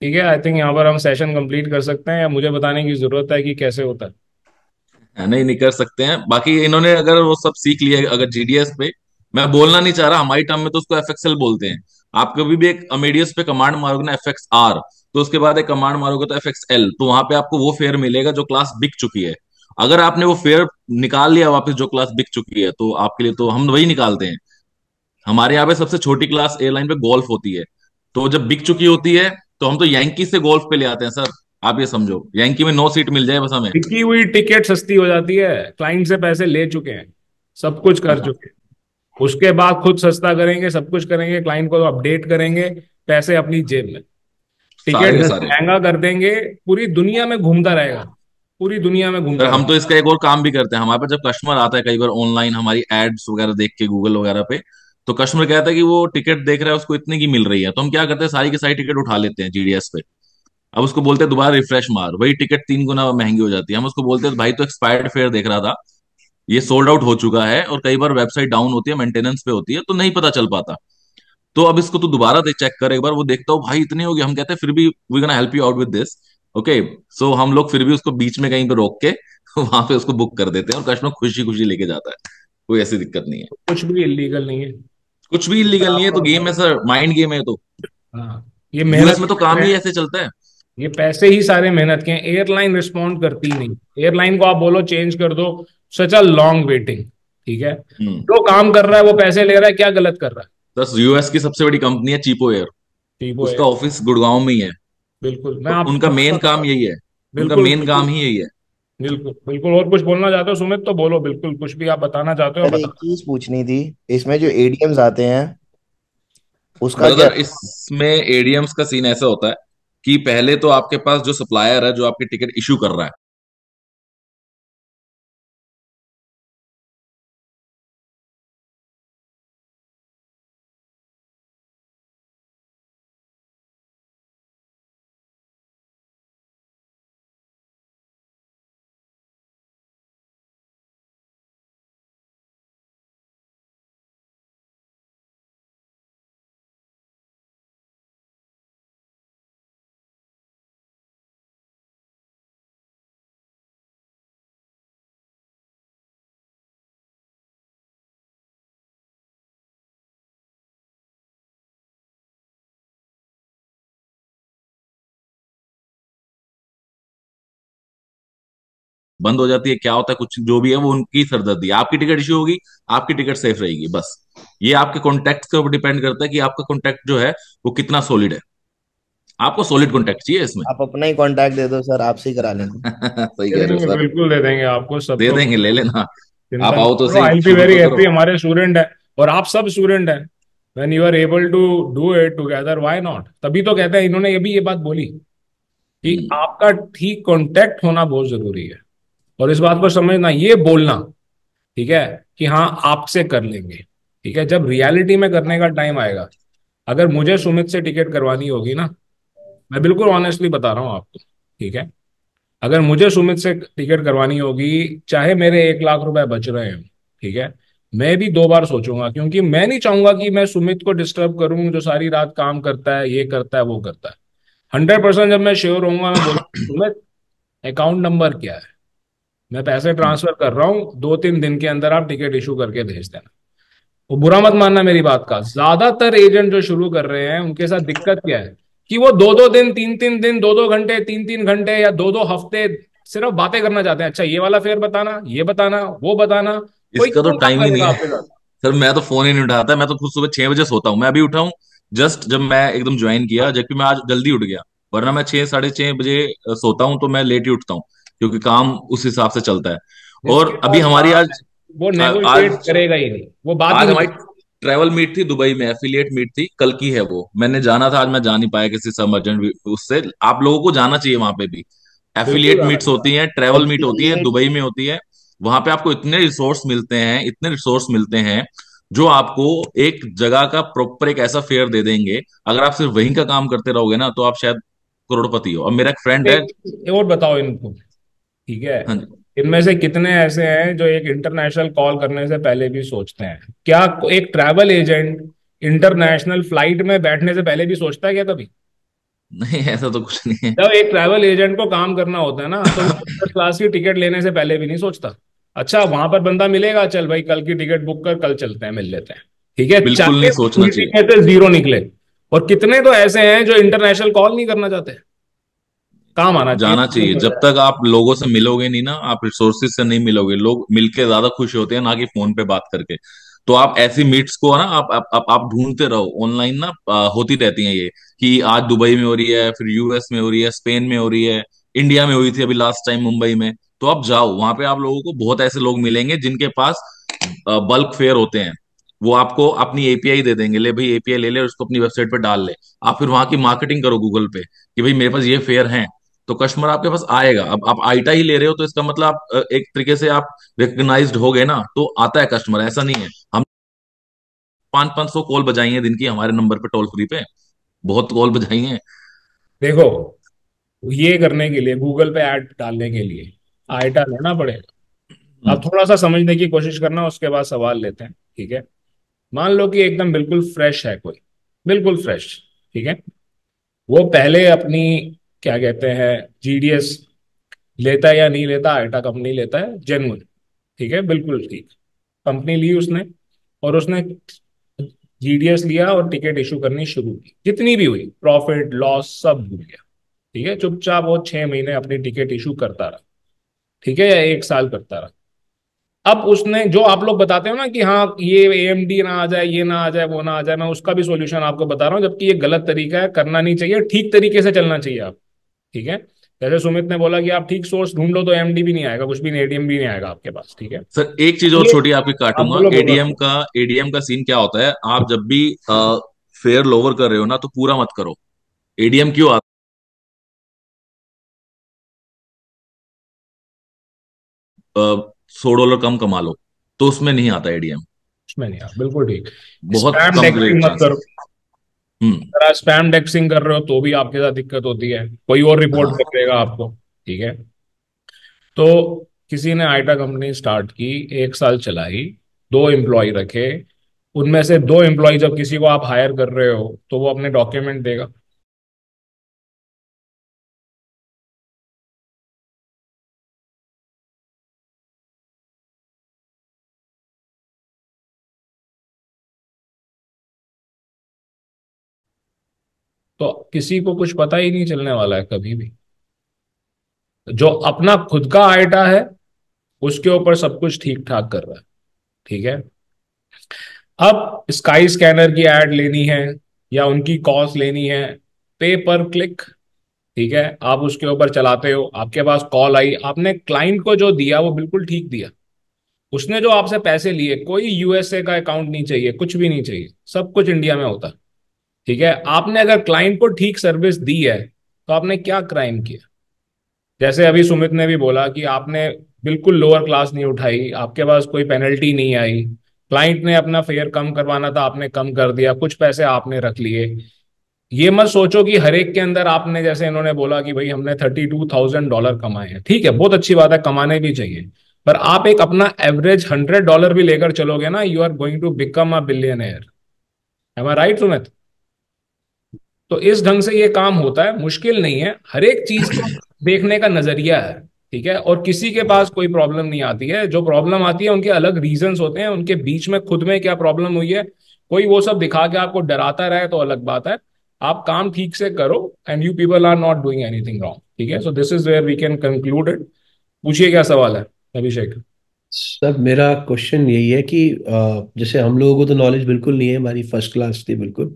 ठीक है, आई थिंक यहाँ पर हम सेशन कंप्लीट कर सकते हैं, या मुझे बताने की जरूरत है कि कैसे होता है? नहीं नहीं कर सकते हैं, बाकी इन्होंने अगर वो सब सीख लिया है, अगर जीडीएस पे, मैं बोलना नहीं चाह रहा, हमारी टर्म में तो उसको एफएक्सएल बोलते हैं। आप कभी भी एक अमेडियस पे कमांड मारोगे ना, FXR, तो उसके बाद एक कमांड मारोगे तो FXL, तो वहां पे आपको वो फेयर मिलेगा जो क्लास बिक चुकी है। अगर आपने वो फेयर निकाल लिया वापस जो क्लास बिक चुकी है, तो आपके लिए तो हम वही निकालते हैं। हमारे यहाँ पे सबसे छोटी क्लास एयरलाइन पे गोल्फ होती है, तो जब बिक चुकी होती है, तो हम तो यंकी से गोल्फ पे ले आते हैं सर। आप ये समझो, यंकी में 9 सीट मिल जाए बस हमें। बिकी हुई टिकट सस्ती हो जाती है, क्लाइंट से पैसे ले चुके हैं, सब कुछ कर चुके हैं, उसके बाद खुद सस्ता करेंगे, सब कुछ करेंगे, क्लाइंट को अपडेट करेंगे, पैसे अपनी जेब में, सारे टिकट के सारे। महंगा कर देंगे, पूरी दुनिया में घूमता रहेगा, पूरी दुनिया में सर घूमता हम रहेगा। तो इसका एक और काम भी करते हैं। हमारे पास जब कस्टमर आता है कई बार ऑनलाइन हमारी एड्स वगैरह देख के गूगल वगैरह पे, तो कस्टमर कहता है कि वो टिकट देख रहा है उसको इतने की मिल रही है, तो हम क्या करते हैं, सारी की सारी टिकट उठा लेते हैं जीडीएस पे। अब उसको बोलते हैं दोबारा रिफ्रेश मार, वही टिकट 3 गुना महंगी हो जाती है। हम उसको बोलते हैं भाई तो एक्सपायर्ड फेयर देख रहा था, ये सोल्ड आउट हो चुका है, और कई बार वेबसाइट डाउन होती है, मेंटेनेंस पे होती है, तो नहीं पता चल पाता। तो अब इसको तो दोबारा देख चेक कर एक बार, वो देखता हो भाई इतनी होगी, हम कहते हैं फिर भी we gonna help you out with this. Okay. So हम लोग फिर भी उसको बीच में कहीं पे रोक के वहां पे उसको बुक कर देते हैं, और कस्टमर खुशी खुशी लेके जाता है। कोई ऐसी दिक्कत नहीं है। कुछ भी इलीगल नहीं है। कुछ भी इलीगल नहीं है, तो गेम है सर, माइंड गेम है तो। हाँ, ये यूएस मेहनत में तो कर काम रहे ही हैं, ऐसे चलता है। ये पैसे ही सारे मेहनत के हैं। एयरलाइन रिस्पॉन्ड करती ही नहीं, एयरलाइन को आप बोलो चेंज कर दो, सच अ लॉन्ग वेटिंग। ठीक है, हम्म। जो काम कर रहा है वो पैसे ले रहा है, क्या गलत कर रहा है? बस यूएस की सबसे बड़ी कंपनी है चीपो एयर, ठीक वो है। उसका ऑफिस गुड़गांव में ही है। बिल्कुल, मैं और आपको उनका मेन काम यही है। उनका बिल्कुल मेन बिल्कुल काम ही यही है। बिल्कुल बिल्कुल। और कुछ बोलना चाहते हो सुमित तो बोलो, बिल्कुल कुछ भी आप बताना चाहते हो सर एक बता। चीज पूछनी थी, इसमें जो एडीएम्स आते हैं उसका क्या? ब्रदर इसमें एडीएम्स का सीन ऐसा होता है कि पहले तो आपके पास जो सप्लायर है जो आपकी टिकट इशू कर रहा है, बंद हो जाती है, क्या होता है, कुछ जो भी है वो उनकी सरदर्दी है। आपकी टिकट इश्यू होगी, आपकी टिकट सेफ रहेगी, बस। ये आपके कॉन्टैक्ट के ऊपर डिपेंड करता है कि आपका कॉन्टैक्ट जो है वो कितना सॉलिड है। आपको सॉलिड कॉन्टैक्ट चाहिए इसमें। आप अपना ही कांटेक्ट दे दो सर, आपसे ही करा लेंगे। सही दे कह रहे हो देंगे, सर। बिल्कुल दे देंगे आपको दे सबको। देंगे, ले लेना। आप चिंता मत आओ तो करो, सही, आई बी शुरू वेरी तो करो। हैप्पी। हमारे स्टूडेंट है और आप सब स्टूडेंट हैं। When you are able to do it together, why not? तभी तो कहते हैं, इन्होंने ये बात बोली कि हम्म। आपका ठीक कांटेक्ट होना बहुत जरूरी है, और इस बात को समझना, ये बोलना, ठीक है, कि हाँ आपसे कर लेंगे। ठीक है, जब रियलिटी में करने का टाइम आएगा, अगर मुझे सुमित से टिकट करवानी होगी ना, मैं बिल्कुल ऑनेस्टली बता रहा हूँ आपको, ठीक है, अगर मुझे सुमित से टिकट करवानी होगी, चाहे मेरे 1 लाख रुपए बच रहे हो, ठीक है, मैं भी 2 बार सोचूंगा, क्योंकि मैं नहीं चाहूंगा कि मैं सुमित को डिस्टर्ब करूं, जो सारी रात काम करता है, ये करता है, वो करता है। 100% जब मैं श्योर होऊंगा, मैं बोलूंगा सुमित, अकाउंट नंबर क्या है, मैं पैसे ट्रांसफर कर रहा हूँ, 2-3 दिन के अंदर आप टिकट इशू करके भेज देना। वो बुरा मत मानना मेरी बात का, ज्यादातर एजेंट जो शुरू कर रहे हैं, उनके साथ दिक्कत क्या है कि वो 2-2 दिन, 3-3 दिन, 2-2 घंटे, 3-3 घंटे या 2-2 हफ्ते सिर्फ बातें करना चाहते हैं। अच्छा, ये वाला फेयर बताना, ये बताना, वो बताना। कोई इसका तो क्यों बात टाइम ही नहीं करेगा है। आपके साथ? सर मैं तो फोन ही नहीं उठाता, मैं तो खुद सुबह 6 बजे सोता हूँ। मैं अभी उठा हूँ जस्ट, जब मैं एकदम ज्वाइन किया, जबकि मैं आज जल्दी उठ गया। वरना मैं 6 साढ़े 6 बजे सोता हूँ, तो मैं लेट ही उठता हूँ, क्योंकि काम उस हिसाब से चलता है। जिसके और अभी पास हमारी काम है आज वो नेगोशिएट आज करेगा ही नहीं, वो बात ही आज नहीं हमारी करेगा। ट्रैवल मीट थी दुबई में, एफिलिएट मीट थी, कल की है वो। मैंने जाना था, आज मैं जा नहीं पाया किसी सब अर्जेंट उससे। आप लोगों को जाना चाहिए वहां पे भी। बिल्कुल एफिलिएट जाना मीट्स चाहिए। होती हैं, ट्रैवल मीट होती है, एफिलिएट। दुबई में होती है। वहां पे आपको इतने रिसोर्स मिलते हैं, इतने रिसोर्स मिलते हैं, जो आपको एक जगह का प्रॉपर एक ऐसा फेयर दे देंगे। अगर आप सिर्फ वहीं का काम करते रहोगे ना, तो आप शायद करोड़पति हो। अब मेरा एक फ्रेंड है। एक और बताओ इनको, ठीक है, हाँ जी। इनमें से कितने ऐसे हैं जो एक इंटरनेशनल कॉल करने से पहले भी सोचते हैं? क्या एक ट्रैवल एजेंट इंटरनेशनल फ्लाइट में बैठने से पहले भी सोचता है क्या कभी? नहीं, ऐसा तो कुछ नहीं है। जब एक ट्रैवल एजेंट को काम करना होता है ना, तो वो फर्स्ट क्लास की टिकट लेने से पहले भी नहीं सोचता। अच्छा, वहां पर बंदा मिलेगा, चल भाई कल की टिकट बुक कर, कल चलते हैं, मिल लेते हैं, ठीक है, बिल्कुल चाहे नहीं सोचना चाहिए। मीटिंग में से जीरो निकले। और कितने तो ऐसे हैं जो इंटरनेशनल कॉल नहीं करना चाहते, काम आना जाना चाहिए। चाहिए। जब तक आप लोगों से मिलोगे नहीं ना, आप रिसोर्सेज से नहीं मिलोगे। लोग मिलके ज्यादा खुश होते हैं, ना कि फोन पे बात करके। तो आप ऐसी मीट्स को ना, आप ढूंढते रहो ऑनलाइन ना। होती रहती हैं ये, कि आज दुबई में हो रही है, फिर यूएस में हो रही है, स्पेन में हो रही है, इंडिया में हुई थी अभी लास्ट टाइम मुंबई में। तो आप जाओ वहां पे, आप लोगों को बहुत ऐसे लोग मिलेंगे जिनके पास बल्क फेयर होते हैं। वो आपको अपनी एपीआई दे देंगे, ले भाई एपीआई ले ले, और उसको अपनी वेबसाइट पे डाल ले। आप फिर वहां की मार्केटिंग करो गूगल पे, कि भाई मेरे पास ये फेयर है, तो कस्टमर आपके पास आएगा। अब आप आईटा ही ले रहे हो, तो इसका मतलब आप एक तरीके से आप रिकग्नाइज्ड हो गए ना, तो आता है कस्टमर। ऐसा नहीं है, हम 500-500 कॉल बजाई हैं दिन की हमारे नंबर पे, टोल फ्री पे बहुत कॉल बजाई हैं। देखो, ये करने के लिए, गूगल पे ऐड डालने के लिए आईटा लेना पड़ेगा। हम्म। आप थोड़ा सा समझने की कोशिश करना, उसके बाद सवाल लेते हैं, ठीक है। मान लो कि एकदम बिल्कुल फ्रेश है कोई, बिल्कुल फ्रेश, ठीक है, वो पहले अपनी, क्या कहते हैं, जीडीएस लेता है या नहीं लेता, आईटा कंपनी लेता है, जेन्युइन, ठीक है, बिल्कुल ठीक, कंपनी ली उसने, और उसने जीडीएस लिया और टिकट इशू करनी शुरू की, जितनी भी हुई, प्रॉफिट लॉस सब भूल गया, ठीक है, चुपचाप वो 6 महीने अपनी टिकट इशू करता रहा, ठीक है, या 1 साल करता रहा। अब उसने, जो आप लोग बताते हो ना कि हाँ ये एएमडी ना आ जाए, ये ना आ जाए, वो ना आ जाए, मैं उसका भी सॉल्यूशन आपको बता रहा हूँ, जबकि ये गलत तरीका है, करना नहीं चाहिए, ठीक तरीके से चलना चाहिए आप, ठीक है। जैसे सुमित ने बोला कि आप ठीक सोर्स ढूंढ लो तो एमडी भी नहीं आएगा, कुछ भी नहीं, एटीएम भी नहीं आएगा आपके पास, ठीक है। सर एक चीज और ये, छोटी आपकी आप काटूंगा। बोलो बोलो। एडीएम का सीन क्या होता है, आप जब भी फेयर लोअर कर रहे हो ना, तो पूरा मत करो। एडीएम क्यों आता 100 डॉलर कम कमा लो, तो उसमें नहीं आता एडीएम। उसमें नहीं, आप बिल्कुल ठीक। बहुत स्पैम कम डेक्सिंग मत चांसेस। करो। हम्म। अगर आप स्पैम डेक्सिंग कर रहे हो तो भी आपके साथ दिक्कत होती है, कोई और रिपोर्ट हाँ। कर देगा आपको, ठीक है। तो किसी ने आईटा कंपनी स्टार्ट की, 1 साल चलाई, 2 एम्प्लॉय रखे, उनमें से 2 एम्प्लॉय जब किसी को आप हायर कर रहे हो, तो वो अपने डॉक्यूमेंट देगा। तो किसी को कुछ पता ही नहीं चलने वाला है कभी भी। जो अपना खुद का आईटा है, उसके ऊपर सब कुछ ठीक ठाक कर रहा है। ठीक है, अब स्काई स्कैनर की ऐड लेनी है या उनकी कॉस्ट लेनी है, पे पर क्लिक। ठीक है, आप उसके ऊपर चलाते हो, आपके पास कॉल आई, आपने क्लाइंट को जो दिया वो बिल्कुल ठीक दिया, उसने जो आपसे पैसे लिए, कोई यूएसए का अकाउंट नहीं चाहिए, कुछ भी नहीं चाहिए, सब कुछ इंडिया में होता है। ठीक है, आपने अगर क्लाइंट को ठीक सर्विस दी है तो आपने क्या क्राइम किया? जैसे अभी सुमित ने भी बोला कि आपने बिल्कुल लोअर क्लास नहीं उठाई, आपके पास कोई पेनल्टी नहीं आई, क्लाइंट ने अपना फेयर कम करवाना था, आपने कम कर दिया, कुछ पैसे आपने रख लिए। ये मत सोचो कि हर एक के अंदर आपने, जैसे इन्होंने बोला कि भाई हमने $32,000 कमाए हैं, ठीक है, बहुत अच्छी बात है, कमाने भी चाहिए, पर आप एक अपना एवरेज $100 भी लेकर चलोगे ना, you are going to become a billionaire. Am I right Sumit? तो इस ढंग से ये काम होता है, मुश्किल नहीं है, हर एक चीज को देखने का नजरिया है। ठीक है, और किसी के पास कोई प्रॉब्लम नहीं आती है, जो प्रॉब्लम आती है उनके अलग रीजंस होते हैं, उनके बीच में खुद में क्या प्रॉब्लम हुई है, कोई वो सब दिखा के आपको डराता रहे तो अलग बात है। आप काम ठीक से करो and you people are not doing anything wrong. ठीक है, so this is where we can conclude it. पूछिए क्या सवाल है अभिषेक? सर मेरा क्वेश्चन यही है कि जैसे हम लोगों को तो नॉलेज बिल्कुल नहीं है, हमारी फर्स्ट क्लास थी बिल्कुल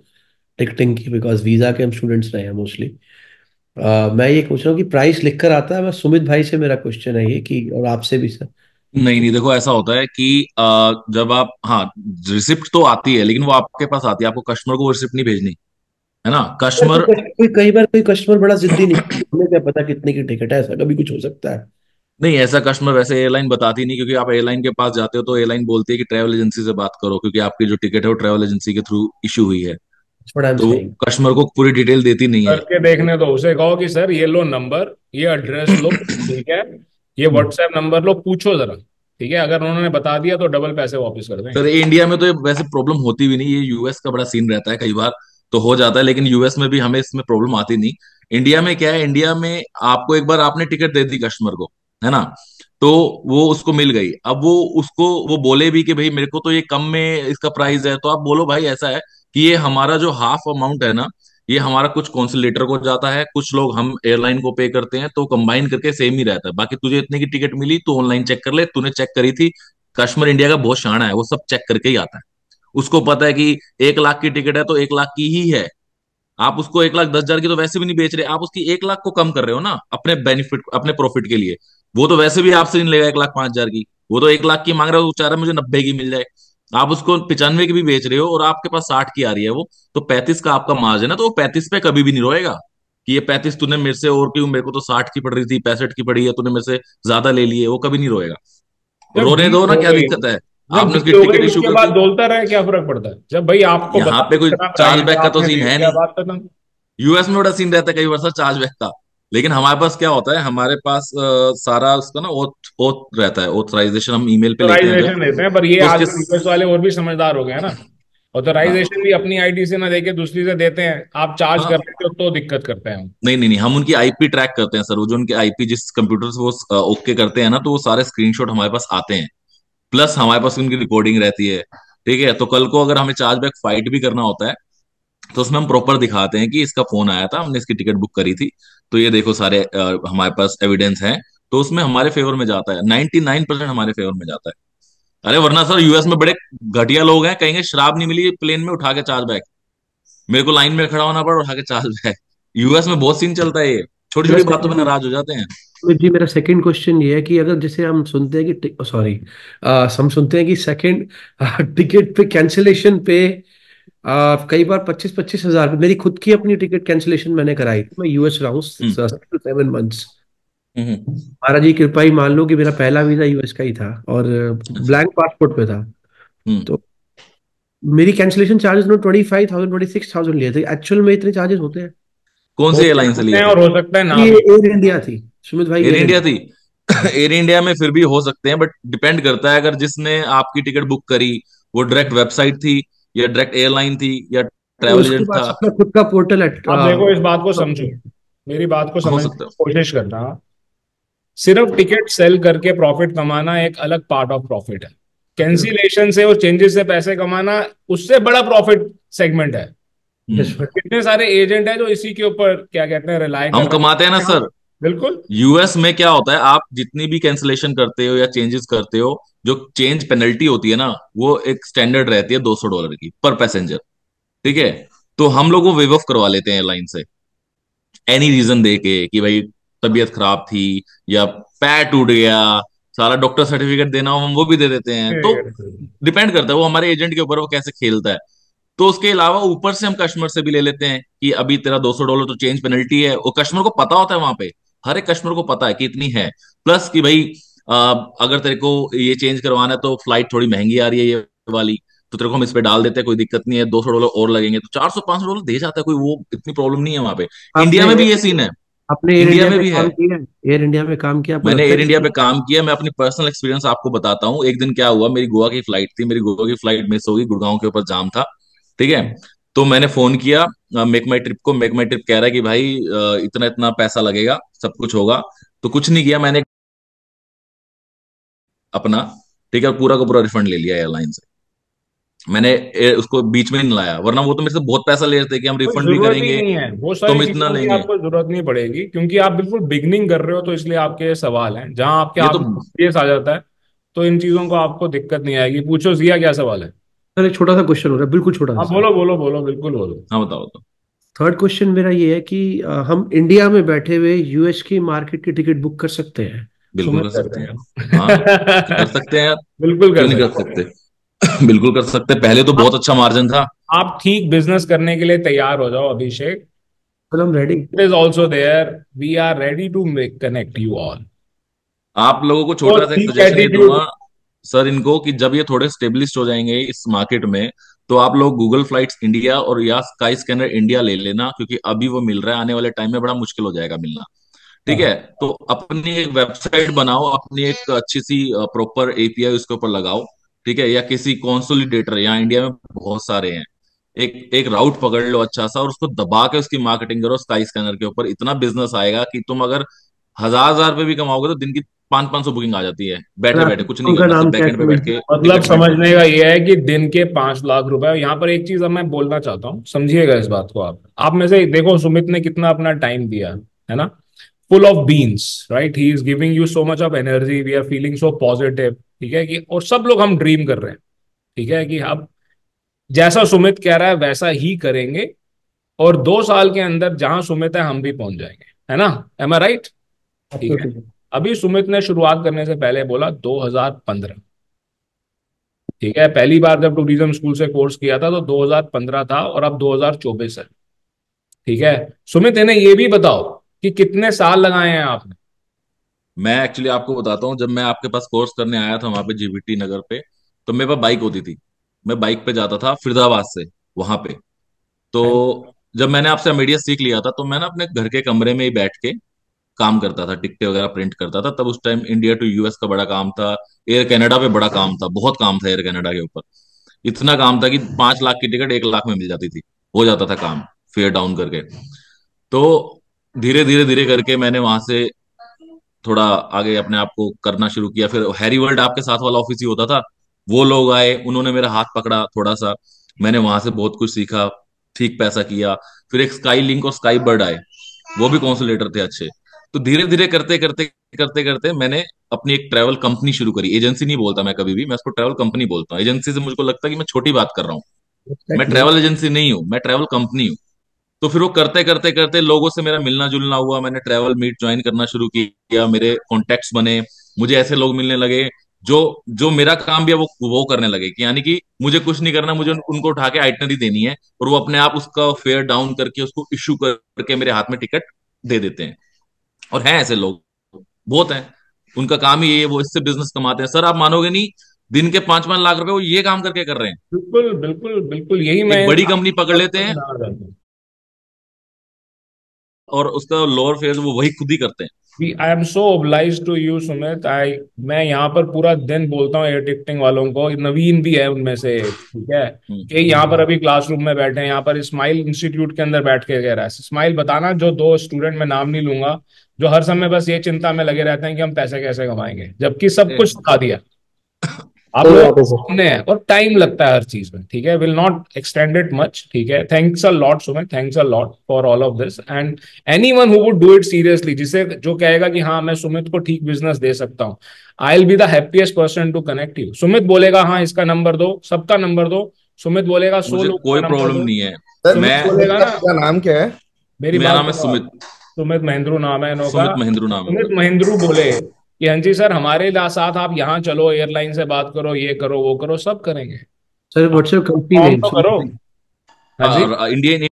टिकटिंग की, बिकॉज वीजा के हम स्टूडेंट्स रहे हैं मोस्टली। मैं ये पूछ रहा हूँ कि प्राइस लिख कर आता है? मैं सुमित भाई से मेरा क्वेश्चन है ये कि, और आपसे भी सर। नहीं नहीं, देखो ऐसा होता है कि जब आप, हाँ, रिसिप्ट तो आती है लेकिन वो आपके पास आती है, आपको कस्टमर को वो रिसिप्ट नहीं भेजनी है ना। कस्टमर, कोई कई बार कोई कस्टमर बड़ा जिद्दी नहीं, हमें क्या पता कितने की टिकट है, ऐसा कभी कुछ हो सकता है। नहीं, ऐसा कस्टमर वैसे एयरलाइन बताती नहीं, क्योंकि आप एयरलाइन के पास जाते हो तो एयरलाइन बोलती है कि ट्रैवल एजेंसी से बात करो, क्योंकि आपकी जो टिकट है वो ट्रैवल एजेंसी के थ्रू इशू हुई है, तो कस्टमर को पूरी डिटेल देती नहीं है। करके देखने दो, उसे कहो कि सर ये लो नंबर, ये एड्रेस लो, ठीक है, ये व्हाट्सएप नंबर लो, पूछो जरा। ठीक है, अगर उन्होंने बता दिया तो डबल पैसे वापस कर देंगे। सर इंडिया में तो ये वैसे प्रॉब्लम होती भी नहीं, ये यूएस का बड़ा सीन रहता है, कई बार तो हो जाता है, लेकिन यूएस में भी हमें इसमें प्रॉब्लम आती नहीं। इंडिया में क्या है, इंडिया में आपको एक बार आपने टिकट दे दी कस्टमर को, है ना, तो वो उसको मिल गई, अब वो उसको वो बोले भी कि भाई मेरे को तो ये कम में इसका प्राइस है, तो आप बोलो भाई ऐसा है कि ये हमारा जो हाफ अमाउंट है ना, ये हमारा कुछ कॉन्सुलेटर को जाता है, कुछ लोग हम एयरलाइन को पे करते हैं, तो कंबाइन करके सेम ही रहता है। बाकी तुझे इतने की टिकट मिली, तू ऑनलाइन चेक कर ले, तूने चेक करी थी। कस्टमर इंडिया का बहुत शाना है, वो सब चेक करके ही आता है, उसको पता है कि 1 लाख की टिकट है तो 1 लाख की ही है। आप उसको 1,10,000 की तो वैसे भी नहीं बेच रहे, आप उसकी 1 लाख को कम कर रहे हो ना, अपने बेनिफिट, अपने प्रॉफिट के लिए। वो तो वैसे भी आपसे नहीं लेगा 1,05,000 की, वो तो 1 लाख की मांग रहा है, वो चाह रहा है मुझे 90 की मिल जाए। आप उसको 95 की भी बेच रहे हो और आपके पास 60 की आ रही है वो, तो 35 का आपका मार्जिन है, तो वो 35 पे कभी भी नहीं रोएगा कि ये 35 तूने मेरे से और क्यों, मेरे को तो 60 की पड़ रही थी, 65 की पड़ी है, तूने मेरे से ज्यादा ले लिए, वो कभी नहीं रोएगा। जब रोने डील दो ना, हो क्या गई, दिक्कत है, जब आपने उसकी डील हो टिकट गई इशू उसके कर बाद दी। डोलता रहे, क्या फर्क पड़ता है? जब भाई आपको यहाँ बता पे कोई इतना चार्ज प्राइस है, बैक का तो आपने सीन दे है दिया, नहीं। बात खत्म। यूएस में बड़ा सीन रहता है कई बार सर चार्ज बैक का, लेकिन हमारे पास क्या होता है, हमारे पास सारा उसका ना ओथ ओथ रहता है, ऑथराइजेशन हम ईमेल पे लेते हैं जब, ऑथराइजेशन देते हैं, पर ये तो उसके, आजकल यूएस वाले और भी समझदार हो गए हैं ना, ऑथराइजेशन भी अपनी आईडी से ना देके दूसरी से देते हैं, आप चार्ज हाँ, कर रहे हो तो दिक्कत करते हैं हम। नहीं नहीं नहीं, हम उनकी आईपी ट्रैक करते हैं सर, वो जो उनके आईपी जिस कंप्यूटर से वो ओके करते हैं ना, तो वो सारे स्क्रीनशॉट हमारे पास आते हैं, प्लस हमारे पास उनकी रिकॉर्डिंग रहती है। ठीक है, तो कल को अगर हमें चार्ज बैक फाइट भी करना होता है, तो उसमें हम प्रॉपर दिखाते हैं कि इसका फोन आया था, हमने इसकी टिकट बुक करी थी, तो ये देखो सारे हमारे पास एविडेंस हैं, तो उसमें हमारे फेवर में जाता है, 99% हमारे फेवर में जाता है। अरे वरना सर यूएस में बड़े घटिया लोग हैं, कहेंगे शराब नहीं मिली प्लेन में, उठा के चार्ज बैक, मेरे को लाइन में खड़ा होना पड़ा, उठा के चार्ज बैक। यूएस में बहुत सीन चलता है, ये छोटी मेरा छोटी बातों में सेकंड नाराज हो जाते हैं। जी मेरा सेकंड क्वेश्चन ये है कि अगर जैसे हम सुनते हैं कि, सॉरी, हम सुनते हैं कि सेकंड टिकट पे कैंसिलेशन पे कई बार 25-25 हजार, मेरी खुद की अपनी टिकट कैंसिलेशन मैंने कराई थी, मैं यूएस रहा हूँ हम्म 7 months। हम्म महाराज जी कृपा ही मान लो कि मेरा पहला वीजा यूएस का ही था और ब्लैंक पासपोर्ट पे था, हम्म। तो मेरी कैंसिलेशन चार्जेस ने 25,000 26,000 लिए थे। एक्चुअल में इतने चार्जेस होते हैं? कौन सी एयरलाइन से होते लिए हैं थे? और हो सकता है ना ये भी। एयर इंडिया थी सुमित भाई, एयर एयर इंडिया इंडिया। थी। एयर इंडिया में फिर भी हो सकते हैं, बट डिपेंड करता है, अगर जिसने आपकी टिकट बुक करी वो डायरेक्ट वेबसाइट थी या डायरेक्ट एयरलाइन थी या ट्रैवल उसके एजेंट था, पास अपना खुद का पोर्टल है। आप देखो, इस बात को समझो, मेरी बात को हो समझने सकता की कोशिश करना। सिर्फ टिकट सेल करके प्रॉफिट कमाना एक अलग पार्ट ऑफ प्रॉफिट है, कैंसिलेशन से और चेंजेस से पैसे कमाना उससे बड़ा प्रॉफिट सेगमेंट है। है। कितने सारे एजेंट हैं जो इसी के ऊपर क्या कहते हैं रिलाय कर हम रहे कमाते हैं ना हैं। सर, बिल्कुल। यूएस में क्या होता है, आप जितनी भी कैंसिलेशन करते हो या चेंजेस करते हो, जो चेंज पेनल्टी होती है ना, वो एक स्टैंडर्ड रहती है $200 की पर पैसेंजर। ठीक है। तो हम लोग वो वेव ऑफ करवा लेते हैं एयरलाइन से, एनी रीजन दे के कि भाई तबीयत खराब थी या पैर टूट गया, सारा डॉक्टर सर्टिफिकेट देना हो हम वो भी दे देते हैं। तो डिपेंड करता है वो हमारे एजेंट के ऊपर वो कैसे खेलता है। तो उसके अलावा ऊपर से हम कस्टमर से भी ले लेते हैं कि अभी तेरा $200 तो चेंज पेनल्टी है, वो कस्टमर को पता होता है वहां पे, हर एक कस्टमर को पता है कि इतनी है। प्लस कि भाई अगर तेरे को ये चेंज करवाना है तो फ्लाइट थोड़ी महंगी आ रही है ये वाली, तो तेरे को हम इस पे डाल देते हैं, कोई दिक्कत नहीं है, $200 और लगेंगे तो $400-500 दे जाता है, कोई वो इतनी प्रॉब्लम नहीं है वहां पे। इंडिया आपने में भी ये सीन है, आपने एयर इंडिया इंडिया में पे भी है। काम किया है? एयर इंडिया में काम किया, आपको मैंने लगता एयर है इंडिया कि पे काम किया, मैं अपनी पर्सनल एक्सपीरियंस आपको बताता हूँ। एक दिन क्या हुआ, मेरी गोवा की फ्लाइट थी, मेरी गोवा की फ्लाइट मिस हो गई, गुड़गांव के ऊपर जाम था। ठीक है। तो मैंने फोन किया मेक माई ट्रिप को, मेक माई ट्रिप कह रहा है कि भाई इतना इतना पैसा लगेगा, सब कुछ होगा। तो कुछ नहीं किया मैंने अपना, ठीक है, पूरा का पूरा रिफंड ले लिया एयरलाइन से। मैंने उसको बीच में नहीं लाया, वरना वो तो मेरे से बहुत पैसा ले रहे थे कि हम कोई रिफंड भी जरूरत ही करेंगे, नहीं है, वो सारी तुम इतना चीजों की लेंगे। आपको जरूरत नहीं पड़ेगी, क्योंकि आप बिल्कुल बिगनिंग कर रहे हो, तो इसलिए आपके ये सवाल हैं। जहां आपके ये आप तो एक्सपीरियंस आ जाता है तो इन चीजों को आपको दिक्कत नहीं आएगी। पूछो जिया, क्या सवाल है? सर एक छोटा सा क्वेश्चन हो रहा है, बिल्कुल छोटा सा हाँ सर। बोलो बोलो बोलो, बिल्कुल बोलो। हाँ बताओ तो। थर्ड क्वेश्चन मेरा ये है कि हम इंडिया में बैठे हुए यूएस की मार्केट की टिकट बुक कर सकते हैं? बिल्कुल सुमित कर कर सकते हैं यार, हाँ कर देगा। सकते हैं यार, बिल्कुल क्यों कर नहीं कर सकते हैं। सकते। बिल्कुल कर सकते हैं, पहले तो बहुत आप अच्छा मार्जिन था। आप ठीक बिजनेस करने के लिए तैयार हो जाओ अभिषेक। सर हम ready. It is also there, we are ready to make connect you all. आप लोगों को तो छोटा सा एक ठीक सजेशन ये एटीट्यूड। दूंगा सर इनको, कि जब ये थोड़े स्टेब्लिश हो जाएंगे इस मार्केट में, तो आप लोग गूगल फ्लाइट्स इंडिया और या स्काई स्कैनर इंडिया ले लेना, क्योंकि अभी वो मिल रहा है, आने वाले टाइम में बड़ा मुश्किल हो जाएगा मिलना। ठीक है। तो अपनी एक वेबसाइट बनाओ, अपनी एक अच्छी सी प्रॉपर एपीआई उसके ऊपर लगाओ। ठीक है। या किसी कॉन्सोलिडेटर, यहाँ इंडिया में बहुत सारे हैं, एक एक राउट पकड़ लो अच्छा सा, और उसको दबा के उसकी मार्केटिंग करो स्काई स्कैनर के ऊपर, इतना बिजनेस आएगा कि तुम अगर 1,000 रुपए भी कमाओगे तो दिन की 500-500 बुकिंग आ जाती है, सर बैठे बैठे आपकी कुछ नहीं firm का करना, नाम सिर्फ क्या है, बैकएंड पे बैठ के मतलब टिकट प्रिंट करना। समझने का ये है कि दिन के 5 लाख रुपए। यहाँ पर एक चीज अब मैं बोलना चाहता हूँ, समझिएगा इस बात को। आप में से देखो, सुमित ने कितना अपना टाइम दिया है ना, full of beans, right? He is giving you so much of energy, we are feeling so positive. ठीक है कि, और सब लोग हम ड्रीम कर रहे हैं, ठीक है कि अब जैसा सुमित कह रहा है वैसा ही करेंगे, और 2 साल के अंदर जहां सुमित है हम भी पहुंच जाएंगे, है ना? M I right? ठीक है। Absolutely. अभी सुमित ने शुरुआत करने से पहले बोला 2015। ठीक है, पहली बार जब टूरिज्म स्कूल से कोर्स किया था तो 2015 था, और अब 2024 है। ठीक है। सुमित, इन्हें ये भी बताओ कि कितने साल लगाए हैं आपने? मैं एक्चुअली आपको बताता हूँ, जब मैं आपके पास कोर्स करने आया था वहां पे जीबीटी नगर पे, तो मेरे पास बाइक होती थी, मैं बाइक पे जाता था फरीदाबाद से वहां पे। तो जब मैंने आपसे मीडिया सीख लिया था, तो मैं ना अपने घर के कमरे में ही बैठ के काम करता था, टिकटें वगैरह प्रिंट करता था। तब उस टाइम इंडिया टू यूएस का बड़ा काम था, एयर कनाडा पे बड़ा काम था, बहुत काम था एयर कनाडा के ऊपर। इतना काम था कि 5 लाख की टिकट 1 लाख में मिल जाती थी, हो जाता था काम फेयर डाउन करके। तो धीरे धीरे धीरे करके मैंने वहां से थोड़ा आगे अपने आप को करना शुरू किया। फिर हैरी वर्ल्ड आपके साथ वाला ऑफिस ही होता था, वो लोग आए, उन्होंने मेरा हाथ पकड़ा थोड़ा सा, मैंने वहां से बहुत कुछ सीखा, ठीक पैसा किया। फिर एक स्काई लिंक और स्काई बर्ड आए, वो भी कॉन्सुलेटर थे अच्छे। तो धीरे धीरे करते करते करते करते मैंने अपनी एक ट्रैवल कंपनी शुरू करी। एजेंसी नहीं बोलता मैं कभी भी, मैं उसको ट्रैवल कंपनी बोलता हूँ। एजेंसी से मुझको लगता है कि मैं छोटी बात कर रहा हूँ। मैं Exactly. ट्रैवल एजेंसी नहीं हूँ, मैं ट्रैवल कंपनी हूँ। तो फिर वो करते करते करते लोगों से मेरा मिलना जुलना हुआ, मैंने ट्रैवल मीट ज्वाइन करना शुरू किया, मेरे कॉन्टेक्ट्स बने, मुझे ऐसे लोग मिलने लगे जो जो मेरा काम भी है वो करने लगे, कि यानी कि मुझे कुछ नहीं करना, मुझे उनको उठा के आइटनरी देनी है, और वो अपने आप उसका फेयर डाउन करके उसको इश्यू करके मेरे हाथ में टिकट दे देते हैं। और हैं ऐसे लोग बहुत हैं, उनका काम ही ये है, वो इससे बिजनेस कमाते हैं। सर आप मानोगे नहीं, दिन के 5-5 लाख रुपए वो ये काम करके कर रहे हैं। बिल्कुल बिल्कुल बिल्कुल, यही मैं एक बड़ी कंपनी पकड़ बात लेते को हैं समझाना चाहता हूँ। और उसका लोअर फेयर वो वही खुद ही करते हैं। I am so oblige to you Sumit. मैं यहाँ पर पूरा दिन बोलता हूँ एयर टिकटिंग वालों को, नवीन भी है उनमें से एक, ठीक है, कि यहाँ पर अभी क्लासरूम में बैठे हैं, यहाँ पर स्माइल इंस्टीट्यूट के अंदर बैठ के कह रहा है। स्माइल बताना, जो 2 स्टूडेंट, मैं नाम नहीं लूंगा, जो हर समय बस ये चिंता में लगे रहते हैं कि हम पैसे कैसे कमाएंगे, जबकि सब कुछ सिखा दिया। आप कोई लोगों बात के नहीं सर। सामने है और टाइम लगता है हर चीज में, ठीक है। Will not extend it much, ठीक है। Thanks a lot Sumit, thanks a lot for all of this, and anyone who would do it seriously, जिसे जो कहेगा कि हाँ मैं सुमित को ठीक बिजनेस दे सकता हूँ, I will be the happiest person to connect you. Sumit बोलेगा हाँ इसका नंबर दो, सबका नंबर दो, सुमित बोलेगा 100 मुझे लोगों कोई का नंबर प्रॉब्लम दो, नहीं है। सर सुमित मैं बोलेगा ना। आपका नाम क्या है? मेरी मेरा बात नाम है सुनो आप। सुमित। सुमित महेंद्रू नाम है इनों का। सुमित महेंद्रू नाम है सुमित मेरा। महेंद्रू बोले कि हाँ जी सर हमारे साथ आप यहाँ चलो, एयरलाइन से बात करो, ये करो वो करो, सब करेंगे। Sir WhatsApp company form name तो करो। हाँ जी। इंडियन।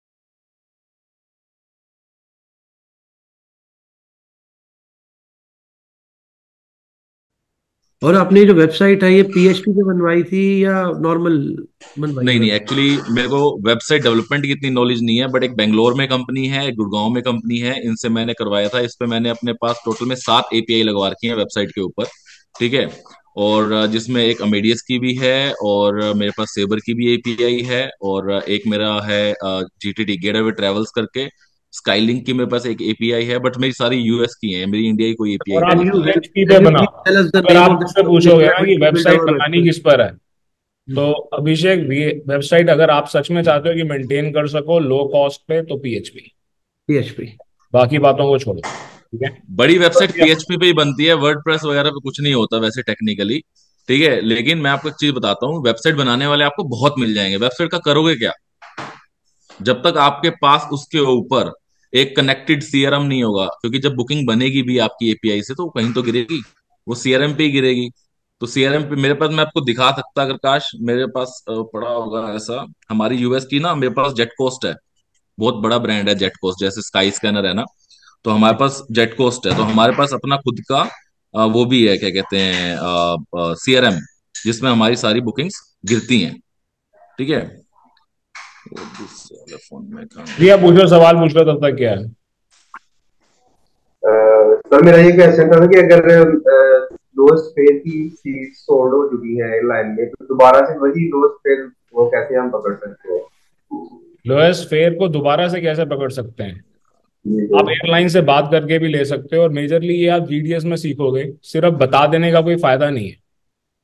और आपने जो वेबसाइट है ये पीएचपी पे बनवाई थी या नॉर्मल बनवाई है नहीं नहीं, वेब? एक्चुअली मेरे को वेबसाइट डेवलपमेंट की इतनी नॉलेज नहीं है, बट एक बेंगलोर में कंपनी है, एक गुड़गांव में कंपनी है, इनसे मैंने करवाया था। इस पे मैंने अपने पास टोटल में 7 एपीआई लगवा रखी है वेबसाइट के ऊपर, ठीक है। और जिसमें एक अमेडियस की भी है, और मेरे पास सेबर की भी एपीआई है, और एक मेरा है जीटीटी गेट अवे ट्रेवल्स करके। स्काईलिंक की मेरे पास एक एपीआई है, बट मेरी सारी यूएस की है, मेरी इंडिया की कोई एपीआई और आप नहीं है। यूएचपी पे कैन यू प्लीज बनाओ। टेल अस द अगर नेम आप ऑफ द मुझसे कंपनी पूछोगे सो ना दैट कि वी बिल्ड वेबसाइट आवर बनानी वेबसाइट? किस पर है, तो अभिषेक वेबसाइट अगर आप सच में चाहते हो कि मेंटेन कर सको लो कॉस्ट पे, तो पीएचपी। पीएचपी। बाकी बातों को छोड़ो, ठीक है। बड़ी तो वेबसाइट अभी पीएचपी पे ही बनती है, वर्डप्रेस वगैरह पे कुछ नहीं होता वैसे टेक्निकली, ठीक है। लेकिन मैं आपको एक चीज बताता हूँ, वेबसाइट बनाने वाले आपको बहुत मिल जाएंगे। वेबसाइट का करोगे क्या? जब तक आपके पास उसके ऊपर एक कनेक्टेड सीआरएम नहीं होगा, क्योंकि जब बुकिंग बनेगी भी आपकी एपीआई से तो कहीं तो गिरेगी, वो सीआरएम पे ही गिरेगी। तो सीआरएम पे मेरे पास, मैं आपको दिखा सकता अगर काश मेरे पास पड़ा होगा ऐसा। हमारी यूएस की ना मेरे पास जेट कोस्ट है, बहुत बड़ा ब्रांड है जेट कोस्ट, जैसे स्काई स्कैनर है ना, तो हमारे पास जेट कोस्ट है। तो हमारे पास अपना खुद का वो भी है, क्या कहते हैं, सीआरएम, जिसमें हमारी सारी बुकिंग्स गिरती हैं, ठीक है। वो दूसरे वाले फोन में काम जी आप पूछो, सवाल पूछ लो तब तक। क्या है? सर मेरा ये क्वेश्चन था कि अगर लोएस्ट फेयर की सीट सोल्ड हो चुकी है एयरलाइन में, तो दोबारा से वही लोएस्ट फेयर वो कैसे हम पकड़ सकते हैं? लोएस्ट फेयर को दोबारा से कैसे पकड़ सकते हैं? जी आप एयरलाइन से बात करके भी ले सकते हो, और मेजरली ये आप जीडीएस में सीखोगे। सिर्फ बता देने का कोई फायदा नहीं है।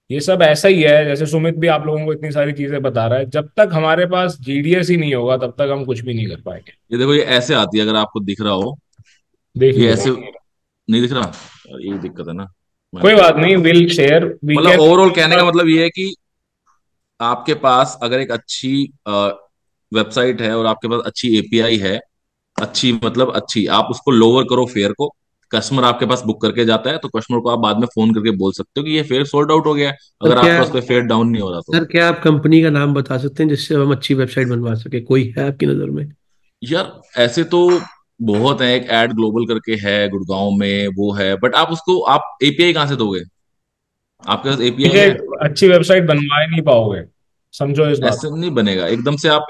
ये सब ऐसा ही है, जैसे सुमित भी आप लोगों को इतनी सारी चीजें बता रहा है, जब तक हमारे पास जीडीएस ही नहीं होगा तब तक हम कुछ भी नहीं कर पाएंगे। ये देखो, ये ऐसे आती है, अगर आपको दिख रहा हो, देख ये नहीं ऐसे रहा। नहीं दिख रहा, ये दिक्कत है ना। कोई बात नहीं, विल शेयर, वी मतलब कैन। ओवरऑल कहने का मतलब ये है कि आपके पास अगर एक अच्छी वेबसाइट है और आपके पास अच्छी एपीआई है, अच्छी मतलब अच्छी, आप उसको लोअर करो फेयर को, कस्टमर आपके पास बुक करके जाता है, तो कस्टमर को आप बाद में फोन करके बोल सकते हो कि ये फेयर सोल्ड आउट हो गया है, सर अगर क्या आपका उस पर फेयर डाउन नहीं हो रहा तो। सर क्या आप कंपनी का नाम बता सकते हैं जिससे हम अच्छी वेबसाइट बनवा सके? कोई है आपकी नजर में? यार ऐसे तो बहुत है, एक एड ग्लोबल करके है गुड़गांव में, वो है, बट आप उसको आप एपीआई कहाँ से दोगे? आपके पास एपीआई मुझे है? अच्छी वेबसाइट बनवा ही नहीं पाओगे, समझो इस बात ऐसे नहीं बनेगा एकदम से, आप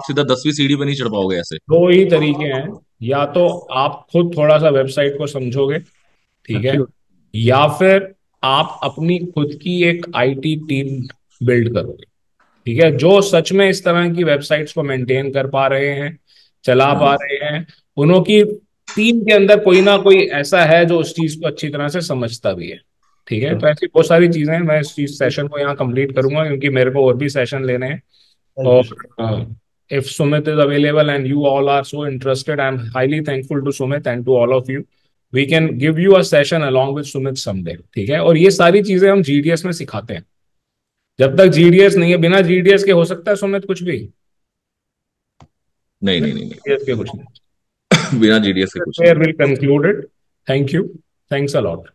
सीधा 10वीं सीढ़ी पे नहीं चढ़ पाओगे ऐसे। को। दो ही तरीके हैं, या तो आप खुद थोड़ा सा वेबसाइट को समझोगे, ठीक है, एब्सोल्युट। या फिर आप अपनी खुद की एक आईटी टीम बिल्ड करोगे, ठीक है, जो सच में इस तरह की वेबसाइट्स को मेंटेन कर पा रहे हैं, चला पा हाँ। रहे हैं। उन्हों की टीम के अंदर कोई ना कोई ऐसा है जो उस चीज को अच्छी तरह से समझता भी है, ठीक है। तो ऐसी बहुत सारी चीजें हैं। मैं इस चीज सेशन को यहाँ कंप्लीट करूंगा क्योंकि मेरे को और भी सेशन लेने हैं। Thank you sir. और if Sumit is available and you all are so interested, I'm highly thankful to Sumit and to all of you. We can give you a session along with Sumit someday, ठीक है। और ये सारी चीजें हम जीडीएस में सिखाते हैं। जब तक जीडीएस नहीं है, बिना जीडीएस के हो सकता है सुमित कुछ भी? नहीं नहीं नहीं जीडीएस के कुछ नहीं। नहीं, बिना जीडीएस के कुछ नहीं। Here we'll conclude it. Thank you. Thanks a lot.